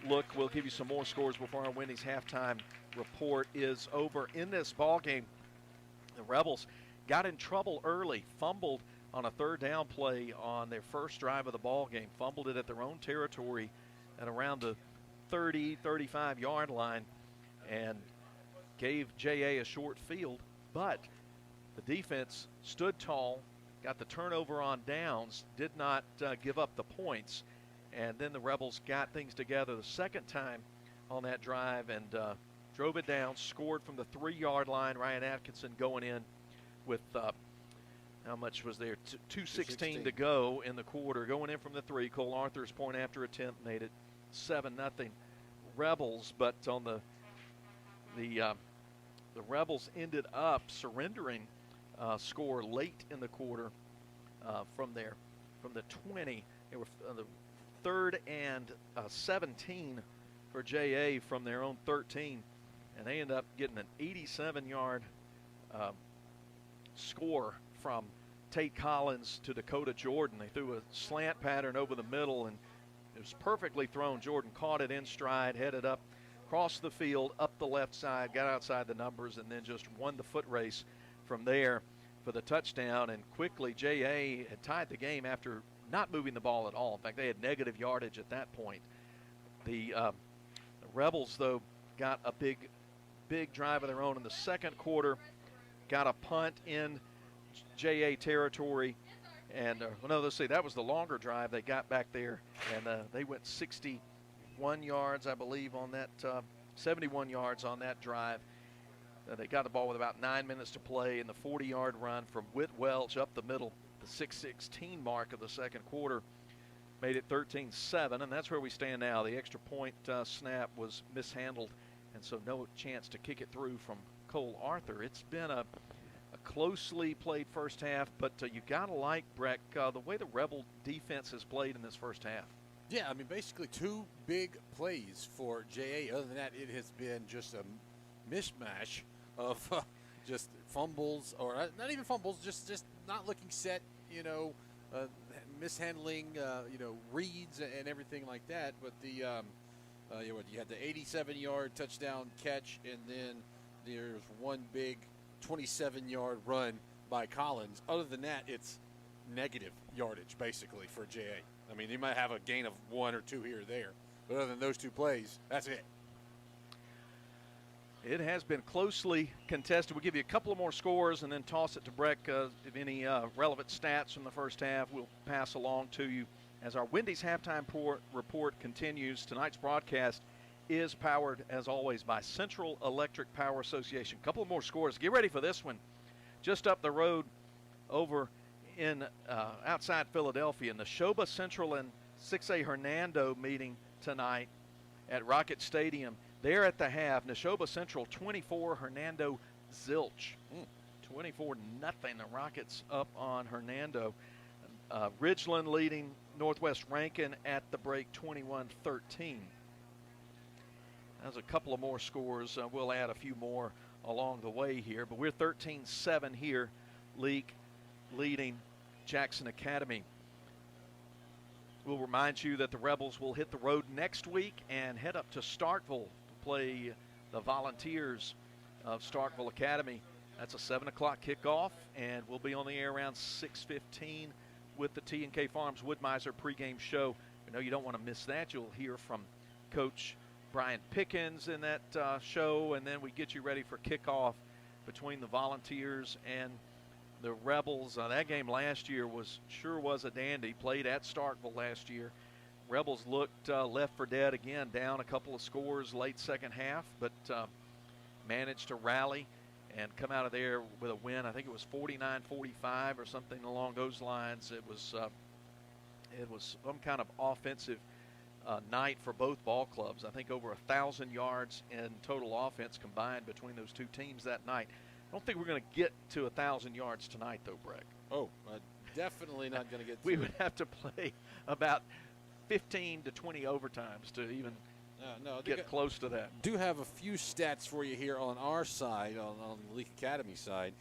look. We'll give you some more scores before our Wendy's halftime report is over. In this ball game, the Rebels got in trouble early, fumbled on a third down play on their first drive of the ball game, fumbled it at their own territory at around the 30-35 yard line, and gave JA a short field. But the defense stood tall, got the turnover on downs, did not give up the points, and then the Rebels got things together the second time on that drive and drove it down, scored from the 3-yard line. Ryan Atkinson going in with how much was there? 2:16 to go in the quarter. Going in from the 3. Cole Arthur's point after attempt made it 7-0 Rebels. But on the Rebels ended up surrendering score late in the quarter from the 20. They were the 3rd and 17 for JA from their own 13. And they end up getting an 87-yard score from Tate Collins to Dakota Jordan. They threw a slant pattern over the middle, and it was perfectly thrown. Jordan caught it in stride, headed up, crossed the field, up the left side, got outside the numbers, and then just won the foot race from there for the touchdown, and quickly J.A. had tied the game after not moving the ball at all. In fact, they had negative yardage at that point. The Rebels, though, got a big drive of their own in the second quarter, got a punt in J.A. territory, and let's see, that was the longer drive they got back there, and they went 61 yards, I believe, on that, 71 yards on that drive. They got the ball with about 9 minutes to play, and the 40-yard run from Whit Welch up the middle, the 6:16 mark of the second quarter, made it 13-7, and that's where we stand now. The extra point snap was mishandled, and so no chance to kick it through from Cole Arthur. It's been a closely played first half, but you got to like, Breck, the way the Rebel defense has played in this first half. Yeah, I mean, basically 2 big plays for J.A. Other than that, it has been just a mishmash of just fumbles, or not even fumbles, just not looking set, mishandling, reads and everything like that. But you had the 87-yard touchdown catch, and then there's one big 27-yard run by Collins. Other than that, it's negative yardage basically for J.A. I mean, you might have a gain of 1 or 2 here or there, but other than those 2 plays, that's it. It has been closely contested. We'll give you a couple of more scores and then toss it to Breck. If any relevant stats from the first half, we'll pass along to you as our Wendy's halftime report continues. Tonight's broadcast is powered, as always, by Central Electric Power Association. A couple of more scores. Get ready for this one. Just up the road over in outside Philadelphia, in the Neshoba Central and 6A Hernando meeting tonight at Rocket Stadium. There at the half, Neshoba Central 24, Hernando zilch. 24-0, the Rockets up on Hernando. Ridgeland leading Northwest Rankin at the break 21-13. There's a couple of more scores. We'll add a few more along the way here, but we're 13-7 here. Leake leading Jackson Academy. We'll remind you that the Rebels will hit the road next week and head up to Starkville to play the Volunteers of Starkville Academy. That's a 7 o'clock kickoff, and we'll be on the air around 6:15 with the TNK Farms Wood-Mizer pregame show. I know you don't want to miss that. You'll hear from Coach Brian Pickens in that show, and then we get you ready for kickoff between the Volunteers and the Rebels. That game last year was a dandy. Played at Starkville last year. Rebels looked left for dead again, down a couple of scores late second half, but managed to rally and come out of there with a win. I think it was 49-45 or something along those lines. It was some kind of offensive night for both ball clubs. I think over 1,000 yards in total offense combined between those two teams that night. I don't think we're going to get to 1,000 yards tonight, though, Breck. Oh, definitely not going to get to We would have to play about 15 to 20 overtimes to even get close to that. Do have a few stats for you here on our side, on the Leake Academy side.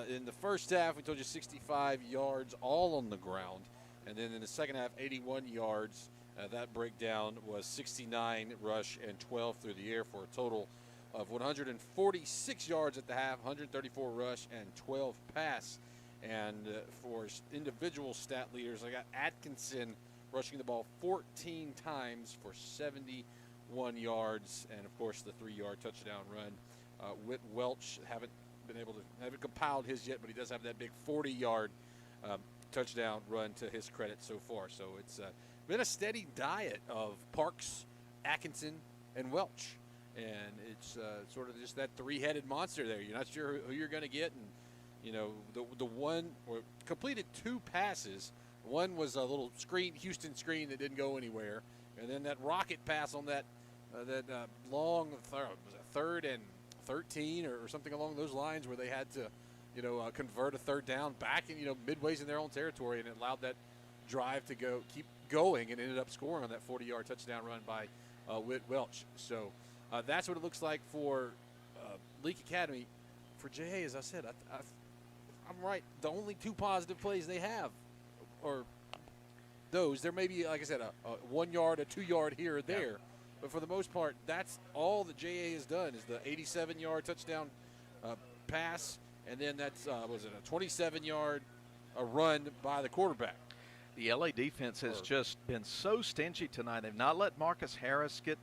In the first half, we told you 65 yards all on the ground. And then in the second half, 81 yards. That breakdown was 69 rush and 12 through the air for a total of 146 yards at the half, 134 rush, and 12 pass. And for individual stat leaders, I got Atkinson rushing the ball 14 times for 71 yards, and of course the 3-yard touchdown run. Whit Welch haven't compiled his yet, but he does have that big 40-yard touchdown run to his credit so far. So it's been a steady diet of Parks, Atkinson, and Welch. And it's sort of just that 3-headed monster there. You're not sure who you're going to get. And, the one completed 2 passes. One was a little Houston screen that didn't go anywhere. And then that rocket pass on that long, was it 3rd and 13 or something along those lines, where they had to, convert a 3rd down back in, midways in their own territory, and it allowed that drive to keep going, and ended up scoring on that 40-yard touchdown run by Whit Welch. So that's what it looks like for Leake Academy. For JA, as I said, I'm right. The only 2 positive plays they have are those. There may be, like I said, a 1 yard, a 2 yard here or there. Yeah. But for the most part, that's all that JA has done is the 87-yard touchdown pass And then that's, was it a 27-yard run by the quarterback? The LA defense has just been so stingy tonight. They've not let Marcus Harris get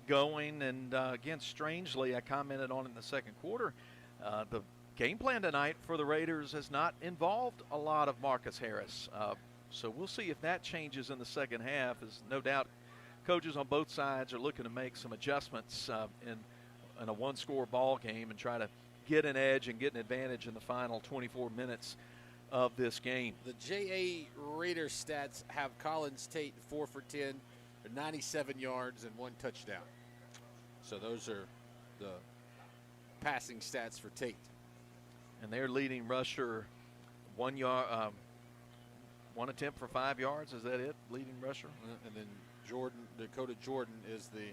going. And, again, strangely, I commented on it in the second quarter, the game plan tonight for the Raiders has not involved a lot of Marcus Harris. So we'll see if that changes in the second half, as no doubt coaches on both sides are looking to make some adjustments in a one-score ball game and try to get an edge and get an advantage in the final 24 minutes of this game. The JA Raiders stats have Collins Tate 4 for 10, 97 yards, and 1 touchdown. So those are the passing stats for Tate. And their leading rusher, 1 yard, 1 attempt for 5 yards. Is that it? Leading rusher? And then Dakota Jordan is the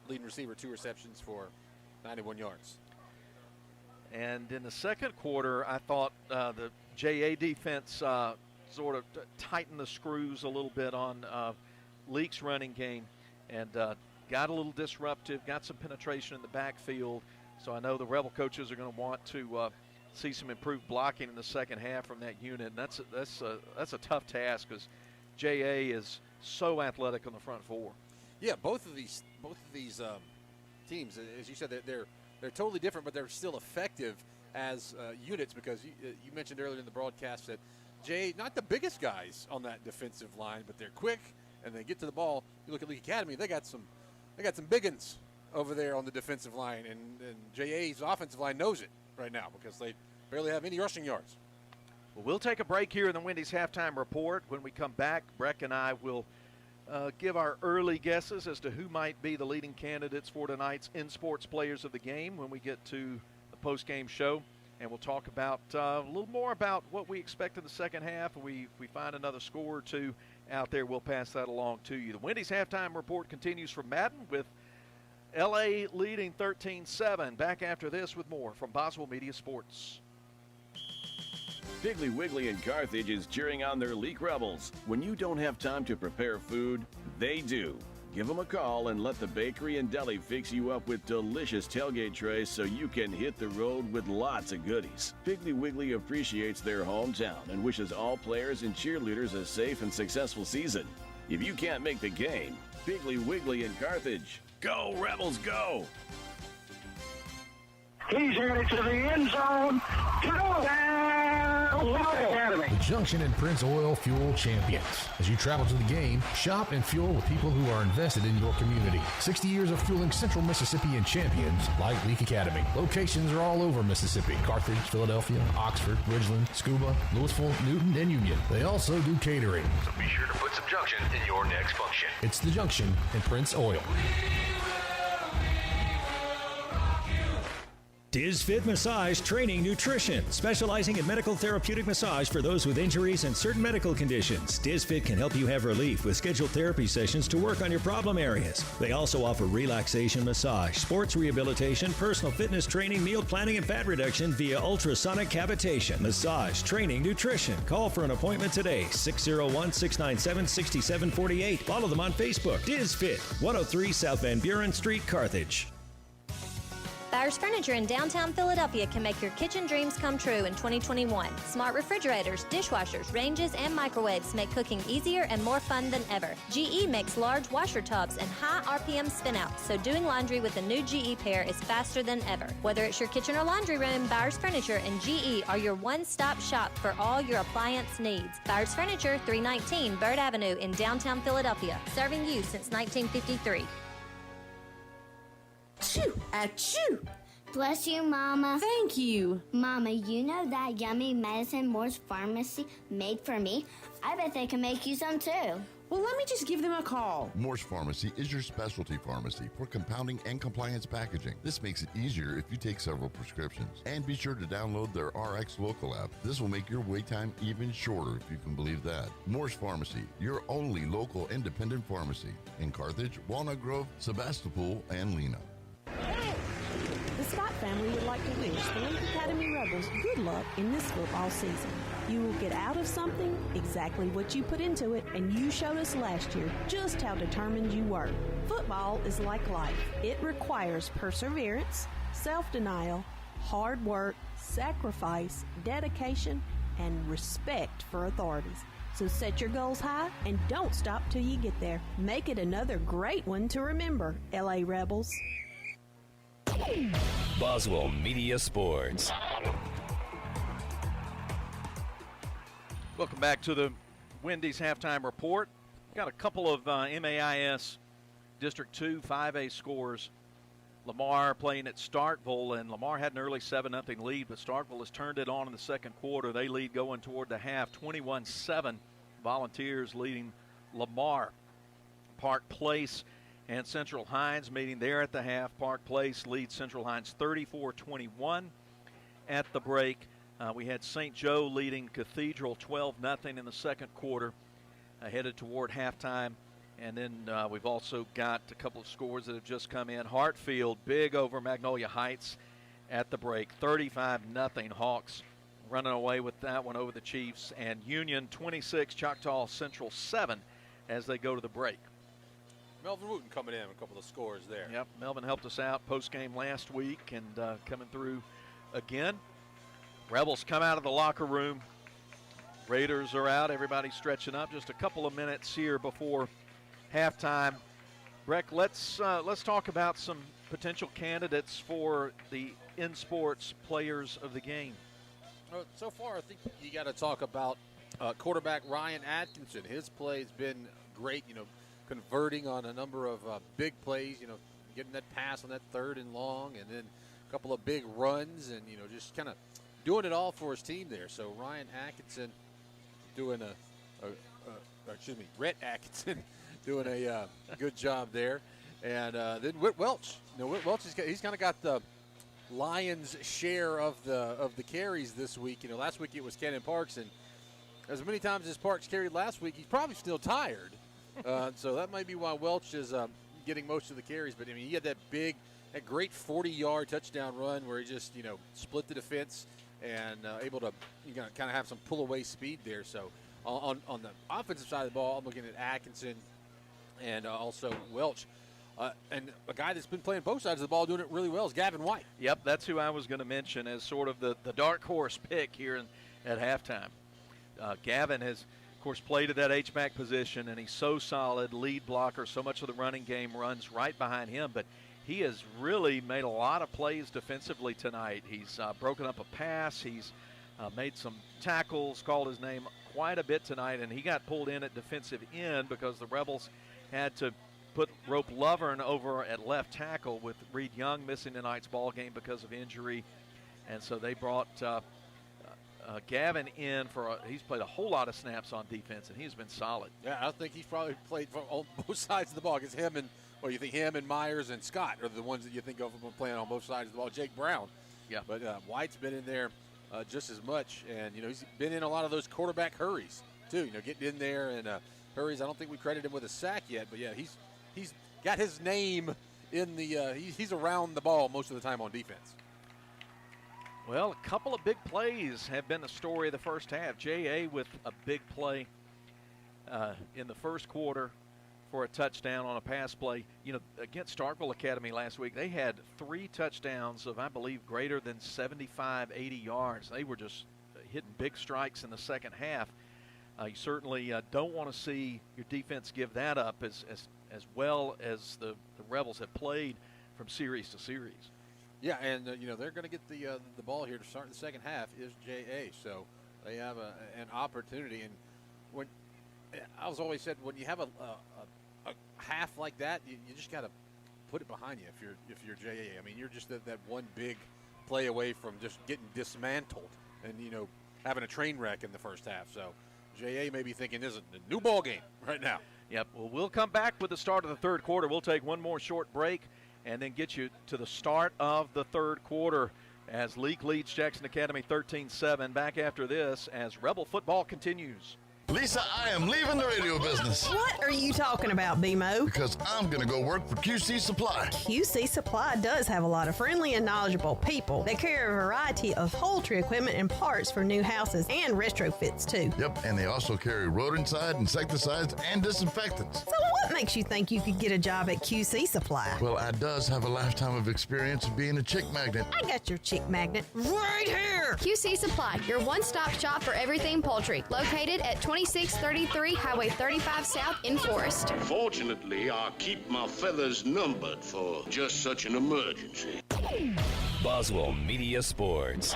leading receiver, 2 receptions for 91 yards. And in the second quarter, I thought the JA defense sort of tightened the screws a little bit on Leake's running game and got a little disruptive, got some penetration in the backfield. So I know the Rebel coaches are going to want to see some improved blocking in the second half from that unit. And that's a tough task because JA is so athletic on the front four. Yeah, both of these teams, as you said, they're totally different, but they're still effective as units, because you mentioned earlier in the broadcast that Jay, not the biggest guys on that defensive line, but they're quick and they get to the ball. You look at Leake Academy, they got some biggins over there on the defensive line, and JA's offensive line knows it right now because they barely have any rushing yards. Well, we'll take a break here in the Wendy's halftime report. When we come back, Breck and I will give our early guesses as to who might be the leading candidates for tonight's in-sports players of the game when we get to the post-game show. And we'll talk about a little more about what we expect in the second half. If we find another score or two out there, we'll pass that along to you. The Wendy's halftime report continues from Madden with LA leading 13-7. Back after this with more from Boswell Media Sports. Piggly Wiggly in Carthage is cheering on their Leake Rebels. When you don't have time to prepare food, they do. Give them a call and let the bakery and deli fix you up with delicious tailgate trays so you can hit the road with lots of goodies. Piggly Wiggly appreciates their hometown and wishes all players and cheerleaders a safe and successful season. If you can't make the game, Piggly Wiggly in Carthage. Go, Rebels, go! He's headed to the end zone. The Junction and Prince Oil Fuel Champions. As you travel to the game, shop and fuel with people who are invested in your community. 60 years of fueling Central Mississippi and champions like Leake Academy. Locations are all over Mississippi: Carthage, Philadelphia, Oxford, Ridgeland, Scuba, Louisville, Newton, and Union. They also do catering. So be sure to put some Junction in your next function. It's the Junction and Prince Oil. DizFit Massage Training Nutrition, specializing in medical therapeutic massage for those with injuries and certain medical conditions. DizFit can help you have relief with scheduled therapy sessions to work on your problem areas. They also offer relaxation massage, sports rehabilitation, personal fitness training, meal planning, and fat reduction via ultrasonic cavitation. Massage Training Nutrition. Call for an appointment today, 601-697-6748. Follow them on Facebook. DizFit, 103 South Van Buren Street, Carthage. Buyers Furniture in downtown Philadelphia can make your kitchen dreams come true in 2021. Smart refrigerators, dishwashers, ranges, and microwaves make cooking easier and more fun than ever. GE makes large washer tubs and high RPM spinouts, so doing laundry with a new GE pair is faster than ever. Whether it's your kitchen or laundry room, Buyers Furniture and GE are your one-stop shop for all your appliance needs. Buyers Furniture, 319 Bird Avenue in downtown Philadelphia, serving you since 1953. Achoo! Achoo! Bless you, Mama. Thank you. Mama, you know that yummy medicine Moore's Pharmacy made for me? I bet they can make you some too. Well, let me just give them a call. Moore's Pharmacy is your specialty pharmacy for compounding and compliance packaging. This makes it easier if you take several prescriptions. And be sure to download their RX Local app. This will make your wait time even shorter, if you can believe that. Moore's Pharmacy, your only local independent pharmacy in Carthage, Walnut Grove, Sebastopol, and Lena. The Scott family would like to wish the Leake Academy Rebels good luck in this football season. You will get out of something exactly what you put into it, and you showed us last year just how determined you were. Football is like life. It requires perseverance, self-denial, hard work, sacrifice, dedication, and respect for authorities. So set your goals high and don't stop till you get there. Make it another great one to remember, LA Rebels. Boswell Media Sports. Welcome back to the Wendy's halftime report. Got a couple of MAIS District 2 5A scores. Lamar playing at Starkville, and Lamar had an early 7-0 lead, but Starkville has turned it on in the second quarter. They lead going toward the half, 21-7. Volunteers leading Lamar. Park Place and Central Hines meeting there at the half. Park Place leads Central Hines 34-21 at the break. We had St. Joe leading Cathedral 12-0 in the second quarter, headed toward halftime. And then we've also got a couple of scores that have just come in. Hartfield big over Magnolia Heights at the break, 35-0. Hawks running away with that one over the Chiefs. And Union 26, Choctaw Central 7 as they go to the break. Melvin Wooten coming in, a couple of scores there. Yep, Melvin helped us out post-game last week and coming through again. Rebels come out of the locker room. Raiders are out. Everybody's stretching up. Just a couple of minutes here before halftime. Breck, let's talk about some potential candidates for the in-sports players of the game. So far, I think you got to talk about quarterback Ryan Atkinson. His play has been great, converting on a number of big plays, getting that pass on that 3rd and long, and then a couple of big runs, and, just kind of doing it all for his team there. So Ryan Atkinson doing Rhett Atkinson doing a good job there. And then Whit Welch. Whit Welch, he's kind of got the Lions' share of the carries this week. Last week it was Cannon Parks, and as many times as Parks carried last week, he's probably still tired. So that might be why Welch is getting most of the carries. But, he had that great 40-yard touchdown run where he just, split the defense and able to kind of have some pull-away speed there. So on the offensive side of the ball, I'm looking at Atkinson and also Welch. And a guy that's been playing both sides of the ball doing it really well is Gavin White. Yep, that's who I was going to mention as sort of the dark horse pick here at halftime. Gavin has, of course, played at that H-back position, and he's so solid, lead blocker. So much of the running game runs right behind him, but he has really made a lot of plays defensively tonight. He's broken up a pass. He's made some tackles, called his name quite a bit tonight, and he got pulled in at defensive end because the Rebels had to put Rope Lovern over at left tackle with Reed Young missing tonight's ball game because of injury. And so they brought Gavin in he's played a whole lot of snaps on defense, and he's been solid. Yeah, I think he's probably played on both sides of the ball. Because you think him and Myers and Scott are the ones that you think of when playing on both sides of the ball. Jake Brown. Yeah. But White's been in there just as much. And, he's been in a lot of those quarterback hurries, too. Getting in there and hurries. I don't think we credit him with a sack yet. But, yeah, he's got his name in the he's around the ball most of the time on defense. Well, a couple of big plays have been the story of the first half. J.A. with a big play in the first quarter for a touchdown on a pass play. Against Starkville Academy last week, they had 3 touchdowns of, I believe, greater than 75, 80 yards. They were just hitting big strikes in the second half. You certainly don't want to see your defense give that up as well as the Rebels have played from series to series. Yeah, and they're going to get the ball here to start the second half is J.A. So they have an opportunity. And when I was always said when you have a half like that, you just got to put it behind you if you're J.A. I mean, you're just that one big play away from just getting dismantled and having a train wreck in the first half. So J.A. may be thinking this is a new ball game right now. Yep. Well, we'll come back with the start of the third quarter. We'll take one more short break and then get you to the start of the third quarter as Leake leads Jackson Academy 13-7. Back after this as Rebel football continues. Lisa, I am leaving the radio business. What are you talking about, BMO? Because I'm going to go work for QC Supply. QC Supply does have a lot of friendly and knowledgeable people. They carry a variety of poultry equipment and parts for new houses and retrofits, too. Yep, and they also carry rodenticide, insecticides, and disinfectants. So what makes you think you could get a job at QC Supply? Well, I does have a lifetime of experience of being a chick magnet. I got your chick magnet right here. QC Supply, your one-stop shop for everything poultry. Located at 2633 Highway 35 South in Forest. Fortunately, I keep my feathers numbered for just such an emergency. Boswell Media Sports.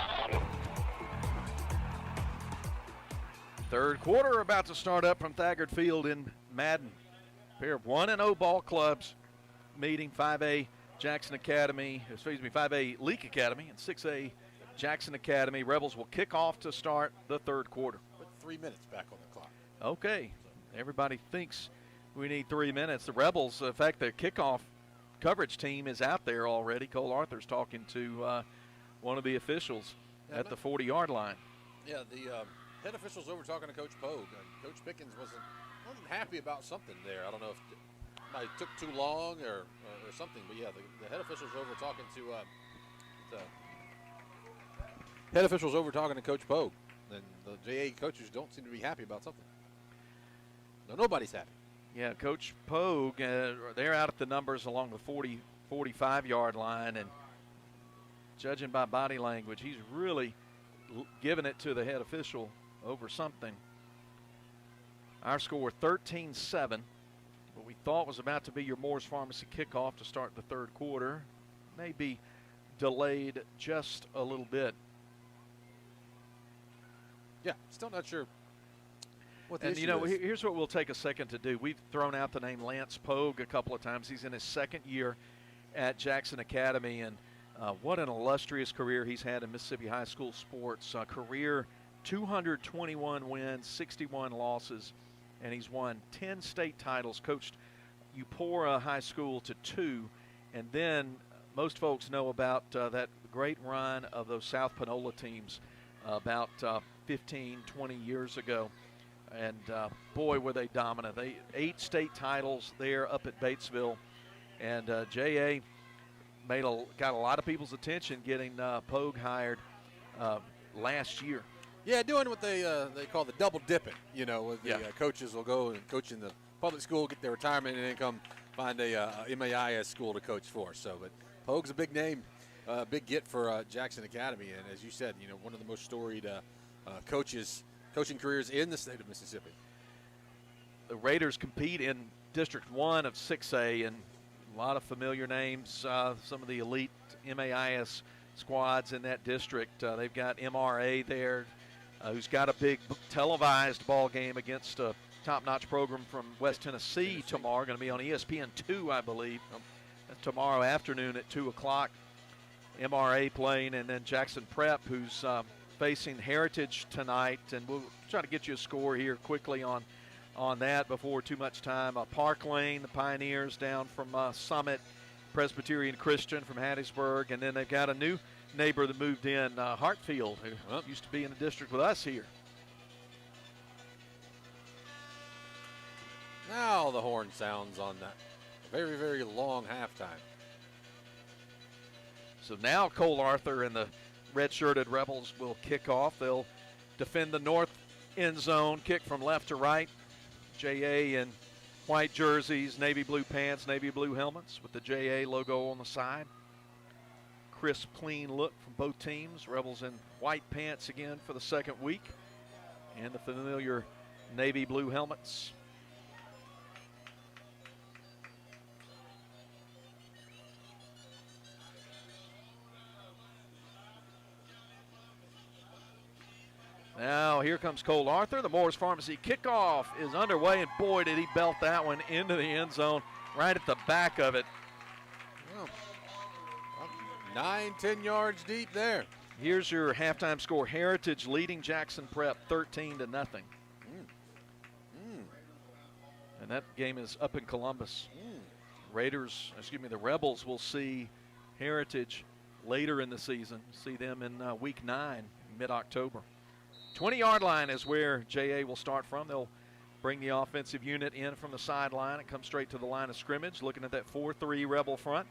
Third quarter about to start up from Thagard Field in Madden. A pair of 1-0 ball clubs meeting 5A Jackson 5A Leake Academy and 6A Jackson Academy. Rebels will kick off to start the third quarter. Put 3 minutes back on the clock. Okay. Everybody thinks we need 3 minutes. The Rebels, in fact, the kickoff coverage team is out there already. Cole Arthur's talking to one of the officials at the 40-yard line. Yeah, the head officials over talking to Coach Pogue. Coach Pickens wasn't happy about something there. I don't know if it took too long or something, but yeah, the head officials over talking to Coach Pogue, and the JA coaches don't seem to be happy about something. No, nobody's happy. Yeah, Coach Pogue, they're out at the numbers along the 45-yard line, and judging by body language, he's really giving it to the head official over something. Our score 13-7. What we thought was about to be your Moore's Pharmacy kickoff to start the third quarter may be delayed just a little bit. Yeah, still not sure what the and, issue is. Here's what we'll take a second to do. We've thrown out the name Lance Pogue a couple of times. He's in his second year at Jackson Academy, and what an illustrious career he's had in Mississippi high school sports. Career 221 wins, 61 losses, and he's won 10 state titles, coached Eupora High School to 2, and then most folks know about that great run of those South Panola teams about 15, 20 years ago. And boy, were they dominant. 8 state titles there up at Batesville. And J.A. got a lot of people's attention getting Pogue hired last year. Yeah, doing what they call the double dipping. With the coaches will go and coach in the public school, get their retirement, and then come find a MAIS school to coach for. So, but Pogue's a big name, big get for Jackson Academy. And as you said, one of the most storied coaching careers in the state of Mississippi. The Raiders compete in District 1 of 6A, and a lot of familiar names, some of the elite MAIS squads in that district. They've got MRA there, who's got a big televised ball game against a top-notch program from West Tennessee tomorrow. Going to be on ESPN2, I believe. That's tomorrow afternoon at 2 o'clock. MRA playing, and then Jackson Prep, who's facing Heritage tonight. And we'll try to get you a score here quickly on that before too much time. Park Lane, the Pioneers down from Summit, Presbyterian Christian from Hattiesburg, and then they've got a new neighbor that moved in, Hartfield, who used to be in the district with us here. Now the horn sounds on that very, very long halftime. So now Cole Arthur and the red-shirted Rebels will kick off. They'll defend the north end zone, kick from left to right. JA in white jerseys, navy blue pants, navy blue helmets with the JA logo on the side. Crisp, clean look from both teams. Rebels in white pants again for the second week, and the familiar navy blue helmets. Now here comes Cole Arthur. The Moore's Pharmacy kickoff is underway, and boy, did he belt that one into the end zone right at the back of it. Well, 9-10 yards deep there. Here's your halftime score. Heritage leading Jackson Prep 13-0. And that game is up in Columbus. The Rebels will see Heritage later in the season. See them in week 9, mid-October. 20-yard line is where JA will start from. They'll bring the offensive unit in from the sideline and come straight to the line of scrimmage, looking at that 4-3 Rebel front.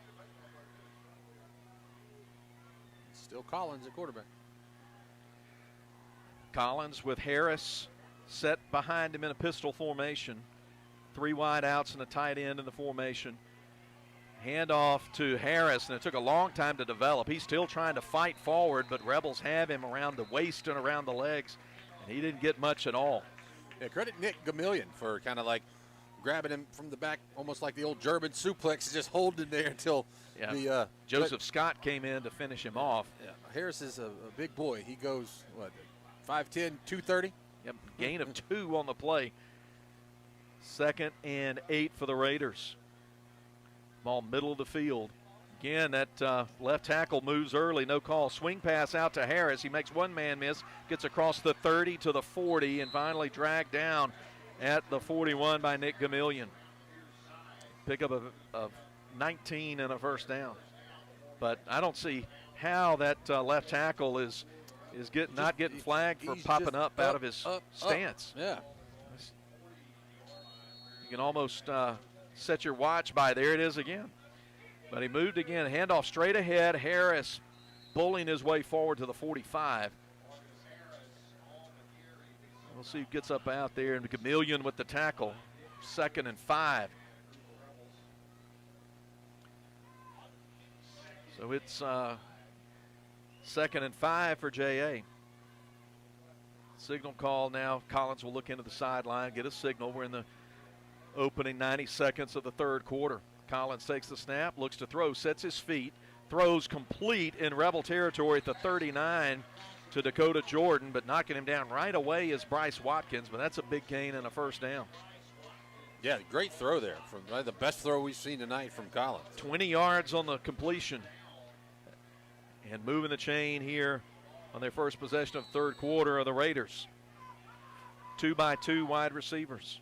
Still Collins at quarterback. Collins with Harris set behind him in a pistol formation. 3 wide outs and a tight end in the formation. Handoff to Harris, and it took a long time to develop. He's still trying to fight forward, but Rebels have him around the waist and around the legs, and he didn't get much at all. Yeah, credit Nick Gamillion for kind of like grabbing him from the back, almost like the old German suplex, just holding him there until the Joseph Scott came in to finish him off. Yeah, Harris is a big boy. He goes, 5'10", 230? Yep, gain of 2 on the play. 2nd and 8 for the Raiders. Ball middle of the field. Again, that left tackle moves early, no call. Swing pass out to Harris. He makes one man miss, gets across the 30 to the 40, and finally dragged down at the 41 by Nick Gamillion. Pickup of 19 and a first down. But I don't see how that left tackle is not getting flagged for popping up out of his stance. Yeah. You can almost set your watch by. There it is again. But he moved again. Handoff straight ahead. Harris bullying his way forward to the 45. We'll see who gets up out there. And Gamillion with the tackle. 2nd and 5. So it's 2nd and 5 for JA. Signal call now. Collins will look into the sideline, get a signal. We're in the opening 90 seconds of the third quarter. Collins takes the snap, looks to throw, sets his feet, throws complete in Rebel territory at the 39 to Dakota Jordan, but knocking him down right away is Bryce Watkins, but that's a big gain and a first down. Yeah, great throw there. From the best throw we've seen tonight from Collins. 20 yards on the completion. And moving the chain here on their first possession of third quarter of the Raiders. 2-by-2 wide receivers.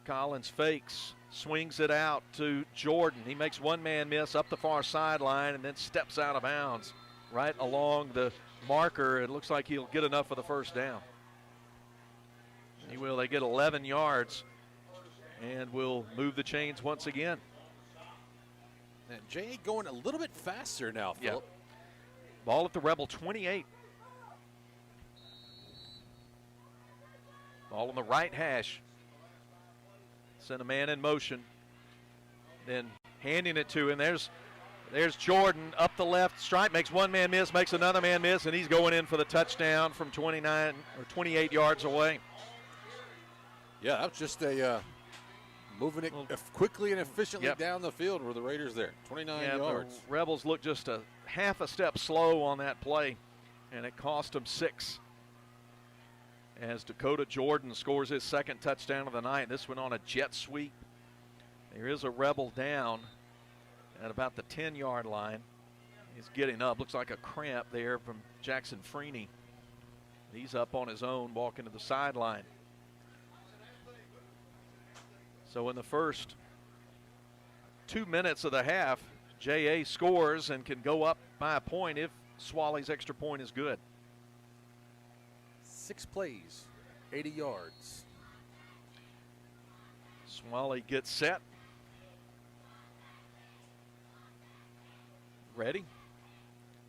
Collins fakes, swings it out to Jordan. He makes one man miss up the far sideline and then steps out of bounds right along the marker. It looks like he'll get enough for the first down. He will. They get 11 yards and will move the chains once again. And Jay going a little bit faster now, Phillip. Yeah. Ball at the Rebel 28. Ball on the right hash. Send a man in motion. Then handing it to him. There's Jordan up the left stripe, makes one man miss, makes another man miss, and he's going in for the touchdown from 29 or 28 yards away. Yeah, that was just a moving it quickly and efficiently down the field were the Raiders there. 29 yards. The Rebels looked just a half a step slow on that play, and it cost them 6. As Dakota Jordan scores his second touchdown of the night. This went on a jet sweep. There is a Rebel down at about the 10-yard line. He's getting up. Looks like a cramp there from Jackson Freeney. He's up on his own, walking to the sideline. So in the first 2 minutes of the half, JA scores and can go up by a point if Swaley's extra point is good. 6 plays, 80 yards. Swaley gets set. Ready.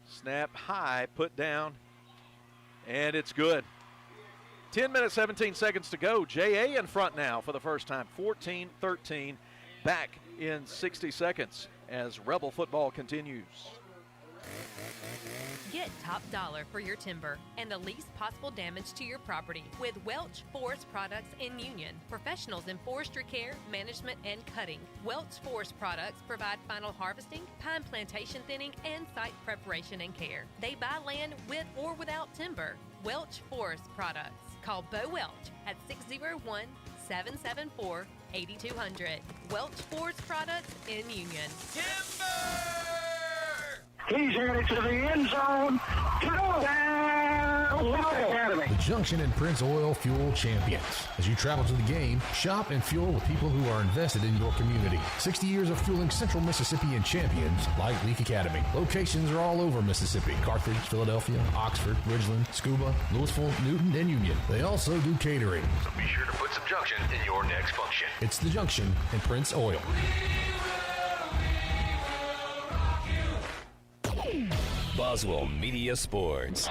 Snap high, put down, and it's good. 10 minutes, 17 seconds to go. JA in front now for the first time. 14-13, back in 60 seconds as Rebel football continues. Get top dollar for your timber and the least possible damage to your property with Welch Forest Products in Union. Professionals in forestry care, management, and cutting. Welch Forest Products provide final harvesting, pine plantation thinning, and site preparation and care. They buy land with or without timber. Welch Forest Products. Call Bo Welch at 601-774-8200. Welch Forest Products in Union. Timber! He's headed to the end zone. Touchdown, Leake Academy. The Junction and Prince Oil Fuel Champions. As you travel to the game, shop and fuel with people who are invested in your community. 60 years of fueling Central Mississippi and champions like Leake Academy. Locations are all over Mississippi. Carthage, Philadelphia, Oxford, Ridgeland, Scuba, Louisville, Newton, and Union. They also do catering. So be sure to put some Junction in your next function. It's the Junction and Prince Oil. Boswell Media Sports.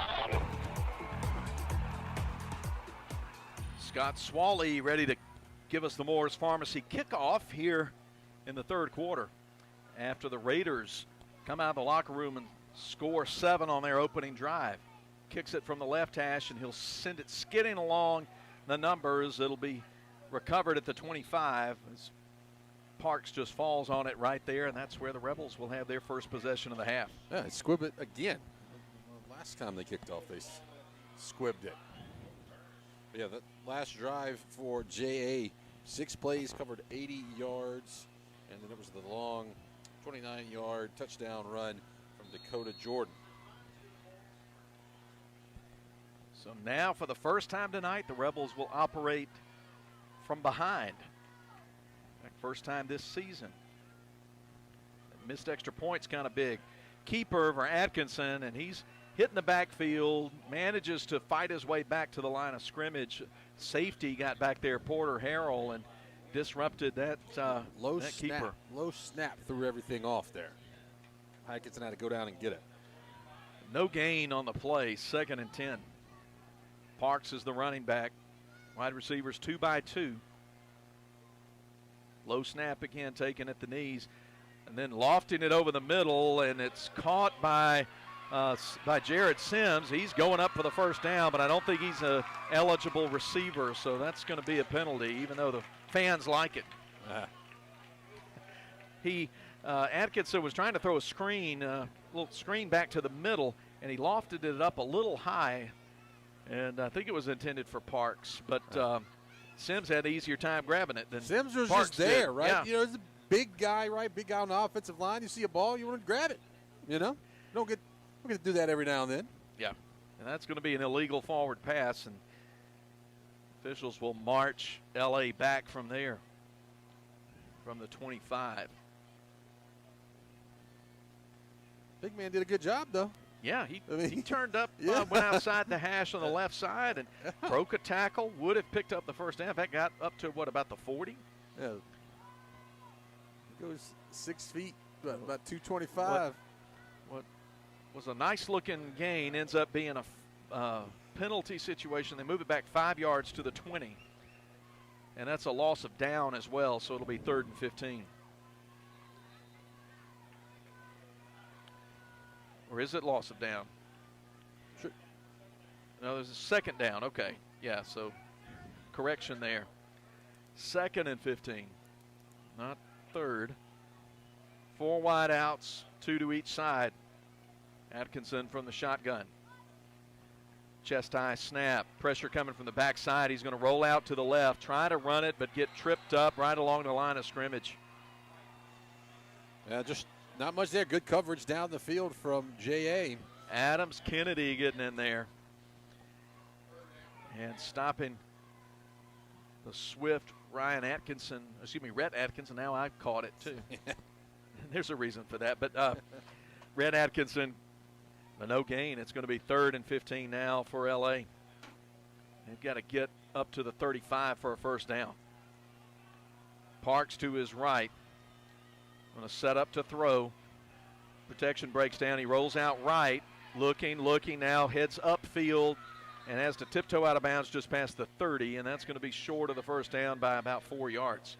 Scott Swally ready to give us the Moore's Pharmacy kickoff here in the third quarter after the Raiders come out of the locker room and score 7 on their opening drive. Kicks it from the left hash, and he'll send it skidding along the numbers. It'll be recovered at the 25 as Parks just falls on it right there, and that's where the Rebels will have their first possession of the half. Yeah, squib it again. Last time they kicked off, they squibbed it. But yeah, the last drive for J.A., 6 plays, covered 80 yards, and then it was the long 29-yard touchdown run from Dakota Jordan. So now for the first time tonight, the Rebels will operate from behind. First time this season. Missed extra points kind of big. Keeper for Atkinson, and he's hitting the backfield, manages to fight his way back to the line of scrimmage. Safety got back there, Porter Harrell, and disrupted that, that keeper. Low snap threw everything off there. Atkinson had to go down and get it. No gain on the play, 2nd and 10. Parks is the running back. Wide receivers 2 by 2. Low snap again, taken at the knees, and then lofting it over the middle, and it's caught by Jared Sims. He's going up for the first down, but I don't think he's an eligible receiver, so that's going to be a penalty, even though the fans like it. Atkinson was trying to throw a little screen back to the middle, and he lofted it up a little high, and I think it was intended for Parks, but Sims had an easier time grabbing it than Sims was Parks just there, did. right? Yeah. You know, he's a big guy, right? Big guy on the offensive line. You see a ball, you want to grab it. You know, don't get to do that every now and then. Yeah, and that's going to be an illegal forward pass, and officials will march L.A. back from there, from the 25. Big man did a good job, though. Yeah, he turned up, went outside the hash on the left side and broke a tackle. Would have picked up the first down. That got up to, about the 40? Yeah. It goes 6 feet, about 225. What was a nice-looking gain ends up being a penalty situation. They move it back 5 yards to the 20. And that's a loss of down as well, so it'll be 3rd and 15. Or is it loss of down? Sure. No, there's a 2nd down. Okay. Yeah, so correction there. 2nd and 15. Not 3rd. 4 wide outs, 2 to each side. Atkinson from the shotgun. Chest high snap. Pressure coming from the backside. He's going to roll out to the left. Try to run it, but get tripped up right along the line of scrimmage. Yeah, just not much there. Good coverage down the field from J.A. Adams Kennedy getting in there. And stopping the swift Rhett Atkinson. Now I caught it too. There's a reason for that. But Rhett Atkinson, a no gain. It's going to be 3rd and 15 now for L.A. They've got to get up to the 35 for a first down. Parks to his right. Going to set up to throw. Protection breaks down. He rolls out right. Looking now. Heads upfield and has to tiptoe out of bounds just past the 30, and that's going to be short of the first down by about 4 yards.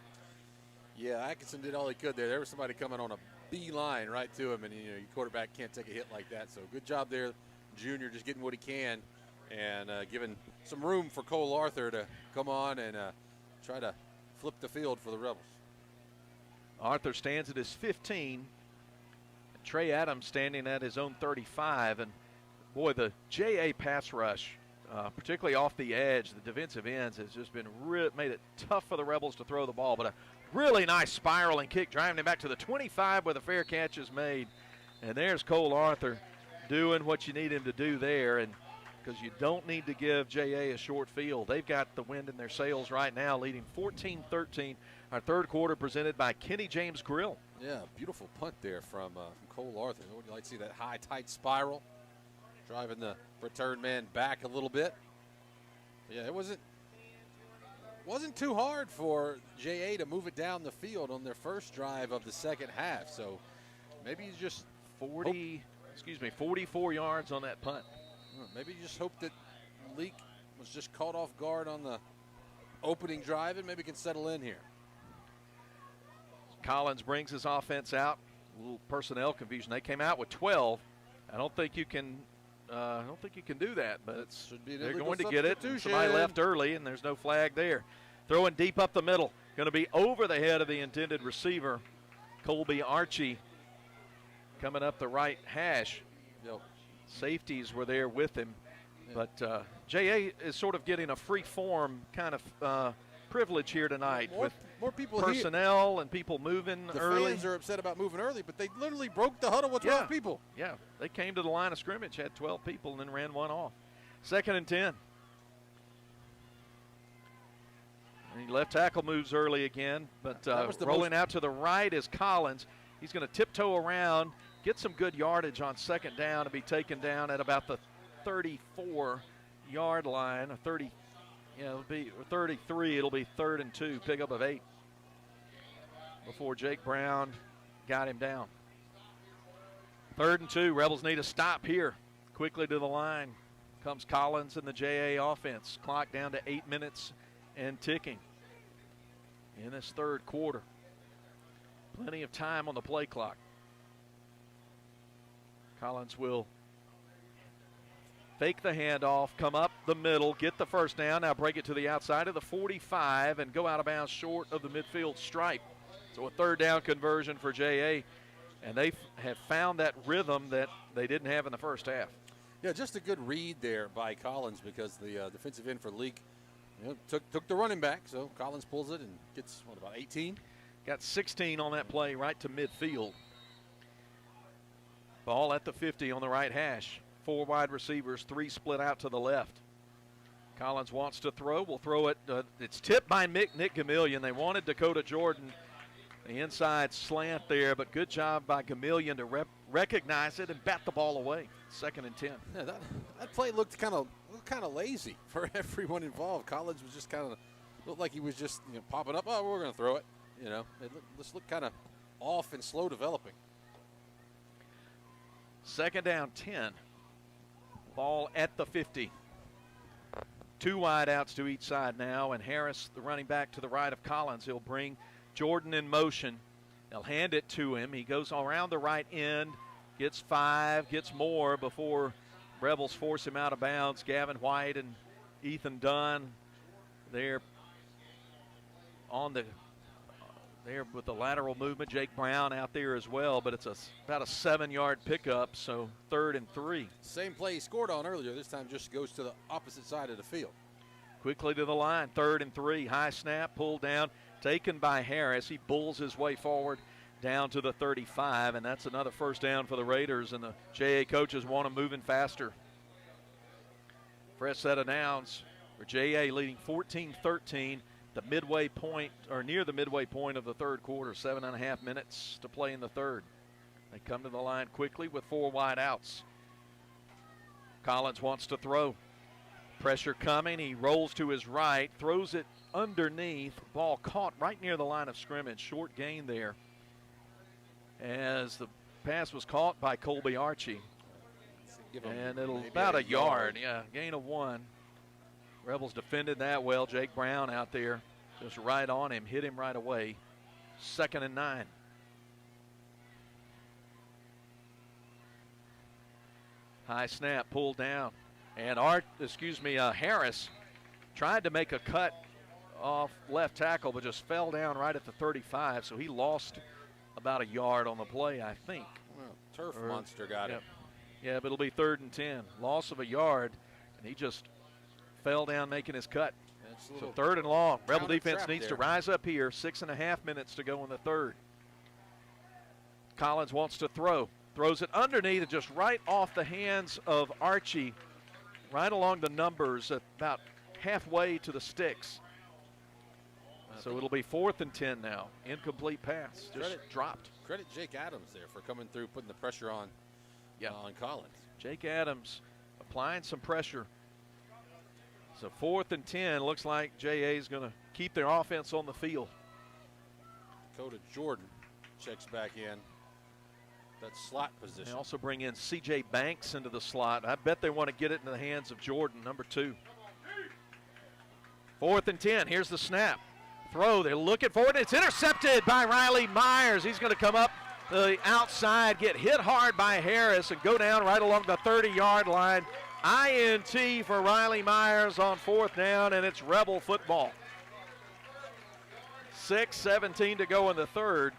Yeah, Atkinson did all he could there. There was somebody coming on a beeline right to him, and your quarterback can't take a hit like that. So good job there, Junior, just getting what he can and giving some room for Cole Arthur to come on and try to flip the field for the Rebels. Arthur stands at his 15. Trey Adams standing at his own 35. And, boy, the J.A. pass rush, particularly off the edge, the defensive ends, has just been made it tough for the Rebels to throw the ball. But a really nice spiraling kick, driving him back to the 25 where the fair catch is made. And there's Cole Arthur doing what you need him to do there, and because you don't need to give JA a short field. They've got the wind in their sails right now, leading 14-13. Our third quarter presented by Kenny James Grill. Yeah, beautiful punt there from Cole Arthur. Would you like to see that high, tight spiral? Driving the return man back a little bit. Yeah, it wasn't too hard for JA to move it down the field on their first drive of the second half. So maybe he's just 44 yards on that punt. Maybe you just hope that Leake was just caught off guard on the opening drive and maybe can settle in here. Collins brings his offense out. A little personnel confusion. They came out with 12. I don't think you can do that, but they're going to get it. Somebody left early, and there's no flag there. Throwing deep up the middle. Going to be over the head of the intended receiver, Colby Archie, coming up the right hash. Yep. Safeties were there with him. Yeah. But JA is sort of getting a free form kind of privilege here tonight with more people personnel and people moving early. The fans are upset about moving early, but they literally broke the huddle with 12 people. Yeah, they came to the line of scrimmage, had 12 people, and then ran one off. 2nd and 10. And left tackle moves early again, but rolling out to the right is Collins. He's going to tiptoe around, get some good yardage on 2nd down, and be taken down at about the 34-yard line, or 30. It'll be 33. It'll be 3rd and 2, pickup of 8 before Jake Brown got him down. 3rd and 2. Rebels need a stop here. Quickly to the line comes Collins and the JA offense. Clock down to 8 minutes and ticking in this third quarter. Plenty of time on the play clock. Collins will fake the handoff, come up the middle, get the first down, now break it to the outside of the 45 and go out of bounds short of the midfield stripe. So a 3rd down conversion for JA, and they have found that rhythm that they didn't have in the first half. Yeah, just a good read there by Collins because the defensive end for Leake took the running back, so Collins pulls it and gets, about 18? Got 16 on that play right to midfield. Ball at the 50 on the right hash. 4 wide receivers, 3 split out to the left. Collins wants to throw. Will throw it. It's tipped by Nick Gamillion. They wanted Dakota Jordan. The inside slant there, but good job by Gamillion to recognize it and bat the ball away. 2nd and 10. Yeah, that play looked kind of lazy for everyone involved. Collins was just looked like he was just popping up. Oh, we're going to throw it. It just looked kind of off and slow developing. 2nd down, 10. Ball at the 50. 2 wide outs to each side now, and Harris, the running back to the right of Collins. He'll bring Jordan in motion. They'll hand it to him. He goes around the right end, gets 5, gets more before Rebels force him out of bounds. Gavin White and Ethan Dunn there with the lateral movement. Jake Brown out there as well, but it's about a 7-yard pickup, so 3rd and 3. Same play he scored on earlier. This time just goes to the opposite side of the field. Quickly to the line, 3rd and 3. High snap, pulled down, taken by Harris. He bulls his way forward down to the 35, and that's another first down for the Raiders, and the JA coaches want them moving faster. Fresh set of downs for JA, leading 14-13. The midway point, or near the midway point of the third quarter, 7.5 minutes to play in the third. They come to the line quickly with 4 wide outs. Collins wants to throw. Pressure coming. He rolls to his right, throws it underneath. Ball caught right near the line of scrimmage. Short gain there as the pass was caught by Colby Archie. And it'll about a yard. Yeah, gain of 1. Rebels defended that well. Jake Brown out there just right on him, hit him right away. 2nd and 9. High snap, pulled down. And Harris tried to make a cut off left tackle, but just fell down right at the 35, so he lost about a yard on the play, I think. Well, turf monster got him. Yeah, but it'll be 3rd and 10. Loss of a yard, and he just fell down making his cut. So 3rd and long. Rebel defense needs to rise up here. 6.5 minutes to go in the third. Collins wants to throw. Throws it underneath and just right off the hands of Archie, right along the numbers, about halfway to the sticks. So it'll be 4th and 10 now. Incomplete pass, just dropped. Credit Jake Adams there for coming through, putting the pressure on, on Collins. Jake Adams applying some pressure. So 4th and 10, looks like JA is going to keep their offense on the field. Dakota Jordan checks back in. That slot position. They also bring in C.J. Banks into the slot. I bet they want to get it into the hands of Jordan, number 2. 4th and 10. Here's the snap. Throw. They're looking for it. It's intercepted by Riley Myers. He's going to come up the outside, get hit hard by Harris, and go down right along the 30-yard line. INT for Riley Myers on 4th down, and it's Rebel football. 6:17 to go in the third.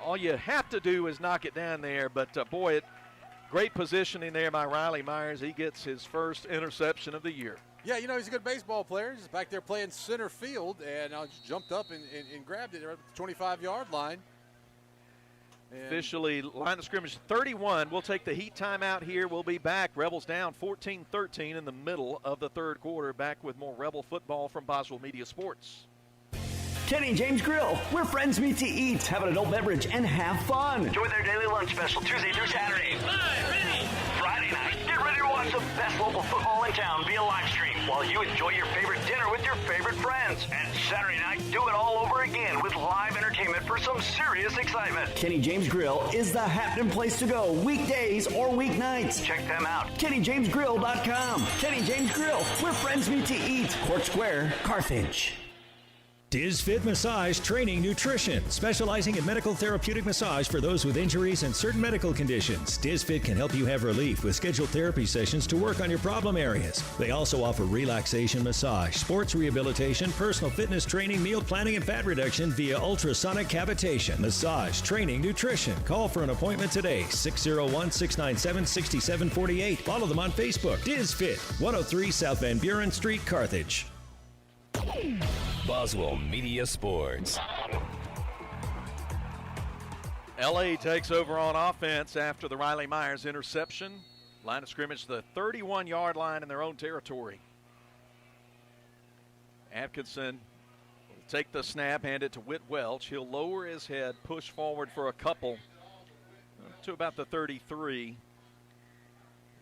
All you have to do is knock it down there, but boy, great positioning there by Riley Myers. He gets his first interception of the year. Yeah, he's a good baseball player. He's back there playing center field, and just jumped up and grabbed it at the 25-yard line. And officially, line of scrimmage 31. We'll take the heat timeout here. We'll be back. Rebels down 14-13 in the middle of the third quarter. Back with more Rebel football from Boswell Media Sports. Kenny James Grill, where friends meet to eat, have an adult beverage, and have fun. Enjoy their daily lunch special Tuesday through Saturday. Friday night, get ready to watch the best local football in town via live stream while you enjoy your favorite dinner with your favorite friends. And Saturday night, do it all over again with live entertainment for some serious excitement. Kenny James Grill is the happening place to go, weekdays or weeknights. Check them out. KennyJamesGrill.com. Kenny James Grill, where friends meet to eat. Court Square, Carthage. Diz Fit Massage Training Nutrition, specializing in medical therapeutic massage for those with injuries and certain medical conditions. Diz Fit can help you have relief with scheduled therapy sessions to work on your problem areas. They also offer relaxation massage, sports rehabilitation, personal fitness training, meal planning, and fat reduction via ultrasonic cavitation. Massage Training Nutrition. Call for an appointment today, 601-697-6748. Follow them on Facebook. Diz Fit, 103 South Van Buren Street, Carthage. Boswell Media Sports. LA takes over on offense after the Riley Myers interception. Line of scrimmage, the 31-yard line in their own territory. Atkinson will take the snap, hand it to Whit Welch. He'll lower his head, push forward for a couple to about the 33,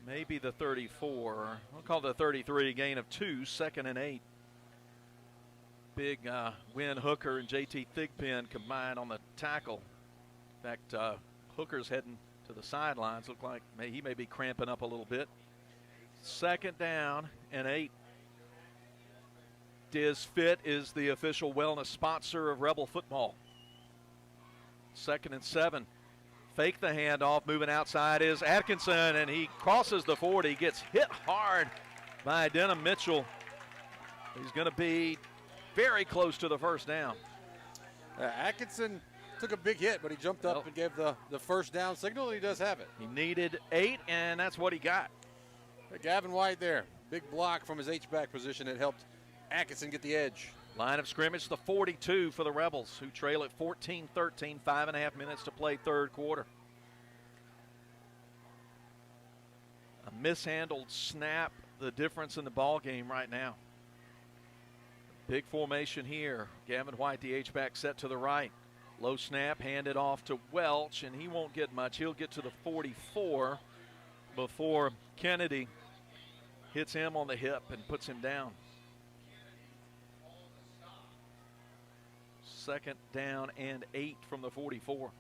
maybe the 34. We'll call it the 33, gain of 2, 2nd and 8. Big Win Hooker and JT Thigpen combined on the tackle. In fact, Hooker's heading to the sidelines. Look like he may be cramping up a little bit. 2nd down and 8. Diz Fit is the official wellness sponsor of Rebel football. 2nd and 7. Fake the handoff, moving outside is Atkinson, and he crosses the 40, gets hit hard by Denham Mitchell. He's going to be very close to the first down. Atkinson took a big hit, but he jumped up and gave the first down signal, and he does have it. He needed 8, and that's what he got. Gavin White there. Big block from his H-back position that helped Atkinson get the edge. Line of scrimmage, the 42 for the Rebels, who trail at 14-13, 5.5 minutes to play third quarter. A mishandled snap, the difference in the ball game right now. Big formation here. Gavin White, the H-back, set to the right. Low snap, handed off to Welch, and he won't get much. He'll get to the 44 before Kennedy hits him on the hip and puts him down. 2nd down and 8 from the 44.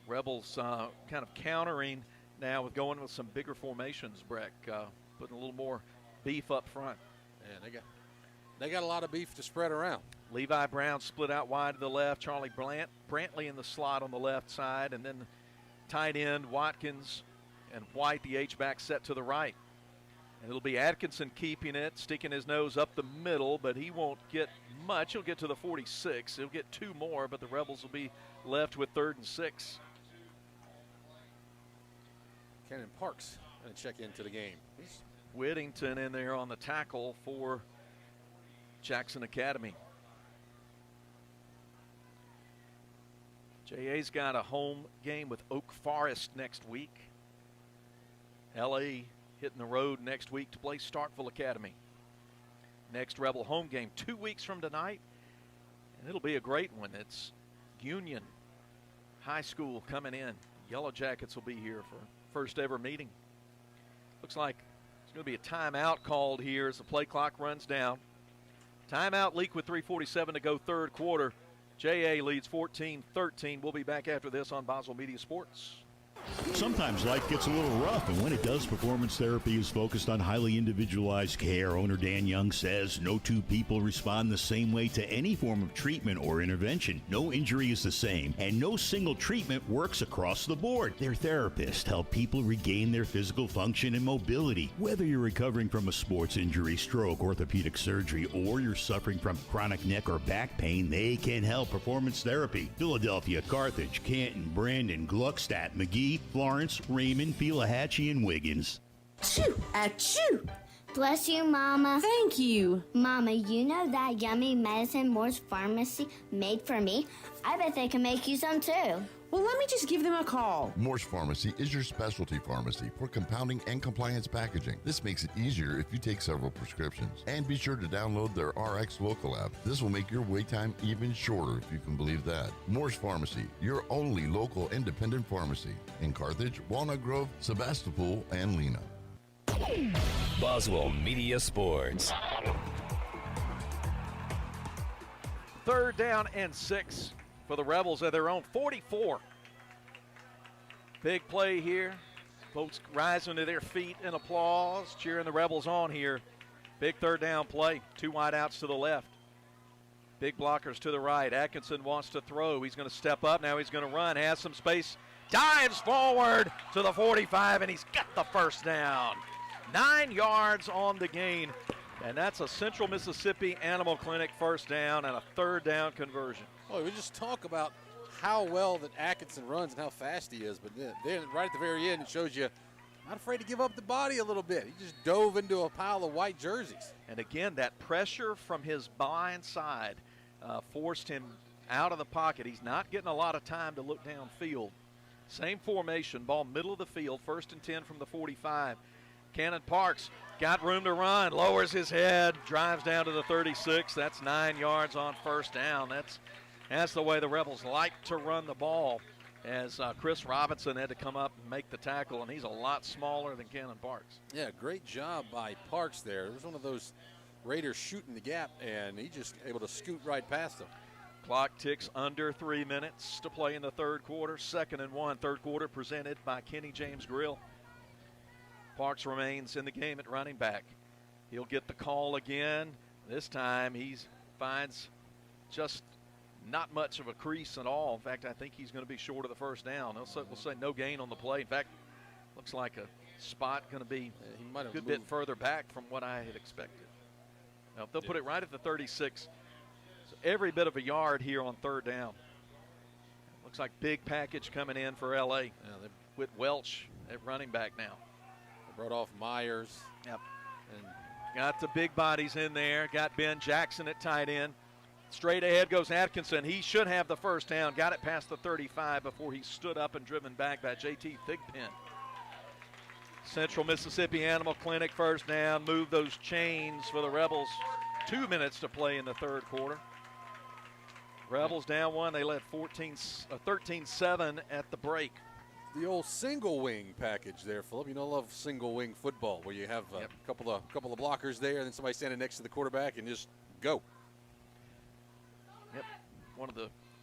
Rebels kind of countering now with going with some bigger formations, Breck, putting a little more beef up front. Yeah, they got a lot of beef to spread around. Levi Brown split out wide to the left. Charlie Brantley in the slot on the left side, and then tight end Watkins and White, the H-back, set to the right. And it'll be Atkinson keeping it, sticking his nose up the middle, but he won't get much. He'll get to the 46. He'll get 2 more, but the Rebels will be left with 3rd and 6. Cannon Parks going to check into the game. Whittington in there on the tackle for Jackson Academy. JA's got a home game with Oak Forest next week. LA hitting the road next week to play Starkville Academy. Next Rebel home game 2 weeks from tonight, and it'll be a great one. It's Union High School coming in. Yellow Jackets will be here for first ever meeting. Looks like there's going to be a timeout called here as the play clock runs down. Timeout, Leake with 3:47 to go, third quarter. JA leads 14-13. We'll be back after this on Boswell Media Sports. Sometimes life gets a little rough, and when it does, Performance Therapy is focused on highly individualized care. Owner Dan Young says no two people respond the same way to any form of treatment or intervention. No injury is the same, and no single treatment works across the board. Their therapists help people regain their physical function and mobility. Whether you're recovering from a sports injury, stroke, orthopedic surgery, or you're suffering from chronic neck or back pain, they can help. Performance Therapy. Philadelphia, Carthage, Canton, Brandon, Gluckstadt, McGee, Florence, Raymond, Pelahatchie, and Wiggins. Achoo! Achoo! Bless you, Mama. Thank you. Mama, you know that yummy medicine Moore's Pharmacy made for me? I bet they can make you some too. Well, let me just give them a call. Moore's Pharmacy is your specialty pharmacy for compounding and compliance packaging. This makes it easier if you take several prescriptions. And be sure to download their RX Local app. This will make your wait time even shorter, if you can believe that. Moore's Pharmacy, your only local independent pharmacy in Carthage, Walnut Grove, Sebastopol, and Lena. Boswell Media Sports. Third down and 6 for the Rebels at their own 44. Big play here. Folks rising to their feet in applause, cheering the Rebels on here. Big third down play. 2 wide outs to the left. Big blockers to the right. Atkinson wants to throw. He's going to step up. Now he's going to run. Has some space. Dives forward to the 45, and he's got the first down. 9 yards on the gain. And that's a Central Mississippi Animal Clinic first down and a third down conversion. Well, we just talk about how well that Atkinson runs and how fast he is, but then right at the very end, it shows you not afraid to give up the body a little bit. He just dove into a pile of white jerseys. And again, that pressure from his blind side forced him out of the pocket. He's not getting a lot of time to look downfield. Same formation, ball middle of the field, 1st and 10 from the 45. Cannon Parks got room to run, lowers his head, drives down to the 36. That's 9 yards on first down. That's the way the Rebels like to run the ball, as Chris Robinson had to come up and make the tackle, and he's a lot smaller than Cannon Parks. Yeah, great job by Parks there. It was one of those Raiders shooting the gap, and he just able to scoot right past them. Clock ticks under 3 minutes to play in the third quarter. 2nd and 1, third quarter presented by Kenny James Grill. Parks remains in the game at running back. He'll get the call again. This time he finds just not much of a crease at all. In fact, I think he's going to be short of the first down. We'll say no gain on the play. In fact, looks like a spot going to be a good bit further back from what I had expected. Now, they'll put it right at the 36. So every bit of a yard here on third down. Looks like big package coming in for LA with Welch at running back now. Brought off Myers. Yep. And got the big bodies in there. Got Ben Jackson at tight end. Straight ahead goes Atkinson. He should have the first down. Got it past the 35 before he stood up and driven back by J.T. Thigpen. Central Mississippi Animal Clinic first down. Move those chains for the Rebels. 2 minutes to play in the third quarter. Rebels down 1. They led 13-7 at the break. The old single wing package there, Philip. You know, I love single wing football where you have a couple of blockers there and then somebody standing next to the quarterback and just go. Yep, one of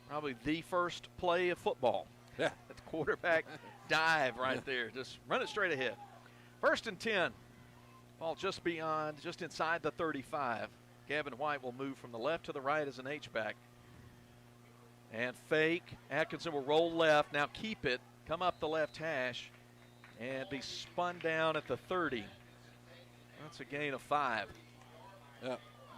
probably the first play of football. Yeah, that quarterback dive right there, just run it straight ahead. 1st and 10, ball just inside the 35. Gavin White will move from the left to the right as an H-back. And fake. Atkinson will roll left. Now keep it. Come up the left hash and be spun down at the 30. That's a gain of 5.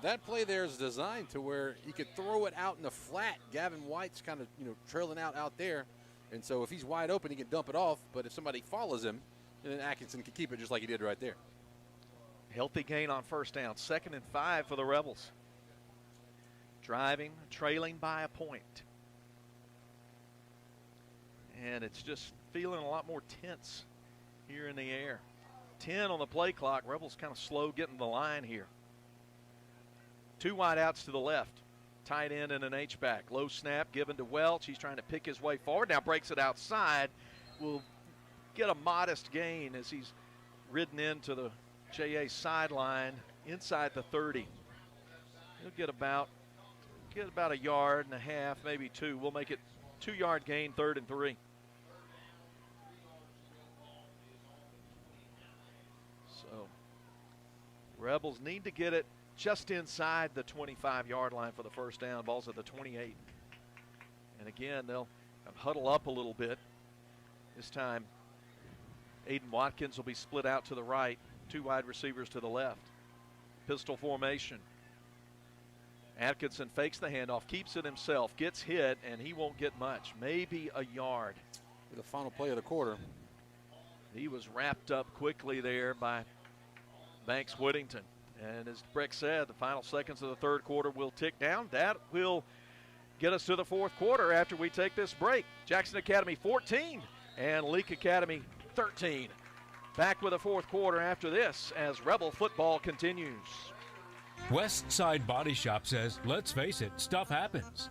That play there is designed to where he could throw it out in the flat. Gavin White's kind of, trailing out there. And so if he's wide open, he can dump it off. But if somebody follows him, then Atkinson can keep it just like he did right there. Healthy gain on first down. 2nd and 5 for the Rebels. Driving, trailing by a point. and it's just feeling a lot more tense here in the air. 10 on the play clock. Rebels kind of slow getting the line here. 2 wide outs to the left. Tight end and an H-back. Low snap given to Welch. He's trying to pick his way forward. Now breaks it outside. Will get a modest gain as he's ridden into the JA sideline inside the 30. He'll get about a yard and a half, maybe 2. We'll make it 2-yard gain, 3rd and 3. So Rebels need to get it just inside the 25-yard line for the first down. Ball's at the 28. And again, they'll huddle up a little bit. This time, Aiden Watkins will be split out to the right. 2 wide receivers to the left. Pistol formation. Atkinson fakes the handoff, keeps it himself, gets hit, and he won't get much. Maybe a yard. The final play of the quarter. He was wrapped up quickly there by Banks Whittington. And as Breck said, the final seconds of the 3rd quarter will tick down. That will get us to the 4th quarter after we take this break. Jackson Academy 14 and Leake Academy 13. Back with the 4th quarter after this as Rebel football continues. West Side Body Shop says, let's face it, stuff happens.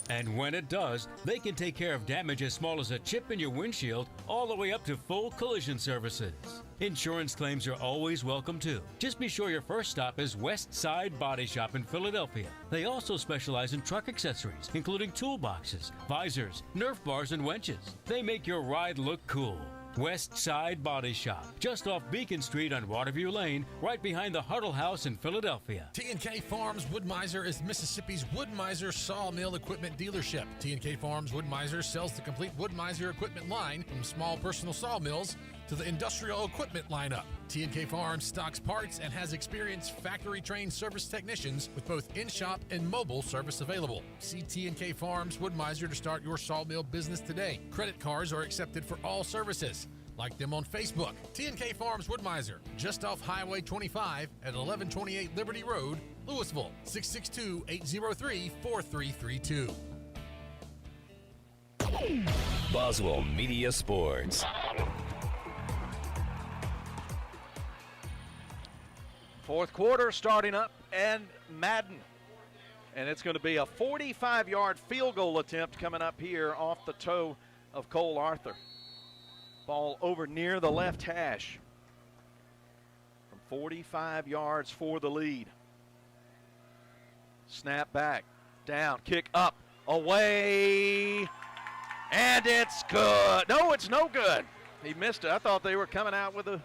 And when it does, they can take care of damage as small as a chip in your windshield all the way up to full collision services. Insurance claims are always welcome too. Just be sure your first stop is West Side Body Shop in Philadelphia. They also specialize in truck accessories, including toolboxes, visors, Nerf bars, and winches. They make your ride look cool. West Side Body Shop, just off Beacon Street on Waterview Lane, right behind the Huddle House in Philadelphia. TNK Farms Wood-Mizer is Mississippi's Wood-Mizer sawmill equipment dealership. TNK Farms Wood-Mizer sells the complete Wood-Mizer equipment line from small personal sawmills to the industrial equipment lineup. TNK Farms stocks parts and has experienced factory-trained service technicians with both in-shop and mobile service available. See TNK Farms Wood-Mizer to start your sawmill business today. Credit cards are accepted for all services. Like them on Facebook. TNK Farms Wood-Mizer, just off Highway 25 at 1128 Liberty Road, Louisville, 662-803-4332. Boswell Media Sports. Fourth quarter starting up and Madden. And it's going to be a 45-yard field goal attempt coming up here off the toe of Cole Arthur. Ball over near the left hash. From 45 yards for the lead. Snap back, down, kick up, away, and it's good. No, it's no good. He missed it. I thought they were coming out with a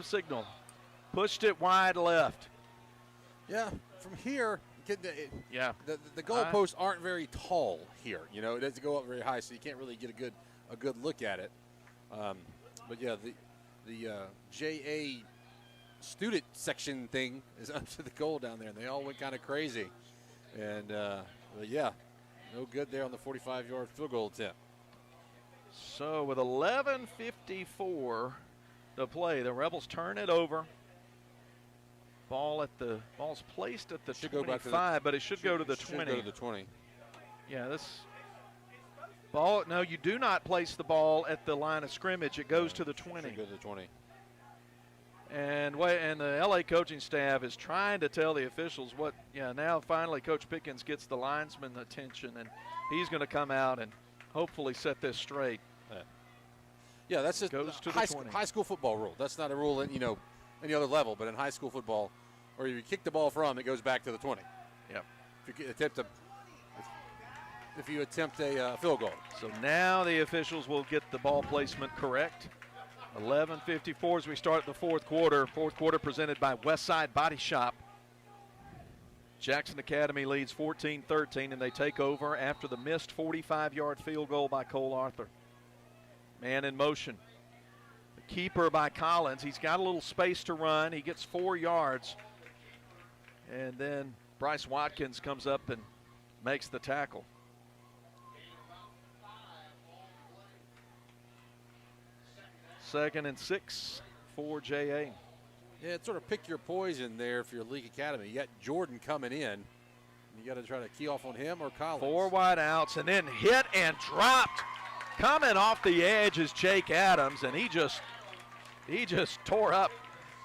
signal. Pushed it wide left. Yeah, from here, the goalposts aren't very tall here. You know, it doesn't go up very high, so you can't really get a good look at it. But yeah, the JA student section thing is up to the goal down there, and they all went kind of crazy. And but yeah, no good there on the 45-yard field goal attempt. So with 11:54 to play, the Rebels turn it over. Ball's placed at the 25, but it should go to the 20. Should go to the 20. Yeah, this ball. No, you do not place the ball at the line of scrimmage. It goes to the 20. Should go to the 20. And the LA coaching staff is trying to tell the officials what. Yeah, now finally Coach Pickens gets the linesman attention, and he's going to come out and hopefully set this straight. Yeah, that's just goes to high, the 20. High school football rule. That's not a rule in any other level, but in high school football, or you kick the ball from, it goes back to the 20. Yep. If you attempt a field goal. So now the officials will get the ball placement correct. 11:54 as we start the fourth quarter. Fourth quarter presented by Westside Body Shop. Jackson Academy leads 14-13, and they take over after the missed 45-yard field goal by Cole Arthur. Man in motion. The keeper by Collins. He's got a little space to run. He gets 4 yards. And then Bryce Watkins comes up and makes the tackle. Second and 6 for JA. Yeah, it's sort of pick your poison there for your Leake Academy. You got Jordan coming in. You got to try to key off on him or Collins. 4 wide outs and then hit and dropped. Coming off the edge is Jake Adams, and he just tore up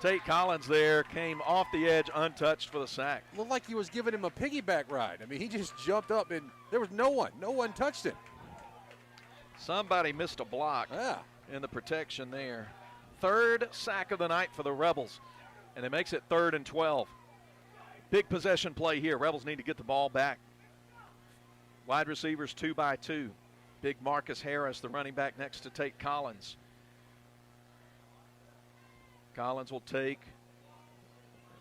Tate Collins there, came off the edge untouched for the sack. Looked like he was giving him a piggyback ride. I mean, he just jumped up, and there was no one touched him. Somebody missed a block in the protection there. Third sack of the night for the Rebels, and it makes it 3rd and 12. Big possession play here. Rebels need to get the ball back. Wide receivers 2 by 2. Big Marcus Harris, the running back next to Tate Collins. Collins will take,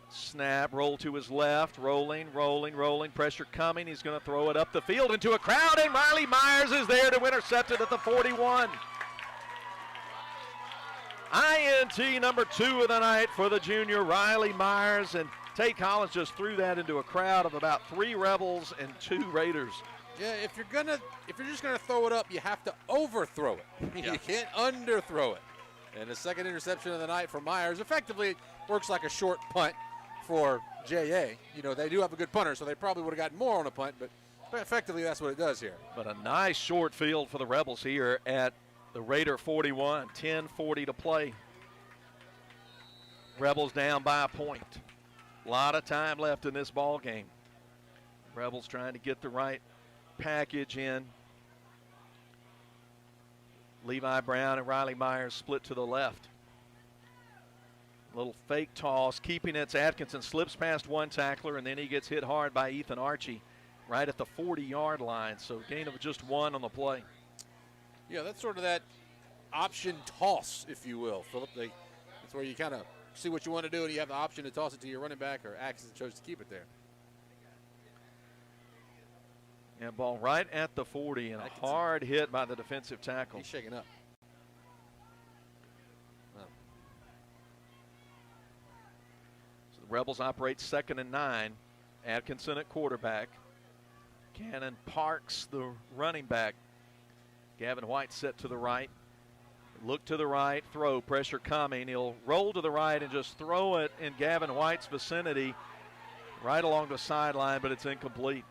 snap, roll to his left, rolling, pressure coming. He's going to throw it up the field into a crowd, and Riley Myers is there to intercept it at the 41. INT number 2 of the night for the junior, Riley Myers, and Tate Collins just threw that into a crowd of about 3 Rebels and 2 Raiders. Yeah, if you're just gonna throw it up, you have to overthrow it. Yeah. You can't underthrow it. And the second interception of the night for Myers effectively works like a short punt for JA. You know, they do have a good punter, so they probably would have gotten more on a punt, but effectively that's what it does here. But a nice short field for the Rebels here at the Raider 41, 10:40 to play. Rebels down by a point. A lot of time left in this ball game. Rebels trying to get the right package in. Levi Brown and Riley Myers split to the left. Little fake toss, keeping it. Atkinson slips past one tackler, and then he gets hit hard by Ethan Archie right at the 40-yard line. So gain of just 1 on the play. Yeah, that's sort of that option toss, if you will, Philip. That's where you kind of see what you want to do, and you have the option to toss it to your running back, or Atkinson chose to keep it there. Yeah, ball right at the 40, and a hard hit by the defensive tackle. He's shaking up. Wow. So the Rebels operate 2nd and 9. Atkinson at quarterback. Cannon Parks, the running back. Gavin White set to the right. Look to the right, throw, pressure coming. He'll roll to the right and just throw it in Gavin White's vicinity right along the sideline, but it's incomplete.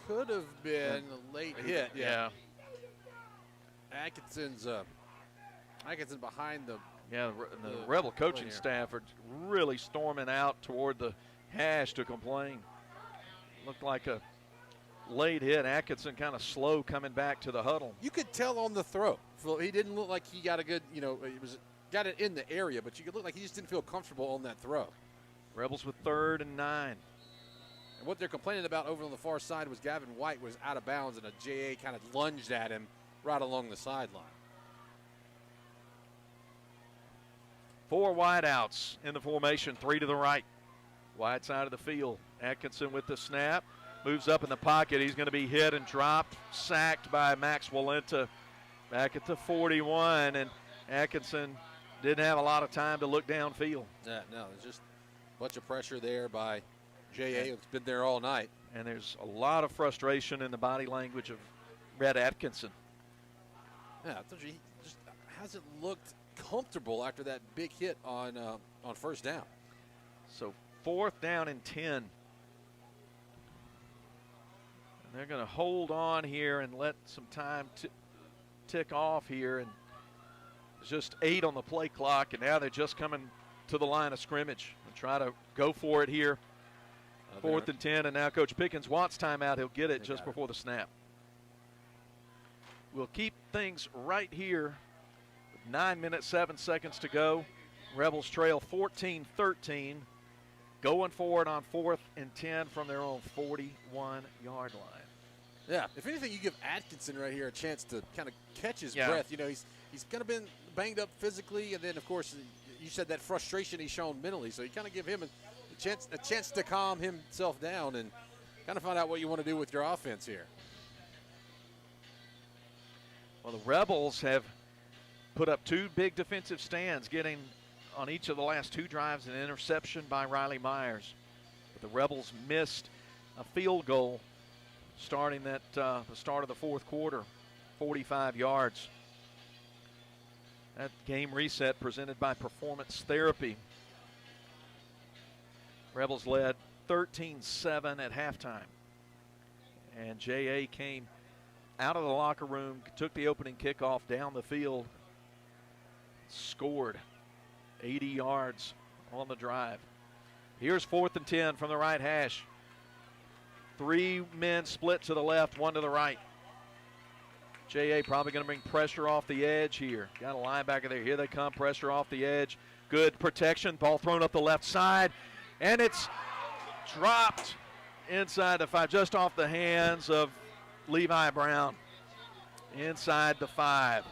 Could have been a late hit. Yeah. Atkinson behind the. Yeah, the Rebel coaching staff are really storming out toward the hash to complain. Looked like a late hit. Atkinson kind of slow coming back to the huddle. You could tell on the throw. He didn't look like he got a good, got it in the area, but you could look like he just didn't feel comfortable on that throw. Rebels with 3rd and 9. And what they're complaining about over on the far side was Gavin White was out of bounds, and a JA kind of lunged at him right along the sideline. 4 wideouts in the formation, 3 to the right. Wide side of the field. Atkinson with the snap. Moves up in the pocket. He's going to be hit and dropped. Sacked by Max Walenta back at the 41. And Atkinson didn't have a lot of time to look downfield. Yeah, no, there's just a bunch of pressure there by JA. It's been there all night. And there's a lot of frustration in the body language of Red Atkinson. Yeah, he just hasn't looked comfortable after that big hit on 1st down. So 4th down and 10. And they're going to hold on here and let some time tick off here. And there's just 8 on the play clock, and now they're just coming to the line of scrimmage and try to go for it here. 4th and 10, and now Coach Pickens wants timeout. He'll get it just before the snap. We'll keep things right here. 9 minutes, 7 seconds to go. Rebels trail 14-13. Going forward on 4th and 10 from their own 41-yard line. Yeah, if anything, you give Atkinson right here a chance to kind of catch his breath. You know, he's kind of been banged up physically, and then, of course, you said that frustration he's shown mentally. So you kind of give him a chance to calm himself down and kind of find out what you want to do with your offense here. Well, the Rebels have put up 2 big defensive stands, getting on each of the last 2 drives an interception by Riley Myers. But the Rebels missed a field goal starting at the start of the 4th quarter, 45 yards. That game reset presented by Performance Therapy. Rebels led 13-7 at halftime. And J.A. came out of the locker room, took the opening kickoff down the field, scored 80 yards on the drive. Here's 4th and 10 from the right hash. 3 men split to the left, 1 to the right. J.A. probably going to bring pressure off the edge here. Got a linebacker there. Here they come, pressure off the edge. Good protection. Ball thrown up the left side, and it's dropped inside the 5, just off the hands of Levi Brown. Inside the 5.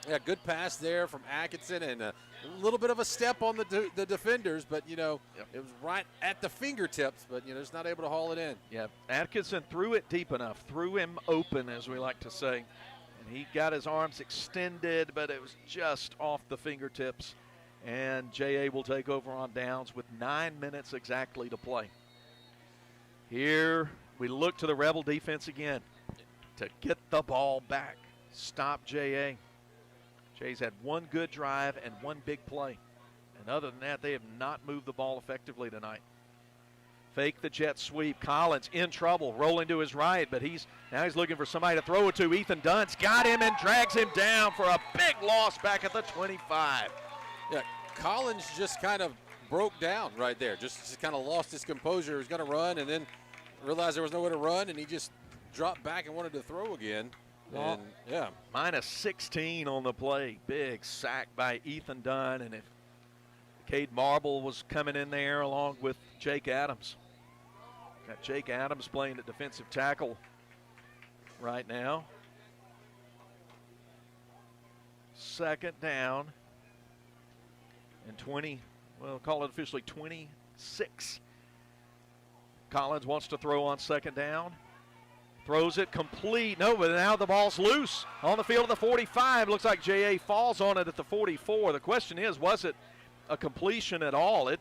Yeah, good pass there from Atkinson, and a little bit of a step on the defenders, but, you know, it was right at the fingertips, but, you know, just not able to haul it in. Yeah, Atkinson threw it deep enough, threw him open, as we like to say. And he got his arms extended, but it was just off the fingertips. And J.A. will take over on downs with 9 minutes exactly to play. Here we look to the Rebel defense again to get the ball back. Stop J.A. Jay's had 1 good drive and 1 big play. And other than that, they have not moved the ball effectively tonight. Fake the jet sweep. Collins in trouble, rolling to his right, but now he's looking for somebody to throw it to. Ethan Dunn's got him and drags him down for a big loss back at the 25. Yeah, Collins just kind of broke down right there. Just kind of lost his composure. He was going to run and then realized there was nowhere to run, and he just dropped back and wanted to throw again. And, yeah. Minus 16 on the play. Big sack by Ethan Dunn, and if Cade Marble was coming in there along with Jake Adams. Got Jake Adams playing at defensive tackle right now. 2nd down and 20, well, call it officially 26. Collins wants to throw on 2nd down. Throws it complete. No, but now the ball's loose on the field of the 45. Looks like J.A. falls on it at the 44. The question is, was it a completion at all?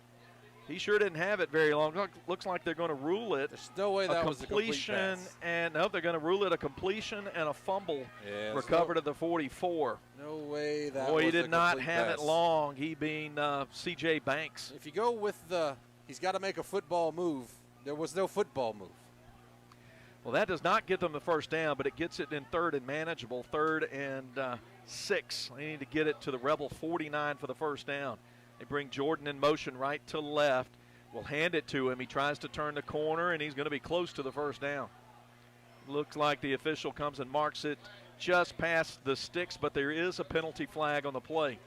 He sure didn't have it very long. Looks like they're going to rule it. There's no way that was a complete pass. And no, they're going to rule it a completion and a fumble recovered at the 44. No way that Boy, was he did a not complete have pass. it long. He being C.J. Banks. If you go with he's got to make a football move, there was no football move. Well, that does not get them the 1st down, but it gets it in 3rd and manageable, 3rd and 6. They need to get it to the Rebel 49 for the 1st down. They bring Jordan in motion right to left. Will hand it to him. He tries to turn the corner, and he's going to be close to the 1st down. Looks like the official comes and marks it just past the sticks, but there is a penalty flag on the play.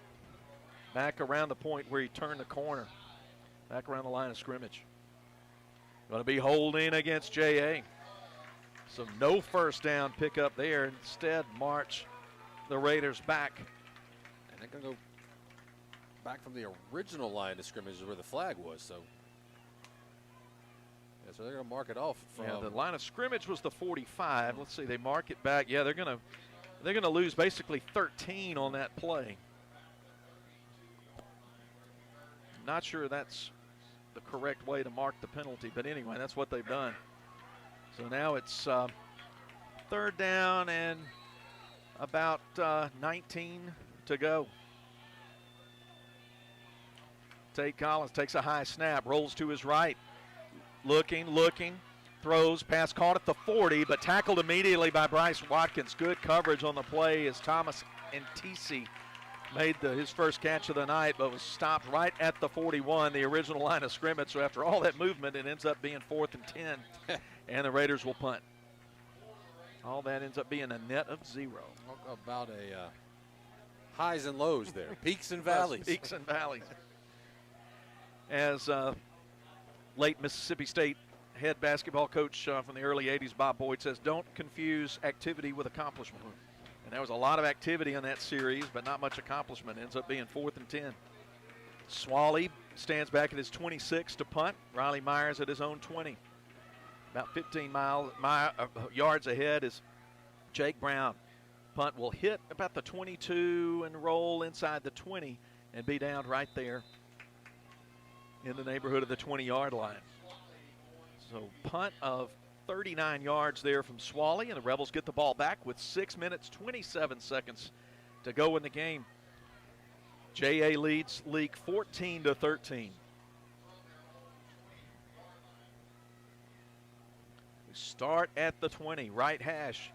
Back around the point where he turned the corner. Back around the line of scrimmage. Going to be holding against J.A. So no 1st down pickup there. Instead, march the Raiders back. And they're going to go back from the original line of scrimmage where the flag was. So they're going to mark it off. The line of scrimmage was the 45. Let's see, they mark it back. Yeah, they're going to lose basically 13 on that play. Not sure that's the correct way to mark the penalty, but anyway, that's what they've done. So now it's 3rd down and about 19 to go. Tate Collins takes a high snap, rolls to his right. Looking, throws, pass caught at the 40, but tackled immediately by Bryce Watkins. Good coverage on the play as Thomas Ntisi made his first catch of the night, but was stopped right at the 41, the original line of scrimmage. So after all that movement, it ends up being 4th and 10, and the Raiders will punt. All that ends up being a net of 0. Talk about a highs and lows there, peaks and valleys. Peaks and valleys. As late Mississippi State head basketball coach from the early 80s, Bob Boyd, says, don't confuse activity with accomplishment. And there was a lot of activity in that series, but not much accomplishment. Ends up being 4th and 10. Swally stands back at his 26 to punt. Riley Myers at his own 20. About 15 yards ahead is Jake Brown. Punt will hit about the 22 and roll inside the 20 and be down right there in the neighborhood of the 20-yard line. So punt of 39 yards there from Swally, and the Rebels get the ball back with 6 minutes, 27 seconds to go in the game. J.A. leads Leake 14-13. We start at the 20, right hash.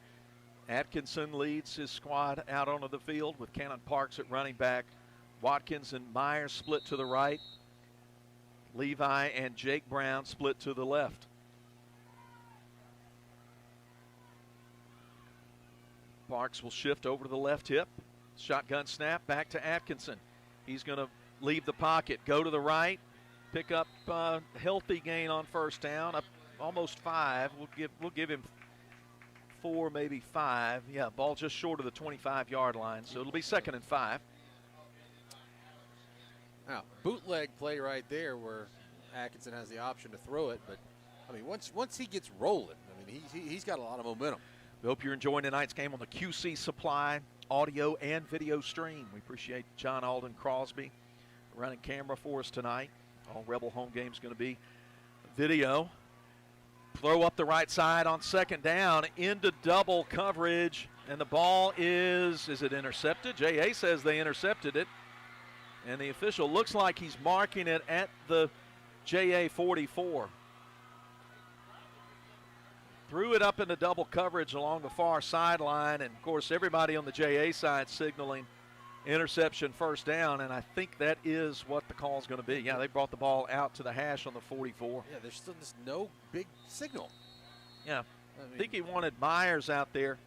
Atkinson leads his squad out onto the field with Cannon Parks at running back. Watkins and Myers split to the right. Levi and Jake Brown split to the left. Parks will shift over to the left hip. Shotgun snap back to Atkinson. He's going to leave the pocket, go to the right, pick up a healthy gain on first down, up almost 5. We'll give him 4, maybe 5. Yeah, ball just short of the 25-yard line, so it'll be 2nd and 5. Now, bootleg play right there where Atkinson has the option to throw it, but I mean, once he gets rolling, I mean, he's got a lot of momentum. We hope you're enjoying tonight's game on the QC Supply audio and video stream. We appreciate John Alden Crosby running camera for us tonight. All Rebel home game's going to be video. Throw up the right side on 2nd down into double coverage, and the ball is it intercepted? J.A. says they intercepted it, and the official looks like he's marking it at the J.A. 44. Threw it up into double coverage along the far sideline, and of course everybody on the JA side signaling interception, first down, and I think that is what the call is going to be. Yeah, they brought the ball out to the hash on the 44. Yeah, there's still just no big signal. Yeah, I think he wanted Myers out there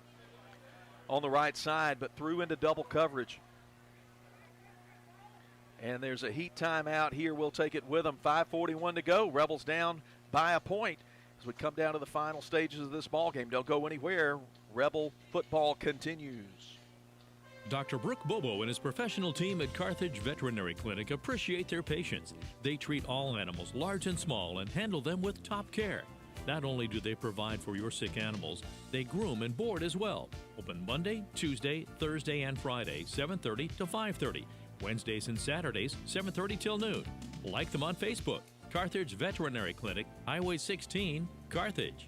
on the right side, but threw into double coverage. And there's a heat timeout here. We'll take it with them. 5:41 to go. Rebels down by a point. As we come down to the final stages of this ball game, don't go anywhere. Rebel football continues. Dr. Brooke Bobo and his professional team at Carthage Veterinary Clinic appreciate their patients. They treat all animals, large and small, and handle them with top care. Not only do they provide for your sick animals, they groom and board as well. Open Monday, Tuesday, Thursday, and Friday, 7:30 to 5:30. Wednesdays and Saturdays, 7:30 till noon. Like them on Facebook. Carthage Veterinary Clinic, Highway 16, Carthage.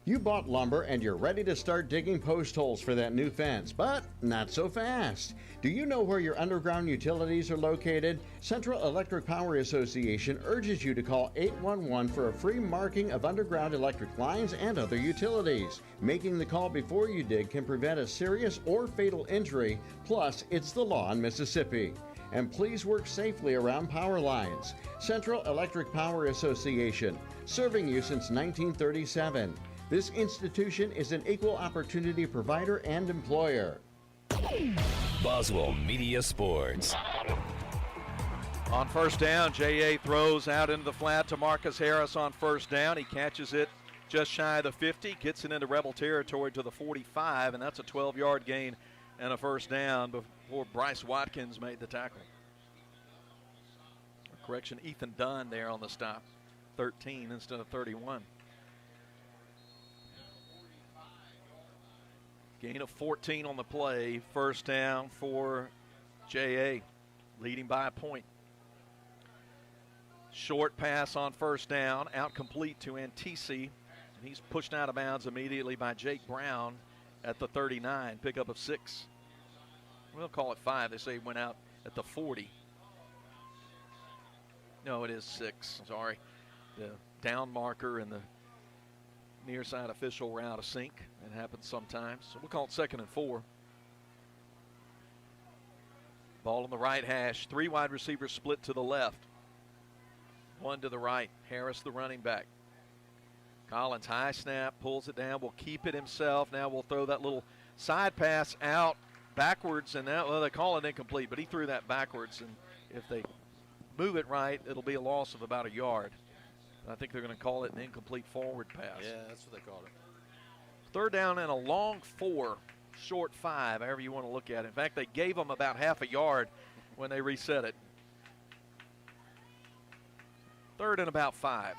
You bought lumber and you're ready to start digging post holes for that new fence, but not so fast. Do you know where your underground utilities are located? Central Electric Power Association urges you to call 811 for a free marking of underground electric lines and other utilities. Making the call before you dig can prevent a serious or fatal injury, plus it's the law in Mississippi. And please work safely around power lines. Central Electric Power Association, serving you since 1937. This institution is an equal opportunity provider and employer. Boswell Media Sports. On first down, J.A. throws out into the flat to Marcus Harris on first down. He catches it just shy of the 50, gets it into Rebel territory to the 45, and that's a 12-yard gain and a first down before Bryce Watkins made the tackle. Correction, Ethan Dunn there on the stop. 13 instead of 31. Gain of 14 on the play. First down for J.A., leading by a point. Short pass on first down, out complete to Antisi. And he's pushed out of bounds immediately by Jake Brown at the 39, pickup of 6. We'll call it 5. They say he went out at the 40. No, it is 6. Sorry. The down marker and the near side official were out of sync. It happens sometimes. So we'll call it 2nd and 4. Ball on the right hash. 3 wide receivers split to the left. 1 to the right. Harris, the running back. Collins, high snap, pulls it down, will keep it himself. Now we'll throw that little side pass out backwards, and now, well, they call it incomplete, but he threw that backwards, and if they move it right, it'll be a loss of about a yard. I think they're going to call it an incomplete forward pass. Yeah, that's what they called it. Third down and a long 4, short 5, however you want to look at it. In fact, they gave them about half a yard when they reset it. Third and about 5.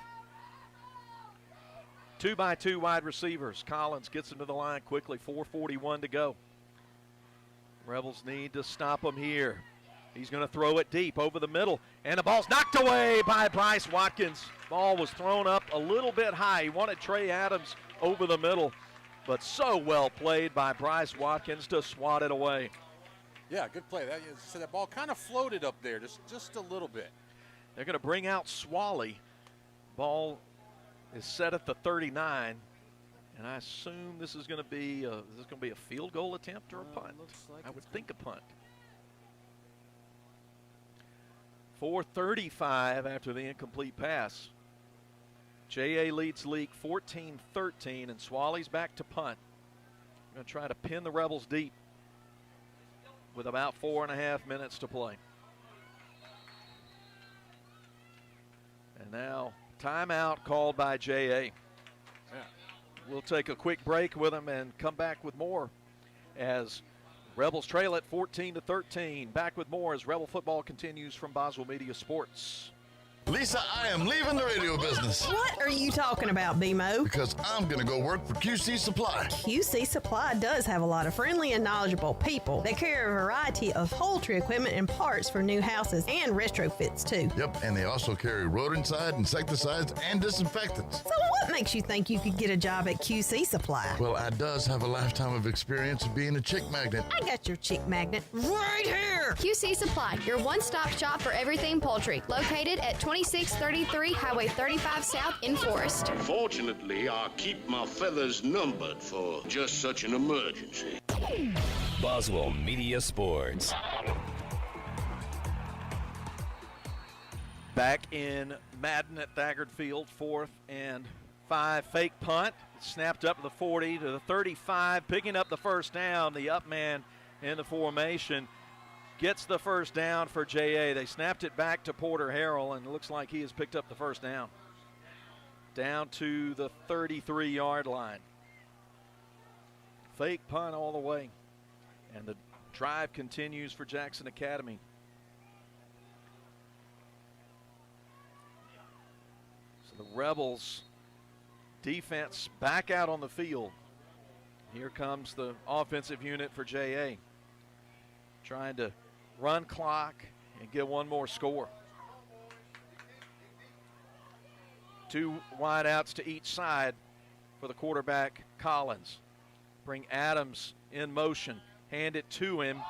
2-by-2 wide receivers. Collins gets him to the line quickly. 4:41 to go. Rebels need to stop him here. He's going to throw it deep over the middle, and the ball's knocked away by Bryce Watkins. Ball was thrown up a little bit high. He wanted Trey Adams over the middle, but so well played by Bryce Watkins to swat it away. Yeah, good play. That ball kind of floated up there, just a little bit. They're going to bring out Swally. Ball is set at the 39. And I assume this is going to be a field goal attempt or a punt? Like I would think a punt. 4:35 after the incomplete pass. J.A. leads Leake 14-13, and Swaley's back to punt. Going to try to pin the Rebels deep with about 4.5 minutes to play. And now timeout called by J.A. Yeah. We'll take a quick break with them and come back with more as Rebels trail at 14-13. Back with more as Rebel football continues from Boswell Media Sports. Lisa, I am leaving the radio business. What are you talking about, BMO? Because I'm going to go work for QC Supply. QC Supply does have a lot of friendly and knowledgeable people. They carry a variety of poultry equipment and parts for new houses and retrofits, too. Yep, and they also carry rodenticide, insecticides, and disinfectants. So what makes you think you could get a job at QC Supply? Well, I does have a lifetime of experience of being a chick magnet. I got your chick magnet right here. QC Supply, your one-stop shop for everything poultry, located at 2633 Highway 35 South in Forest. Fortunately, I keep my feathers numbered for just such an emergency. Boswell Media Sports. Back in Madden at Thagard Field, 4th and 5. Fake punt. Snapped up to the 40 to the 35, picking up the first down. The up man in the formation gets the first down for J.A. They snapped it back to Porter Harrell, and it looks like he has picked up the first down. Down to the 33-yard line. Fake punt all the way. And the drive continues for Jackson Academy. So the Rebels defense back out on the field. Here comes the offensive unit for J.A. trying to run clock and get one more score. 2 wideouts to each side for the quarterback, Collins. Bring Adams in motion, hand it to him,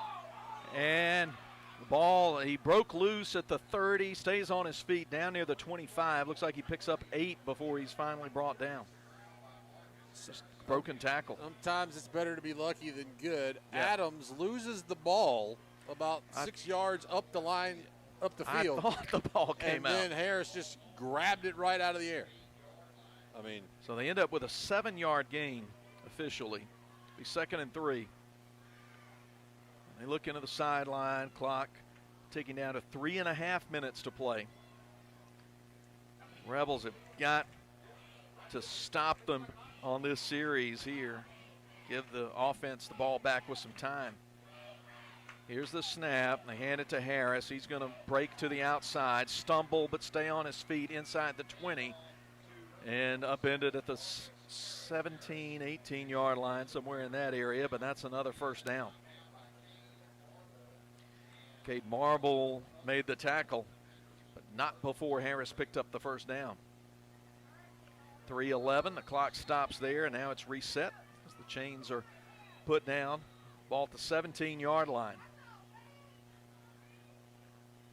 and the ball, he broke loose at the 30, stays on his feet down near the 25. Looks like he picks up 8 before he's finally brought down. Just broken tackle. Sometimes it's better to be lucky than good. Yeah. Adams loses the ball about 6 yards up the line, up the field. I thought the ball came out. And then Harris just grabbed it right out of the air. I mean. So they end up with a 7-yard gain officially. Be 2nd and 3. They look into the sideline, clock ticking down to 3.5 minutes to play. Rebels have got to stop them on this series here. Give the offense the ball back with some time. Here's the snap. They hand it to Harris. He's going to break to the outside, stumble, but stay on his feet inside the 20, and upended at the 17, 18-yard line, somewhere in that area, but that's another first down. Cade Marble made the tackle, but not before Harris picked up the first down. 3:11, the clock stops there, and now it's reset as the chains are put down. Ball at the 17-yard line.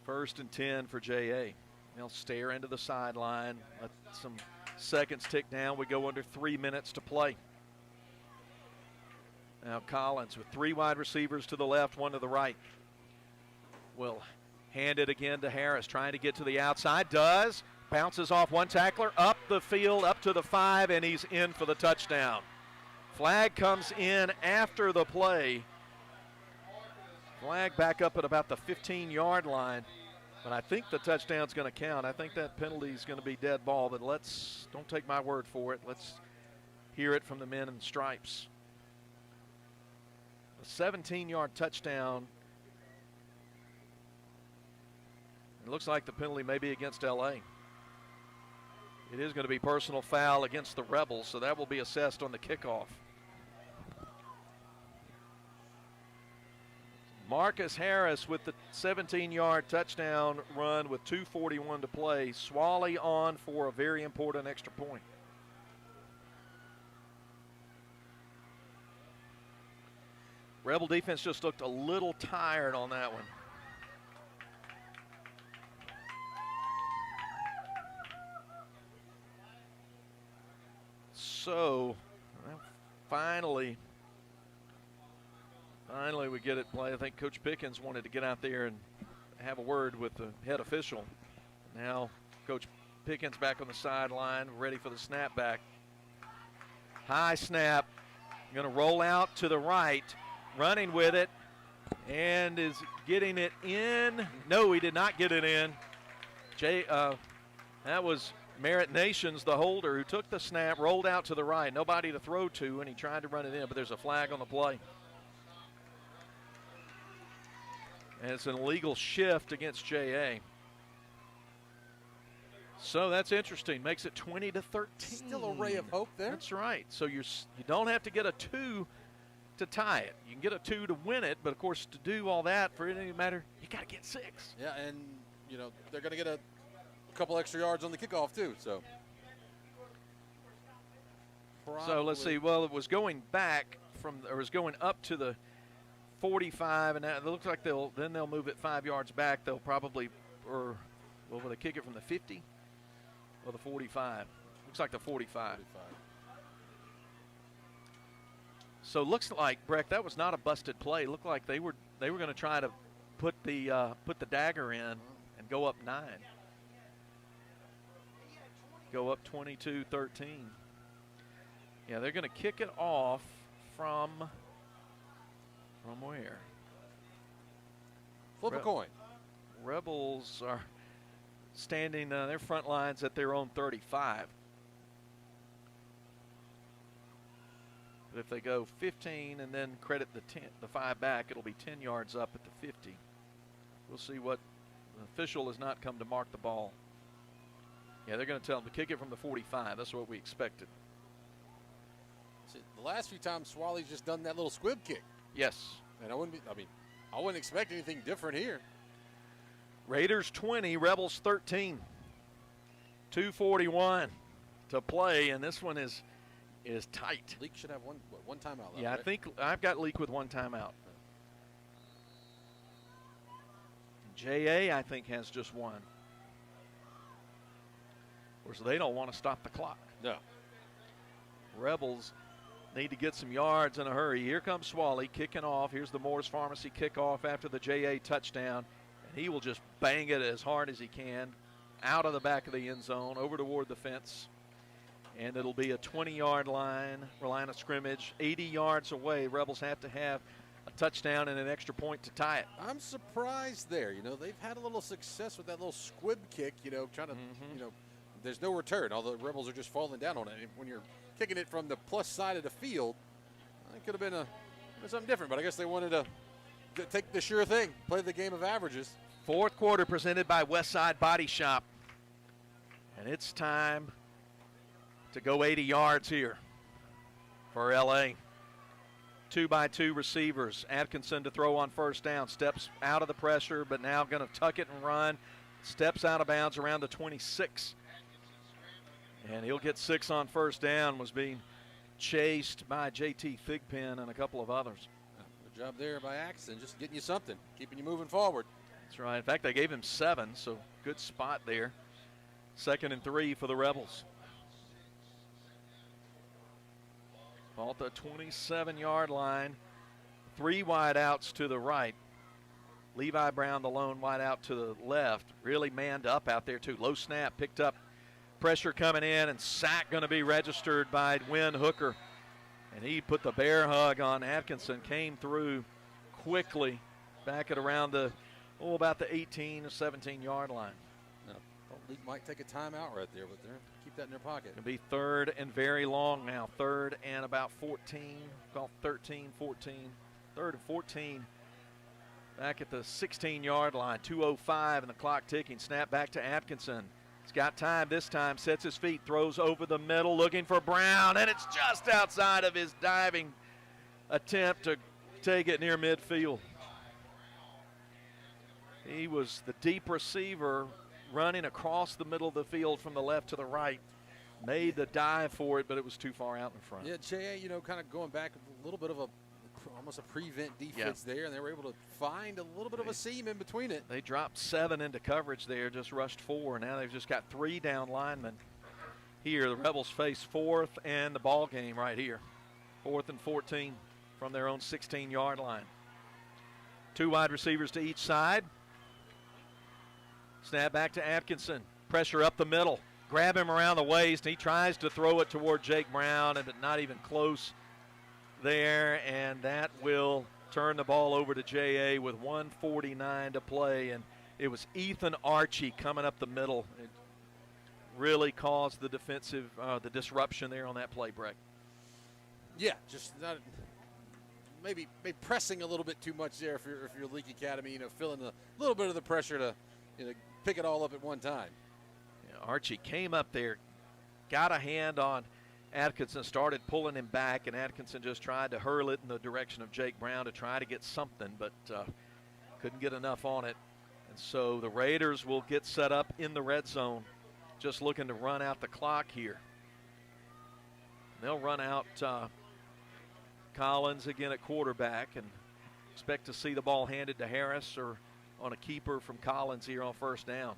1st and 10 for J.A. They'll stare into the sideline, let some seconds tick down. We go under 3 minutes to play. Now Collins with 3 wide receivers to the left, 1 to the right. Will hand it again to Harris, trying to get to the outside. Does. Bounces off one tackler, up the field, up to the 5, and he's in for the touchdown. Flag comes in after the play. Flag back up at about the 15-yard line. But I think the touchdown's going to count. I think that penalty is going to be dead ball, but don't take my word for it. Let's hear it from the men in stripes. A 17-yard touchdown. It looks like the penalty may be against L.A. It is going to be personal foul against the Rebels, so that will be assessed on the kickoff. Marcus Harris with the 17-yard touchdown run with 2:41 to play. Swaley on for a very important extra point. Rebel defense just looked a little tired on that one. So, well, finally we get it play. I think Coach Pickens wanted to get out there and have a word with the head official. Now Coach Pickens back on the sideline, ready for the snap back. High snap, going to roll out to the right, running with it, and is getting it in. No, he did not get it in. That was Merritt Nations, the holder, who took the snap, rolled out to the right. Nobody to throw to, and he tried to run it in, but there's a flag on the play. And it's an illegal shift against J.A. So that's interesting. Makes it 20-13. Still a ray of hope there. That's right. So you don't have to get a 2 to tie it. You can get a 2 to win it, but of course to do all that for any matter, you got to get 6. Yeah, and they're going to get a couple extra yards on the kickoff too. So let's see. Well, it was going back it was going up to the 45, and it looks like they'll move it 5 yards back. They'll probably, will they kick it from the 50 or the 45? Looks like the 45. So looks like, Breck, that was not a busted play. It looked like they were going to try to put the dagger in and go up 9. Go up 22-13. Yeah, they're going to kick it off from where? Flip a coin. Rebels are standing their front lines at their own 35. But if they go 15 and then credit the 5 back, it'll be 10 yards up at the 50. We'll see what the official has not come to mark the ball. Yeah, they're going to tell them to kick it from the 45. That's what we expected. See, the last few times Swaley's just done that little squib kick. Yes. And I wouldn't expect anything different here. Raiders 20, Rebels 13. 2:41 to play, and this one is tight. Leake should have one timeout left. Yeah, right? I think I've got Leake with 1 timeout. J.A., I think, has just 1. Of course, they don't want to stop the clock. No. Rebels need to get some yards in a hurry. Here comes Swaley kicking off. Here's the Moore's Pharmacy kickoff after the J.A. touchdown. And he will just bang it as hard as he can out of the back of the end zone, over toward the fence. And it'll be a 20-yard line of scrimmage. 80 yards away. Rebels have to have a touchdown and an extra point to tie it. I'm surprised there. They've had a little success with that little squib kick, trying to, there's no return. All the Rebels are just falling down on it. And when you're kicking it from the plus side of the field, it could have been something different. But I guess they wanted to take the sure thing, play the game of averages. Fourth quarter presented by Westside Body Shop. And it's time to go 80 yards here for L.A. 2-by-2 receivers. Atkinson to throw on first down. Steps out of the pressure, but now going to tuck it and run. Steps out of bounds around the 26. And he'll get 6 on first down. Was being chased by J.T. Thigpen and a couple of others. Good job there by Atkinson, just getting you something, keeping you moving forward. That's right. In fact, they gave him 7, so good spot there. 2nd and 3 for the Rebels. Ball at the 27-yard line. 3 wide outs to the right. Levi Brown, the lone wide out to the left. Really manned up out there, too. Low snap, picked up. Pressure coming in, and sack going to be registered by Wynn Hooker. And he put the bear hug on Atkinson, came through quickly back at around about the 18 or 17-yard line. Leake might take a timeout right there, but they're keep that in their pocket. It'll be 3rd and very long now. 3rd and about 14, call 13, 14. 3rd and 14 back at the 16-yard line. 2:05 and the clock ticking. Snap back to Atkinson. He's got time this time, sets his feet, throws over the middle, looking for Brown, and it's just outside of his diving attempt to take it near midfield. He was the deep receiver running across the middle of the field from the left to the right. Made the dive for it, but it was too far out in front. Yeah, J.A., kind of going back a little bit of almost a prevent defense there, and they were able to find a little bit of a seam in between it. They dropped 7 into coverage there, just rushed 4. Now they've just got 3 down linemen. here. The Rebels face fourth and the ball game right here. 4th and 14 from their own 16-yard line. 2 wide receivers to each side. Snap back to Atkinson. Pressure up the middle. Grab him around the waist. He tries to throw it toward Jake Brown, but not even close there. And that will turn the ball over to J.A. with 1:49 to play. And it was Ethan Archie coming up the middle. It really caused the the disruption there on that play, Breck. Yeah, just not maybe pressing a little bit too much there if you're Leake Academy, feeling a little bit of the pressure to, pick it all up at one time. Yeah, Archie came up there, got a hand on Atkinson, started pulling him back, and Atkinson just tried to hurl it in the direction of Jake Brown to try to get something, but couldn't get enough on it. And so the Raiders will get set up in the red zone, just looking to run out the clock here. They'll run out Collins again at quarterback and expect to see the ball handed to Harris or on a keeper from Collins here on first down.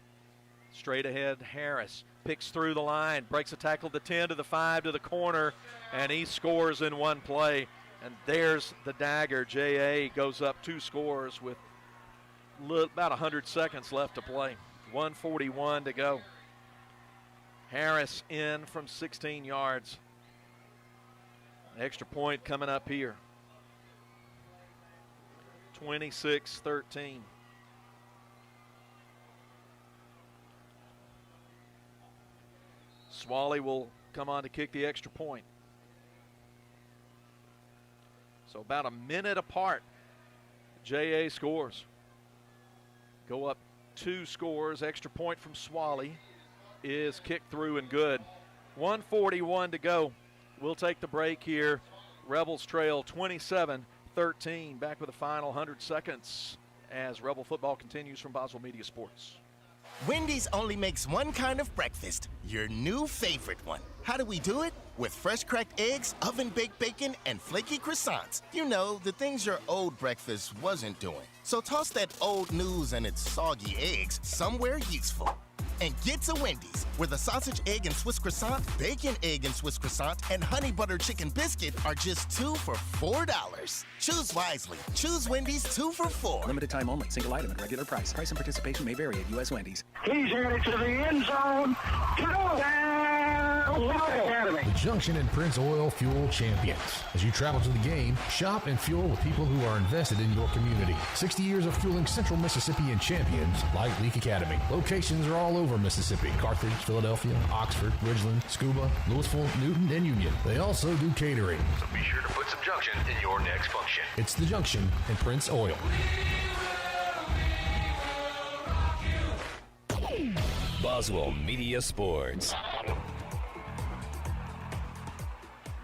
Straight ahead, Harris picks through the line, breaks a tackle to the 10, to the 5, to the corner, and he scores in one play. And there's the dagger. J.A. goes up 2 scores with about 100 seconds left to play. 1:41 to go. Harris in from 16 yards. Extra point coming up here. 26-13. Swally will come on to kick the extra point. So about a minute apart, J.A. scores. Go up 2 scores. Extra point from Swally is kicked through and good. 1:41 to go. We'll take the break here. Rebels trail 27-13. Back with the final 100 seconds as Rebel football continues from Boswell Media Sports. Wendy's only makes one kind of breakfast, your new favorite one. How do we do it? With fresh cracked eggs, oven-baked bacon, and flaky croissants. You know, the things your old breakfast wasn't doing. So toss that old news and its soggy eggs somewhere useful. And get to Wendy's, where the sausage, egg, and Swiss croissant, bacon, egg, and Swiss croissant, and honey butter chicken biscuit are just 2 for $4. Choose wisely. Choose Wendy's 2 for $4. Limited time only. Single item at regular price. Price and participation may vary at U.S. Wendy's. He's headed to the end zone. Touchdown, Leake Academy. The Junction and Prince Oil Fuel Champions. As you travel to the game, shop and fuel with people who are invested in your community. 60 years of fueling Central Mississippi and champions like Leake Academy. Locations are all over Mississippi: Carthage, Philadelphia, Oxford, Ridgeland, Scuba, Louisville, Newton, and Union. They also do catering. So be sure to put some Junction in your next function. It's the Junction and Prince Oil. Boswell Media Sports.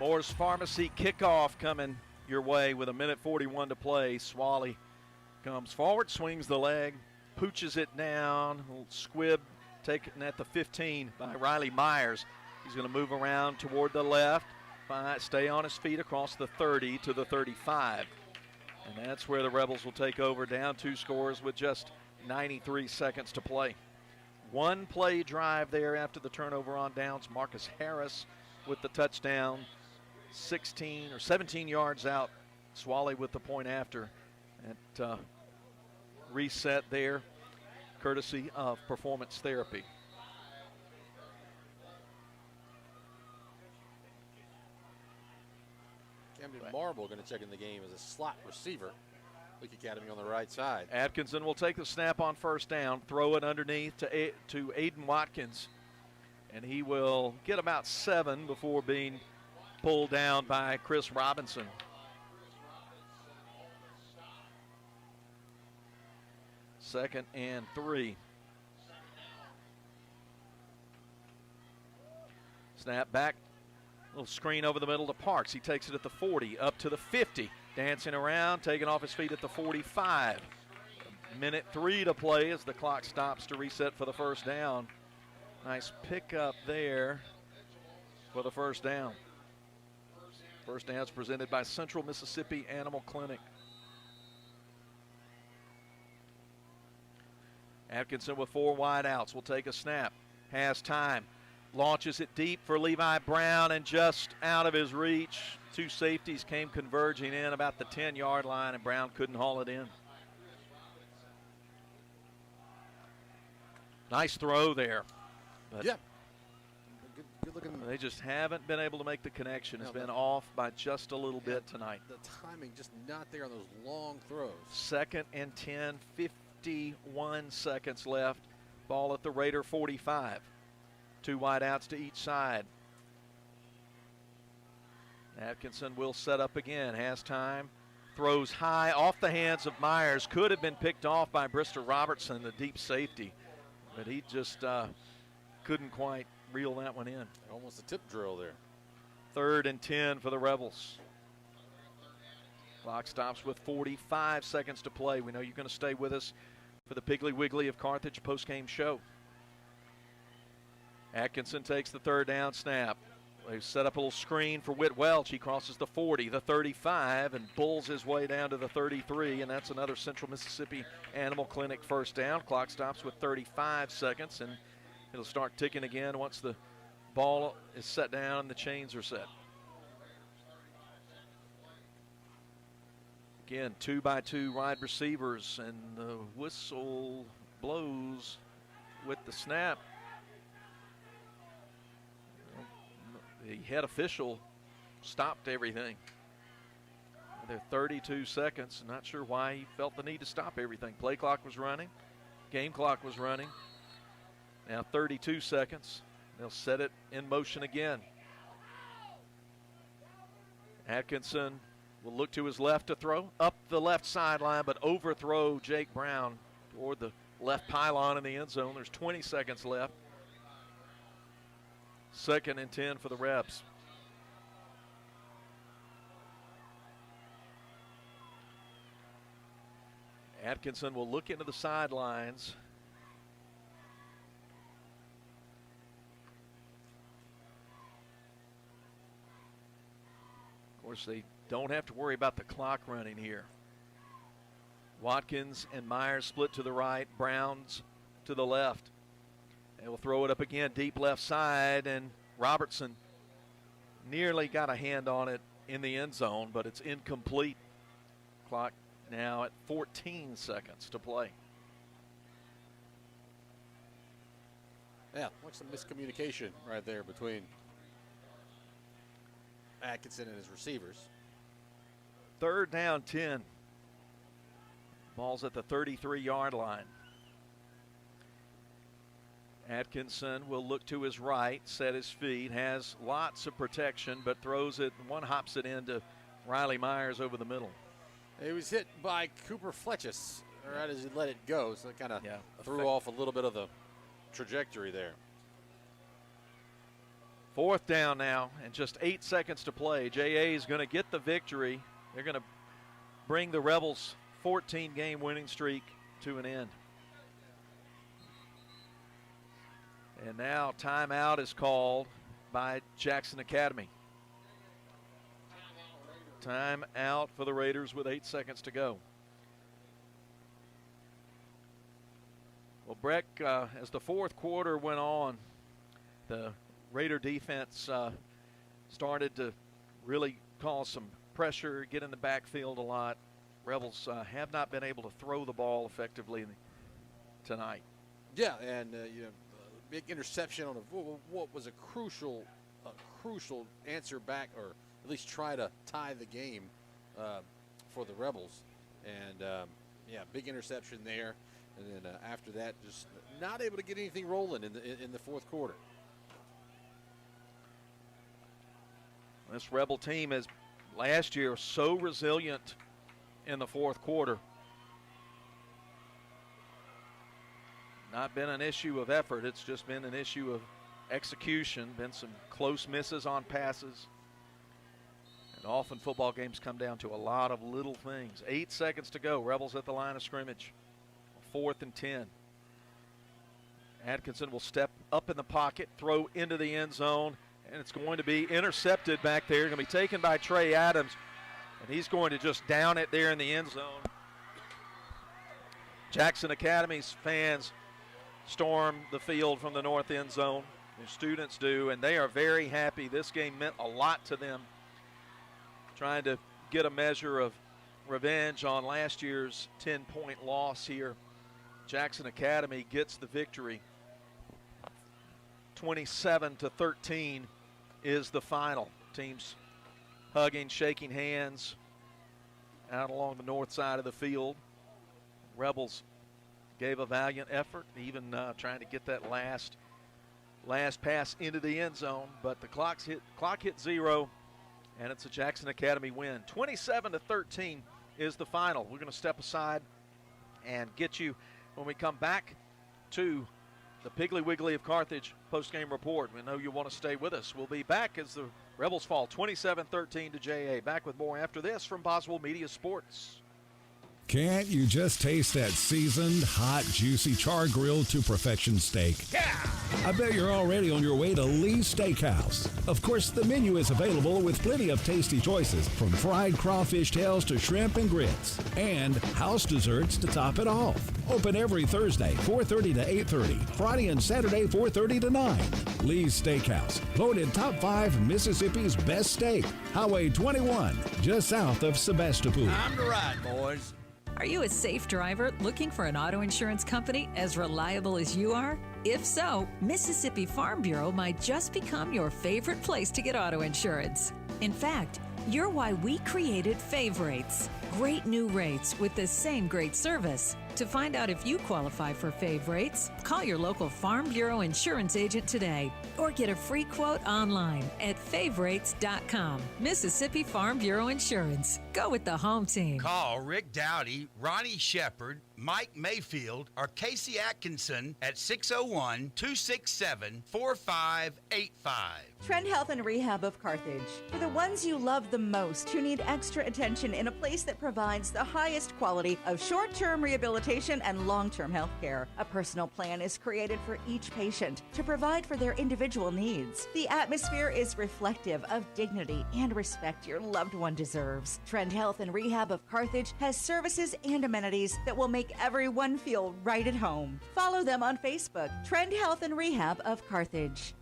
Moore's Pharmacy kickoff coming your way with 1:41 to play. Swally comes forward, swings the leg, pooches it down. A little squib taken at the 15 by Riley Myers. He's going to move around toward the left, stay on his feet across the 30 to the 35. And that's where the Rebels will take over, down 2 scores with just 93 seconds to play. 1 play drive there after the turnover on downs. Marcus Harris with the touchdown, 16 or 17 yards out. Swally with the point after. At reset there, courtesy of Performance Therapy. Camden Marble going to check in the game as a slot receiver. Leake Academy on the right side. Atkinson will take the snap on first down, throw it underneath to Aiden Watkins, and he will get about 7 before being pulled down by Chris Robinson. Second and 3. Snap back, little screen over the middle to Parks. He takes it at the 40, up to the 50. Dancing around, taking off his feet at the 45. 1:03 to play as the clock stops to reset for the first down. Nice pickup there for the first down. First down is presented by Central Mississippi Animal Clinic. Atkinson with 4 wide outs will take a snap. Has time. launches it deep for Levi Brown and just out of his reach. Two safeties came converging in about the 10-yard line, and Brown couldn't haul it in. Nice throw there. But yeah. Good looking. They just haven't been able to make the connection. It's been off by just a little bit tonight. The timing just not there on those long throws. 2nd and 10, 51 seconds left. Ball at the Raider 45. 2 wideouts to each side. Atkinson will set up again, has time. Throws high off the hands of Myers. Could have been picked off by Brister Robertson, the deep safety. But he just couldn't quite reel that one in. Almost a tip drill there. 3rd and 10 for the Rebels. Clock stops with 45 seconds to play. We know you're going to stay with us for the Piggly Wiggly of Carthage postgame show. Atkinson takes the 3rd down snap. They've set up a little screen for Whit Welch. He crosses the 40, the 35, and bulls his way down to the 33, and that's another Central Mississippi Animal Clinic first down. Clock stops with 35 seconds, and it'll start ticking again once the ball is set down and the chains are set. Again, 2-by-2 wide receivers, and the whistle blows with the snap. The head official stopped everything. They're 32 seconds. Not sure why he felt the need to stop everything. Play clock was running. Game clock was running. Now 32 seconds. They'll set it in motion again. Atkinson will look to his left to throw. Up the left sideline, but overthrow Jake Brown toward the left pylon in the end zone. There's 20 seconds left. 2nd and 10 for the Rebs. Atkinson will look into the sidelines. Of course, they don't have to worry about the clock running here. Watkins and Myers split to the right, Browns to the left. They will throw it up again, deep left side, and Robertson nearly got a hand on it in the end zone, but it's incomplete. Clock now at 14 seconds to play. Yeah, looks some miscommunication right there between Atkinson and his receivers. 3rd down 10. Ball's at the 33-yard line. Atkinson will look to his right, set his feet, has lots of protection, but throws it, one hops it into Riley Myers over the middle. He was hit by Cooper Fletchis right as he let it go, so it kind of threw off a little bit of the trajectory there. 4th down now, and just 8 seconds to play. JA is going to get the victory. They're going to bring the Rebels' 14-game winning streak to an end. And now timeout is called by Jackson Academy. Timeout for the Raiders with 8 seconds to go. Well, Breck, as the 4th quarter went on, the Raider defense started to really cause some pressure, get in the backfield a lot. Rebels have not been able to throw the ball effectively tonight. Yeah, and big interception on what was a crucial answer back, or at least try to tie the game for the Rebels. And big interception there. And then after that, just not able to get anything rolling in the 4th quarter. This Rebel team is last year so resilient in the 4th quarter. Not been an issue of effort, it's just been an issue of execution. Been some close misses on passes. And often football games come down to a lot of little things. 8 seconds to go. Rebels at the line of scrimmage. 4th and 10. Atkinson will step up in the pocket, throw into the end zone, and it's going to be intercepted back there. Going to be taken by Trey Adams, and he's going to just down it there in the end zone. Jackson Academy's fans storm the field from the north end zone. The students do, and they are very happy. This game meant a lot to them. Trying to get a measure of revenge on last year's 10-point loss here. Jackson Academy gets the victory. 27-13 is the final. Teams hugging, shaking hands out along the north side of the field. Rebels gave a valiant effort, even trying to get that last pass into the end zone, but the clock hit zero, and it's a Jackson Academy win. 27-13 is the final. We're going to step aside and get you when we come back to the Piggly Wiggly of Carthage postgame report. We know you want to stay with us. We'll be back as the Rebels fall 27-13 to JA. Back with more after this from Boswell Media Sports. Can't you just taste that seasoned, hot, juicy char grilled to perfection steak? Yeah! I bet you're already on your way to Lee's Steakhouse. Of course, the menu is available with plenty of tasty choices, from fried crawfish tails to shrimp and grits, and house desserts to top it off. Open every Thursday, 4:30 to 8:30, Friday and Saturday, 4:30 to 9. Lee's Steakhouse, voted top 5 Mississippi's best steak. Highway 21, just south of Sebastopol. Time to ride, boys. Are you a safe driver looking for an auto insurance company as reliable as you are? If so, Mississippi Farm Bureau might just become your favorite place to get auto insurance. In fact, you're why we created Fave Rates. Great new rates with the same great service. To find out if you qualify for Fave Rates, call your local Farm Bureau insurance agent today or get a free quote online at faverates.com. Mississippi Farm Bureau Insurance. Go with the home team. Call Rick Dowdy, Ronnie Shepard, Mike Mayfield, or Casey Atkinson at 601-267-4585. Trend Health and Rehab of Carthage. For the ones you love the most who need extra attention in a place that provides the highest quality of short-term rehabilitation and long-term health care. A personal plan is created for each patient to provide for their individual needs. The atmosphere is reflective of dignity and respect your loved one deserves. Trend Health and Rehab of Carthage has services and amenities that will make everyone feel right at home. Follow them on Facebook, Trend Health and Rehab of Carthage.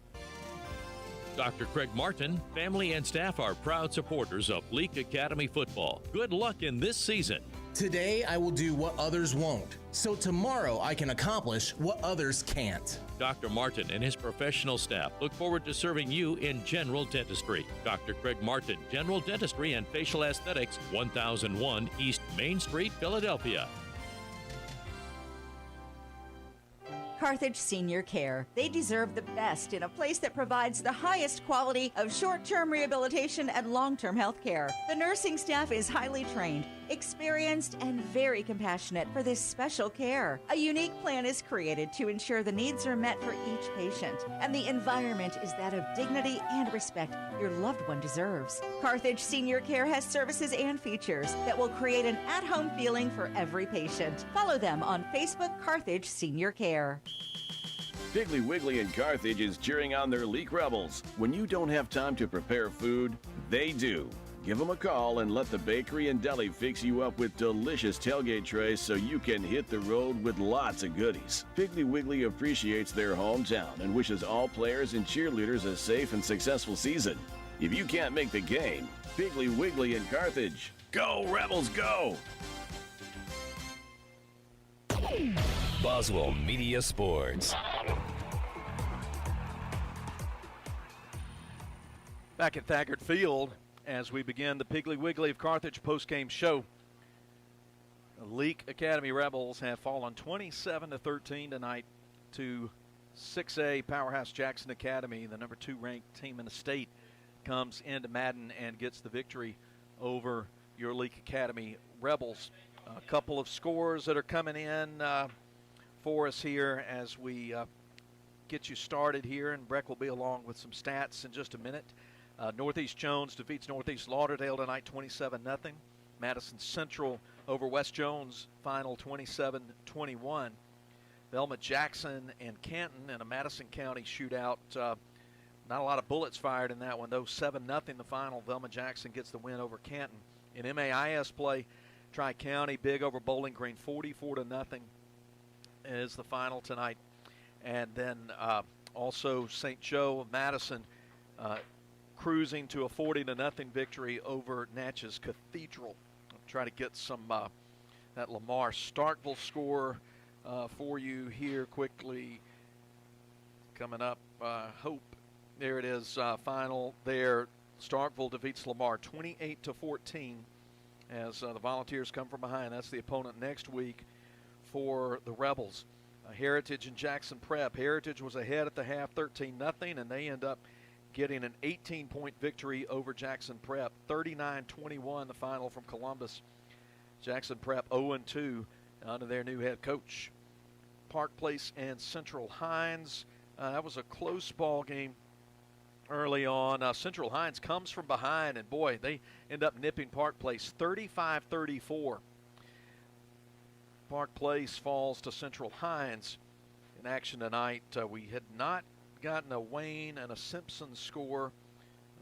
Dr. Craig Martin, family and staff are proud supporters of Leake Academy football. Good luck in this season. Today, I will do what others won't, so tomorrow I can accomplish what others can't. Dr. Martin and his professional staff look forward to serving you in general dentistry. Dr. Craig Martin, General Dentistry and Facial Aesthetics, 1001 East Main Street, Philadelphia. Carthage Senior Care. They deserve the best in a place that provides the highest quality of short-term rehabilitation and long-term health care. The nursing staff is highly trained, experienced, and very compassionate for this special care. A unique plan is created to ensure the needs are met for each patient, and the environment is that of dignity and respect your loved one deserves. Carthage Senior Care has services and features that will create an at-home feeling for every patient. Follow them on Facebook, Carthage Senior Care. Piggly Wiggly in Carthage is cheering on their Leake Rebels. When you don't have time to prepare food, they do. Give them a call and let the bakery and deli fix you up with delicious tailgate trays so you can hit the road with lots of goodies. Piggly Wiggly appreciates their hometown and wishes all players and cheerleaders a safe and successful season. If you can't make the game, Piggly Wiggly in Carthage. Go Rebels, go! Boswell Media Sports. Back at Thaggart Field as we begin the Piggly Wiggly of Carthage postgame show. The Leake Academy Rebels have fallen 27-13 tonight to 6A powerhouse Jackson Academy. The number 2 ranked team in the state comes into Madden and gets the victory over your Leake Academy Rebels. A couple of scores that are coming in for us here as we get you started here, and Breck will be along with some stats in just a minute. Northeast Jones defeats Northeast Lauderdale tonight 27-0. Madison Central over West Jones, final 27-21. Velma Jackson and Canton in a Madison County shootout. Not a lot of bullets fired in that one, though. 7-0 the final. Velma Jackson gets the win over Canton. In MAIS play, Tri-County big over Bowling Green, 44-0 is the final tonight. And then Also, St. Joe of Madison cruising to a 40-0 victory over Natchez Cathedral. I'll try to get some that Lamar Starkville score for you here quickly. Coming up, Hope. There it is, final there. Starkville defeats Lamar 28-14 as the Volunteers come from behind. That's the opponent next week for the Rebels. Heritage and Jackson Prep. Heritage was ahead at the half 13-0, and they end up getting an 18-point victory over Jackson Prep. 39-21 the final from Columbus. Jackson Prep 0-2 under their new head coach. Park Place and Central Hines. That was a close ball game early on. Central Hines comes from behind, and boy, they end up nipping Park Place 35-34. Park Place falls to Central Hines in action tonight. We had not gotten a Wayne and a Simpson score.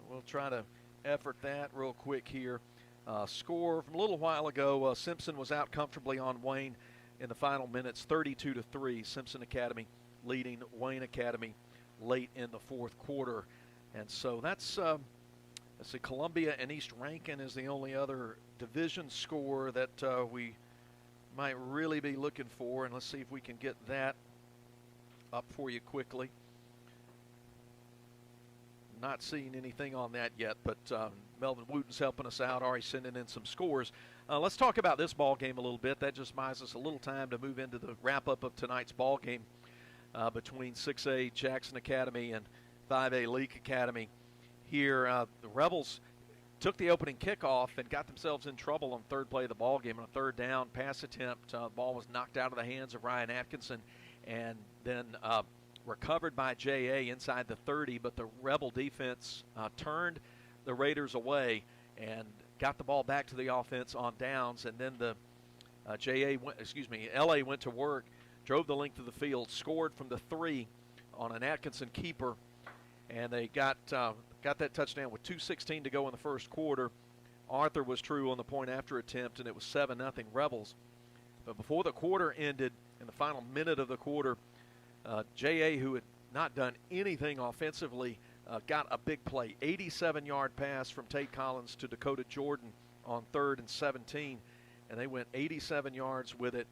We'll try to effort that real quick here. Score from a little while ago, Simpson was out comfortably on Wayne in the final minutes, 32-3. Simpson Academy leading Wayne Academy late in the fourth quarter. And so that's let's see, Columbia and East Rankin is the only other division score that we might really be looking for. And let's see if we can get that up for you quickly. Not seeing anything on that yet, but Melvin Wooten's helping us out, already sending in some scores. Let's talk about this ball game a little bit. That just buys us a little time to move into the wrap-up of tonight's ball game between 6A Jackson Academy and 5A Leake Academy. Here, the Rebels took the opening kickoff and got themselves in trouble on third play of the ball game. On a third down pass attempt, the ball was knocked out of the hands of Ryan Atkinson and then recovered by J.A. inside the 30, but the Rebel defense turned the Raiders away and got the ball back to the offense on downs, and then the L.A. went to work, drove the length of the field, scored from the 3 on an Atkinson keeper, and they got that touchdown with 2:16 to go in the first quarter. Arthur was true on the point after attempt, and it was 7-0 Rebels. But before the quarter ended, in the final minute of the quarter, J.A., who had not done anything offensively, got a big play. 87-yard pass from Tate Collins to Dakota Jordan on 3rd and 17, and they went 87 yards with it.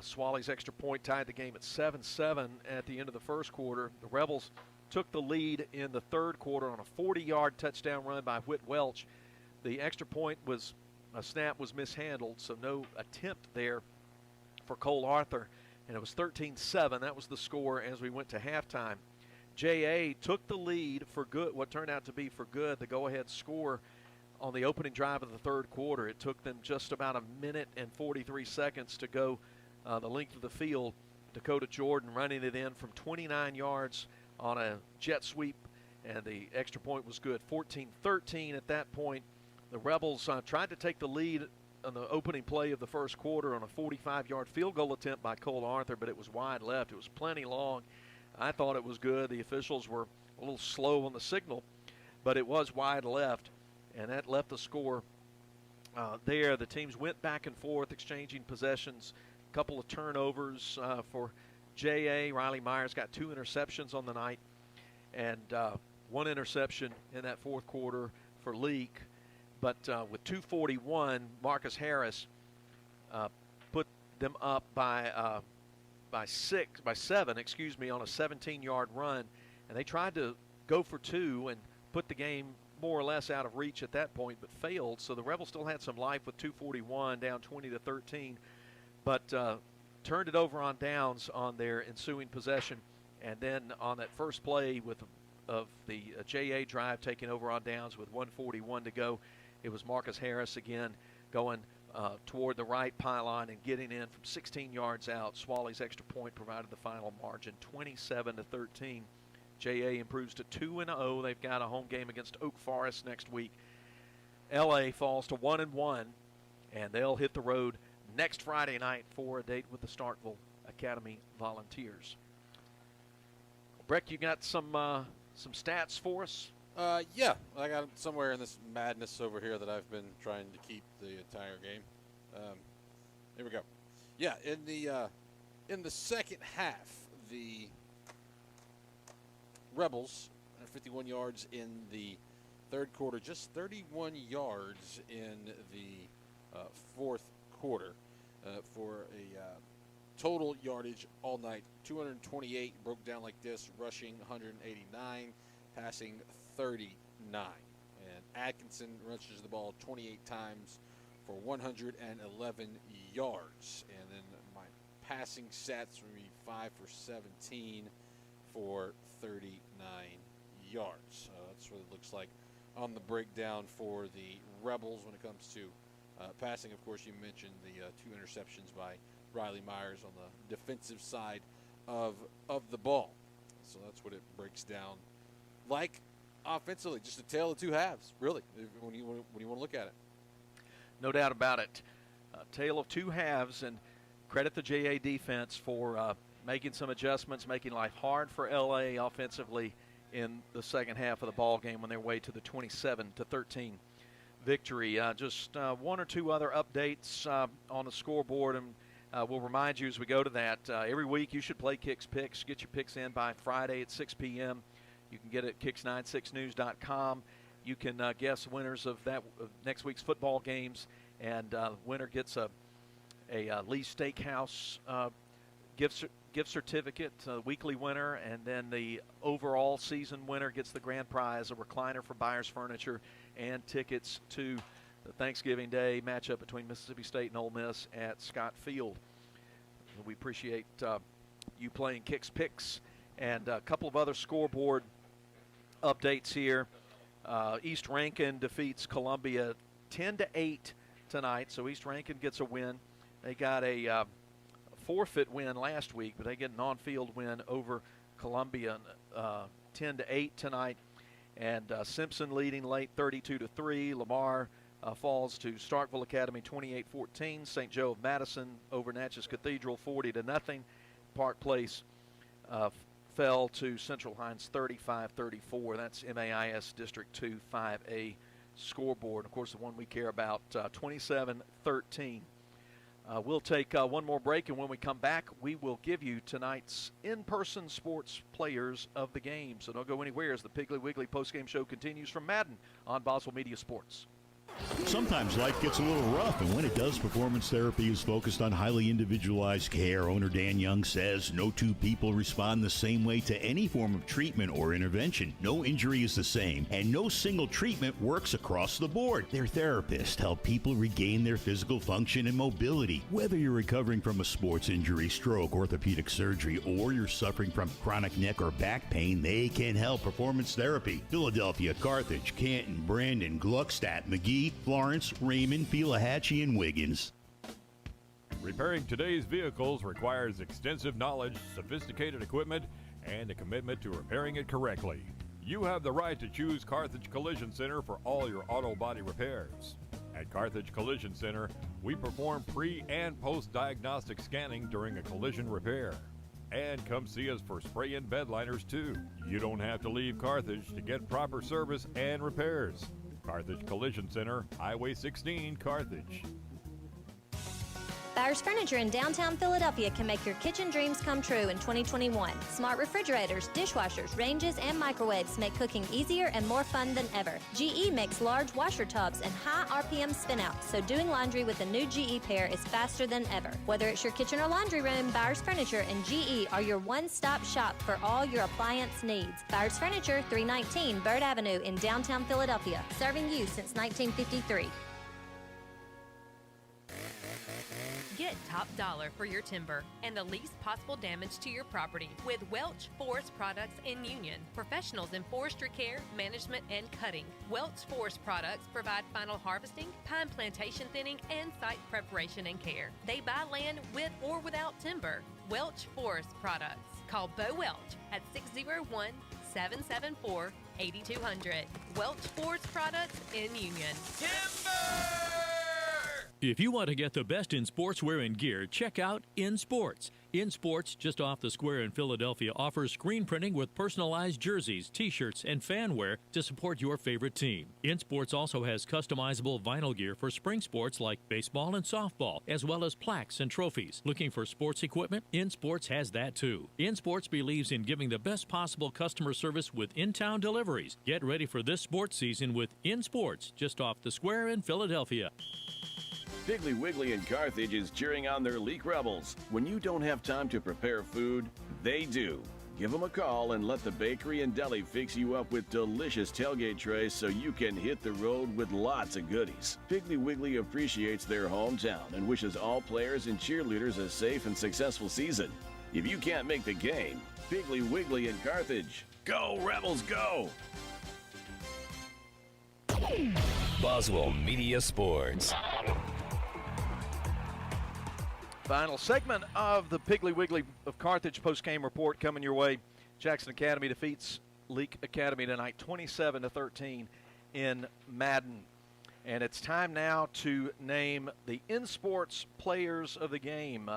Swaley's extra point tied the game at 7-7 at the end of the first quarter. The Rebels took the lead in the third quarter on a 40-yard touchdown run by Whit Welch. The extra point snap was mishandled, so no attempt there for Cole Arthur, and it was 13-7. That was the score as we went to halftime. J.A. took the lead for good, what turned out to be for good, the go-ahead score on the opening drive of the third quarter. It took them just about a minute and 43 seconds to go the length of the field. Dakota Jordan running it in from 29 yards on a jet sweep, and the extra point was good. 14-13 at that point. The Rebels tried to take the lead on the opening play of the first quarter on a 45-yard field goal attempt by Cole Arthur, but it was wide left. It was plenty long. I thought it was good. The officials were a little slow on the signal, but it was wide left, and that left the score there. The teams went back and forth, exchanging possessions. A couple of turnovers for J.A. Riley Myers got 2 interceptions on the night, and 1 interception in that fourth quarter for Leake. But with 2:41, Marcus Harris put them up by 7, on a 17-yard run, and they tried to go for 2 and put the game more or less out of reach at that point, but failed. So the Rebels still had some life with 2:41, down 20-13, but turned it over on downs on their ensuing possession, and then on that first play of the J.A. drive taking over on downs with 1:41 to go, it was Marcus Harris again going toward the right pylon and getting in from 16 yards out. Swaley's extra point provided the final margin, 27-13. J.A. improves to 2-0. They've got a home game against Oak Forest next week. L.A. falls to 1-1, and they'll hit the road next Friday night for a date with the Starkville Academy Volunteers. Breck, you got some stats for us? Yeah, I got somewhere in this madness over here that I've been trying to keep the entire game. Here we go. Yeah, in the second half, the Rebels, 51 yards in the third quarter, just 31 yards in the fourth quarter for a total yardage all night. 228 broke down like this, rushing 189, passing 39. And Atkinson rushes the ball 28 times for 111 yards. And then my passing stats would be 5 for 17 for 39 yards. That's what it looks like on the breakdown for the Rebels when it comes to passing. Of course, you mentioned the 2 interceptions by Riley Myers on the defensive side of the ball. So that's what it breaks down like offensively. Just a tale of two halves, really, when you want to look at it. No doubt about it. Tale of two halves, and credit the JA defense for making some adjustments, making life hard for LA offensively in the second half of the ball game on their way to the 27-13 victory. Just one or two other updates on the scoreboard, and we'll remind you as we go to that. Every week you should play Kicks Picks. Get your picks in by Friday at 6 p.m. You can get it at kicks96news.com. You can guess winners of next week's football games, and winner gets a Lee Steakhouse gift certificate, weekly winner, and then the overall season winner gets the grand prize, a recliner for Byers Furniture, and tickets to the Thanksgiving Day matchup between Mississippi State and Ole Miss at Scott Field. We appreciate you playing Kicks Picks, and a couple of other scoreboard updates here. East Rankin defeats Columbia 10-8 tonight, so East Rankin gets a win. They got a forfeit win last week, but they get an on-field win over Columbia 10-8 tonight. And Simpson leading late 32-3. Lamar falls to Starkville Academy 28-14. St. Joe of Madison over Natchez Cathedral 40-0. Park Place fell to Central Hines 35-34. That's MAIS District 2 5A scoreboard. Of course, the one we care about, 27-13. We'll take one more break, and when we come back, we will give you tonight's in-person sports players of the game. So don't go anywhere as the Piggly Wiggly postgame show continues from Madden on Boswell Media Sports. Sometimes life gets a little rough, and when it does, Performance Therapy is focused on highly individualized care. Owner Dan Young says no two people respond the same way to any form of treatment or intervention. No injury is the same, and no single treatment works across the board. Their therapists help people regain their physical function and mobility. Whether you're recovering from a sports injury, stroke, orthopedic surgery, or you're suffering from chronic neck or back pain, they can help. Performance Therapy. Philadelphia, Carthage, Canton, Brandon, Gluckstadt, McGee, Florence, Raymond, Pelahatchie, and Wiggins. Repairing today's vehicles requires extensive knowledge, sophisticated equipment, and a commitment to repairing it correctly. You have the right to choose Carthage Collision Center for all your auto body repairs. At Carthage Collision Center, we perform pre- and post-diagnostic scanning during a collision repair. And come see us for spray-in bed liners, too. You don't have to leave Carthage to get proper service and repairs. Carthage Collision Center, Highway 16, Carthage. Byers Furniture in downtown Philadelphia can make your kitchen dreams come true in 2021. Smart refrigerators, dishwashers, ranges, and microwaves make cooking easier and more fun than ever. GE makes large washer tubs and high RPM spinouts, so doing laundry with a new GE pair is faster than ever. Whether it's your kitchen or laundry room, Byers Furniture and GE are your one-stop shop for all your appliance needs. Byers Furniture, 319 Bird Avenue in downtown Philadelphia, serving you since 1953. Get top dollar for your timber and the least possible damage to your property with Welch Forest Products in Union. Professionals in forestry care, management, and cutting. Welch Forest Products provide final harvesting, pine plantation thinning, and site preparation and care. They buy land with or without timber. Welch Forest Products. Call Bo Welch at 601-774-8200. Welch Forest Products in Union. Timber! If you want to get the best in sportswear and gear, check out In Sports. In Sports, just off the square in Philadelphia, offers screen printing with personalized jerseys, t-shirts, and fan wear to support your favorite team. In Sports also has customizable vinyl gear for spring sports like baseball and softball, as well as plaques and trophies. Looking for sports equipment? In Sports has that too. In Sports believes in giving the best possible customer service with in-town deliveries. Get ready for this sports season with In Sports, just off the square in Philadelphia. Piggly Wiggly in Carthage is cheering on their Leake Rebels. When you don't have time to prepare food, they do. Give them a call and let the bakery and deli fix you up with delicious tailgate trays so you can hit the road with lots of goodies. Piggly Wiggly appreciates their hometown and wishes all players and cheerleaders a safe and successful season. If you can't make the game, Piggly Wiggly in Carthage. Go, Rebels, go! Boswell Media Sports. Final segment of the Piggly Wiggly of Carthage postgame report coming your way. Jackson Academy defeats Leake Academy tonight 27-13 in Madden. And it's time now to name the In Sports players of the game.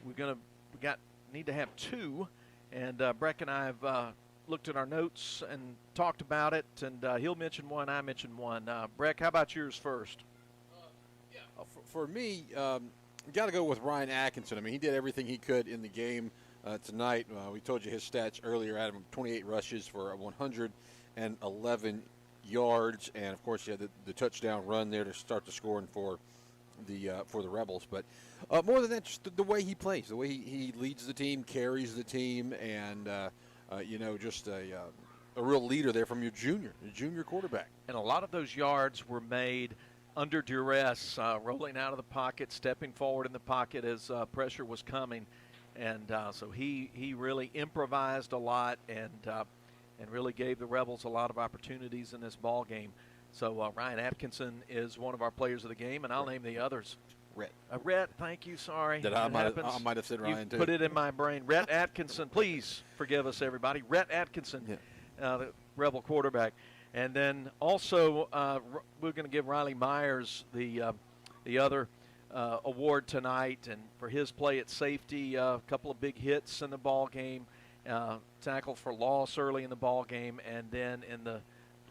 Need to have two, and Breck and I have looked at our notes and talked about it, and he'll mention one, I mentioned one. Breck, how about yours first? For me, you got to go with Ryan Atkinson. I mean, he did everything he could in the game tonight. We told you his stats earlier. Had him 28 rushes for 111 yards, and of course, he had the touchdown run there to start the scoring for the Rebels. But more than that, just the way he plays, the way he leads the team, carries the team, and just a real leader there from your junior quarterback. And a lot of those yards were made under duress, rolling out of the pocket, stepping forward in the pocket as pressure was coming, and so he really improvised a lot and really gave the Rebels a lot of opportunities in this ball game. So Ryan Atkinson is one of our players of the game, and I'll name the others. Rhett, thank you. Sorry, I might have said Ryan too. Put it in my brain. Rhett Atkinson, please forgive us, everybody. Rhett Atkinson, the Rebel quarterback. And then also we're going to give Riley Myers the other award tonight, and for his play at safety, a couple of big hits in the ball game, tackle for loss early in the ball game, and then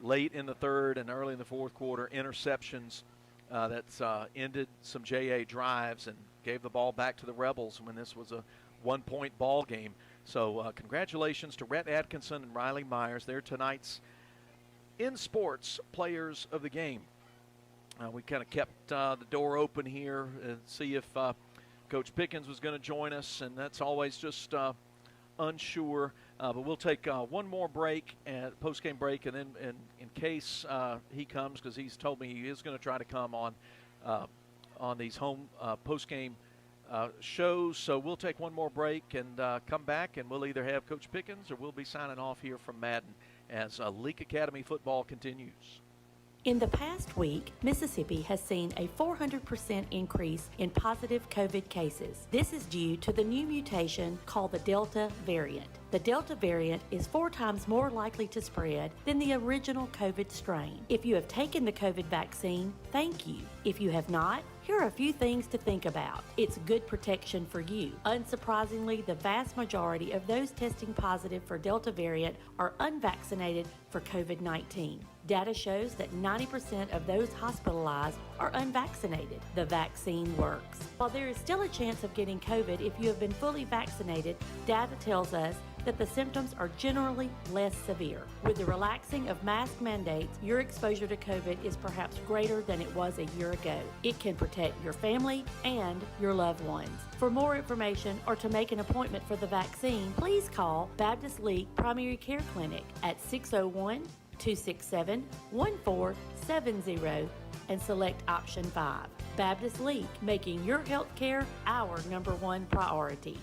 late in the third and early in the fourth quarter, interceptions that's ended some JA drives and gave the ball back to the Rebels when this was a one-point ball game. So congratulations to Rhett Atkinson and Riley Myers. They're tonight's In Sports players of the game. We kind of kept the door open here and see if Coach Pickens was going to join us, and that's always just unsure. But we'll take one more break, post-game break, and then in case he comes, because he's told me he is going to try to come on these home post-game shows. So we'll take one more break and come back, and we'll either have Coach Pickens or we'll be signing off here from Madden as Leake Academy football continues. In the past week, Mississippi has seen a 400% increase in positive COVID cases. This is due to the new mutation called the Delta variant. The Delta variant is 4 times more likely to spread than the original COVID strain. If you have taken the COVID vaccine, thank you. If you have not, here are a few things to think about. It's good protection for you. Unsurprisingly, the vast majority of those testing positive for Delta variant are unvaccinated for COVID-19. Data shows that 90% of those hospitalized are unvaccinated. The vaccine works. While there is still a chance of getting COVID if you have been fully vaccinated, data tells us that the symptoms are generally less severe. With the relaxing of mask mandates, your exposure to COVID is perhaps greater than it was a year ago. It can protect your family and your loved ones. For more information or to make an appointment for the vaccine, please call Baptist Leake Primary Care Clinic at 601-267-1470 and select option 5. Baptist Leake, making your health care our #1 priority.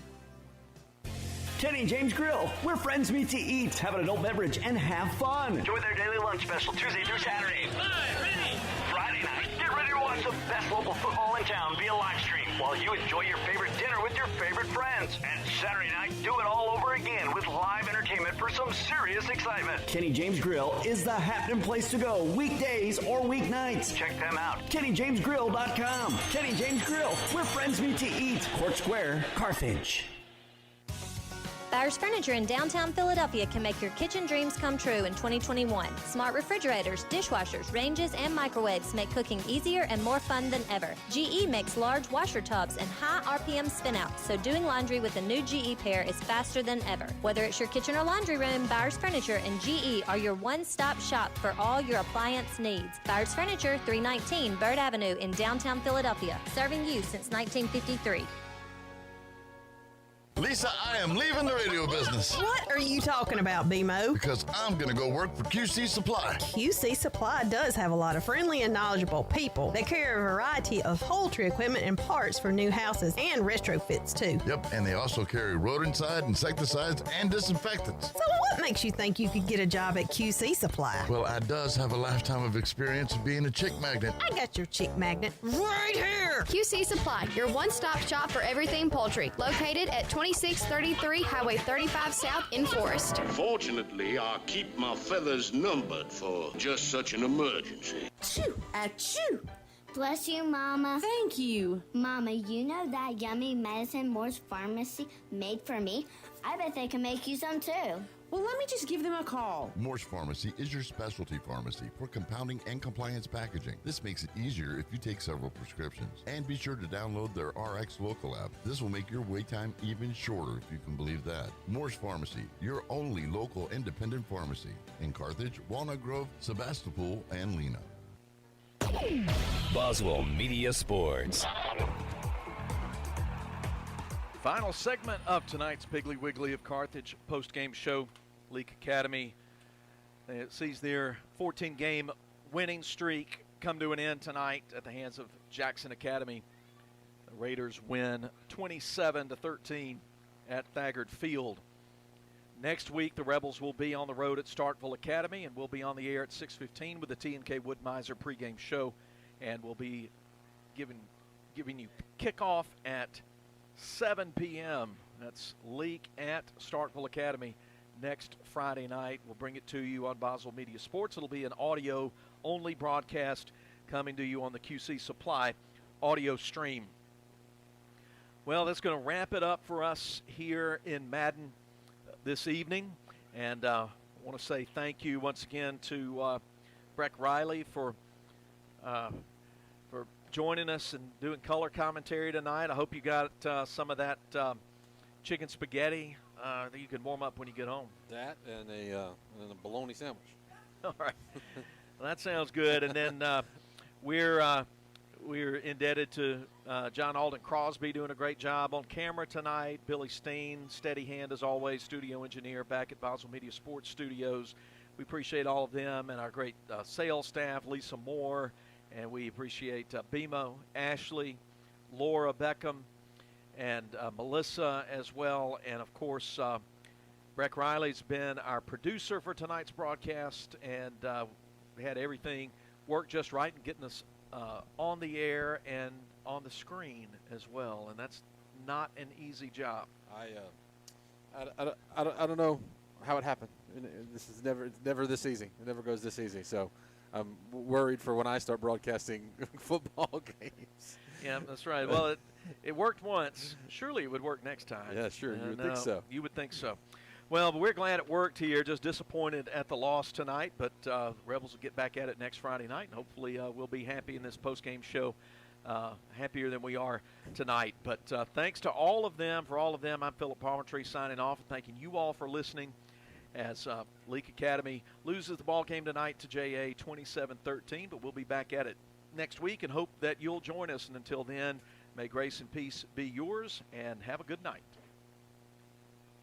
Kenny and James Grill, where friends meet to eat, have an adult beverage, and have fun. Enjoy their daily lunch special Tuesday through Saturday. Friday night, get ready to watch the best local football in town via live stream while you enjoy your favorite dinner with your favorite friends. And Saturday night, do it all over again with live entertainment for some serious this excitement. Kenny James Grill is the happening place to go, weekdays or weeknights. Check them out. KennyJamesGrill.com. Kenny James Grill, where friends meet to eat. Court Square, Carthage. Buyers Furniture in downtown Philadelphia can make your kitchen dreams come true in 2021. Smart refrigerators, dishwashers, ranges, and microwaves make cooking easier and more fun than ever. GE makes large washer tubs and high RPM spinouts, so doing laundry with the new GE pair is faster than ever. Whether it's your kitchen or laundry room, Buyers Furniture and GE are your one-stop shop for all your appliance needs. Buyers Furniture, 319 Bird Avenue in downtown Philadelphia, serving you since 1953. Lisa, I am leaving the radio business. What are you talking about, BMO? Because I'm going to go work for QC Supply. QC Supply does have a lot of friendly and knowledgeable people. They carry a variety of poultry equipment and parts for new houses and retrofits, too. Yep, and they also carry rodenticides, insecticides, and disinfectants. So what makes you think you could get a job at QC Supply? Well, I does have a lifetime of experience of being a chick magnet. I got your chick magnet right here. QC Supply, your one-stop shop for everything poultry. Located at 2633 Highway 35 South in Forest. Fortunately, I keep my feathers numbered for just such an emergency. Achoo! Achoo! Bless you, Mama. Thank you. Mama, you know that yummy medicine Moore's Pharmacy made for me? I bet they can make you some too. Well, let me just give them a call. Moore's Pharmacy is your specialty pharmacy for compounding and compliance packaging. This makes it easier if you take several prescriptions. And be sure to download their RX Local app. This will make your wait time even shorter, if you can believe that. Moore's Pharmacy, your only local independent pharmacy in Carthage, Walnut Grove, Sebastopol, and Lena. Boswell Media Sports. Final segment of tonight's Piggly Wiggly of Carthage post-game show. Leake Academy sees their 14-game winning streak come to an end tonight at the hands of Jackson Academy. The Raiders win 27-13 at Thagard Field. Next week, the Rebels will be on the road at Starkville Academy, and we'll be on the air at 6:15 with the TNK Woodmiser pregame show, and we'll be giving you kickoff at 7 p.m. That's Leake at Starkville Academy next Friday night. We'll bring it to you on Boswell Media Sports. It'll be an audio-only broadcast coming to you on the QC Supply audio stream. Well, that's going to wrap it up for us here in Madden this evening. And I want to say thank you once again to Breck Riley for joining us and doing color commentary tonight. I hope you got some of that chicken spaghetti that you can warm up when you get home. That and a bologna sandwich. All right. Well, that sounds good. And then we're indebted to John Alden Crosby doing a great job on camera tonight. Billy Steen, steady hand as always, studio engineer back at Boswell Media Sports Studios. We appreciate all of them and our great sales staff, Lisa Moore. And we appreciate BMO, Ashley, Laura Beckham, and Melissa as well. And, of course, Breck Riley's been our producer for tonight's broadcast. And we had everything work just right and getting us on the air and on the screen as well. And that's not an easy job. I don't know how it happened. This is never this easy. It never goes this easy. So I'm worried for when I start broadcasting football games. Yeah, that's right. Well, it worked once. Surely it would work next time. Yeah, sure. You would think so. You would think so. Well, but we're glad it worked here. Just disappointed at the loss tonight, but Rebels will get back at it next Friday night, and hopefully we'll be happy in this postgame show, happier than we are tonight. But thanks to all of them. For all of them, I'm Philip Palmertree signing off and thanking you all for listening as Leake Academy loses the ball game tonight to JA 27-13, but we'll be back at it next week and hope that you'll join us. And until then, may grace and peace be yours, and have a good night.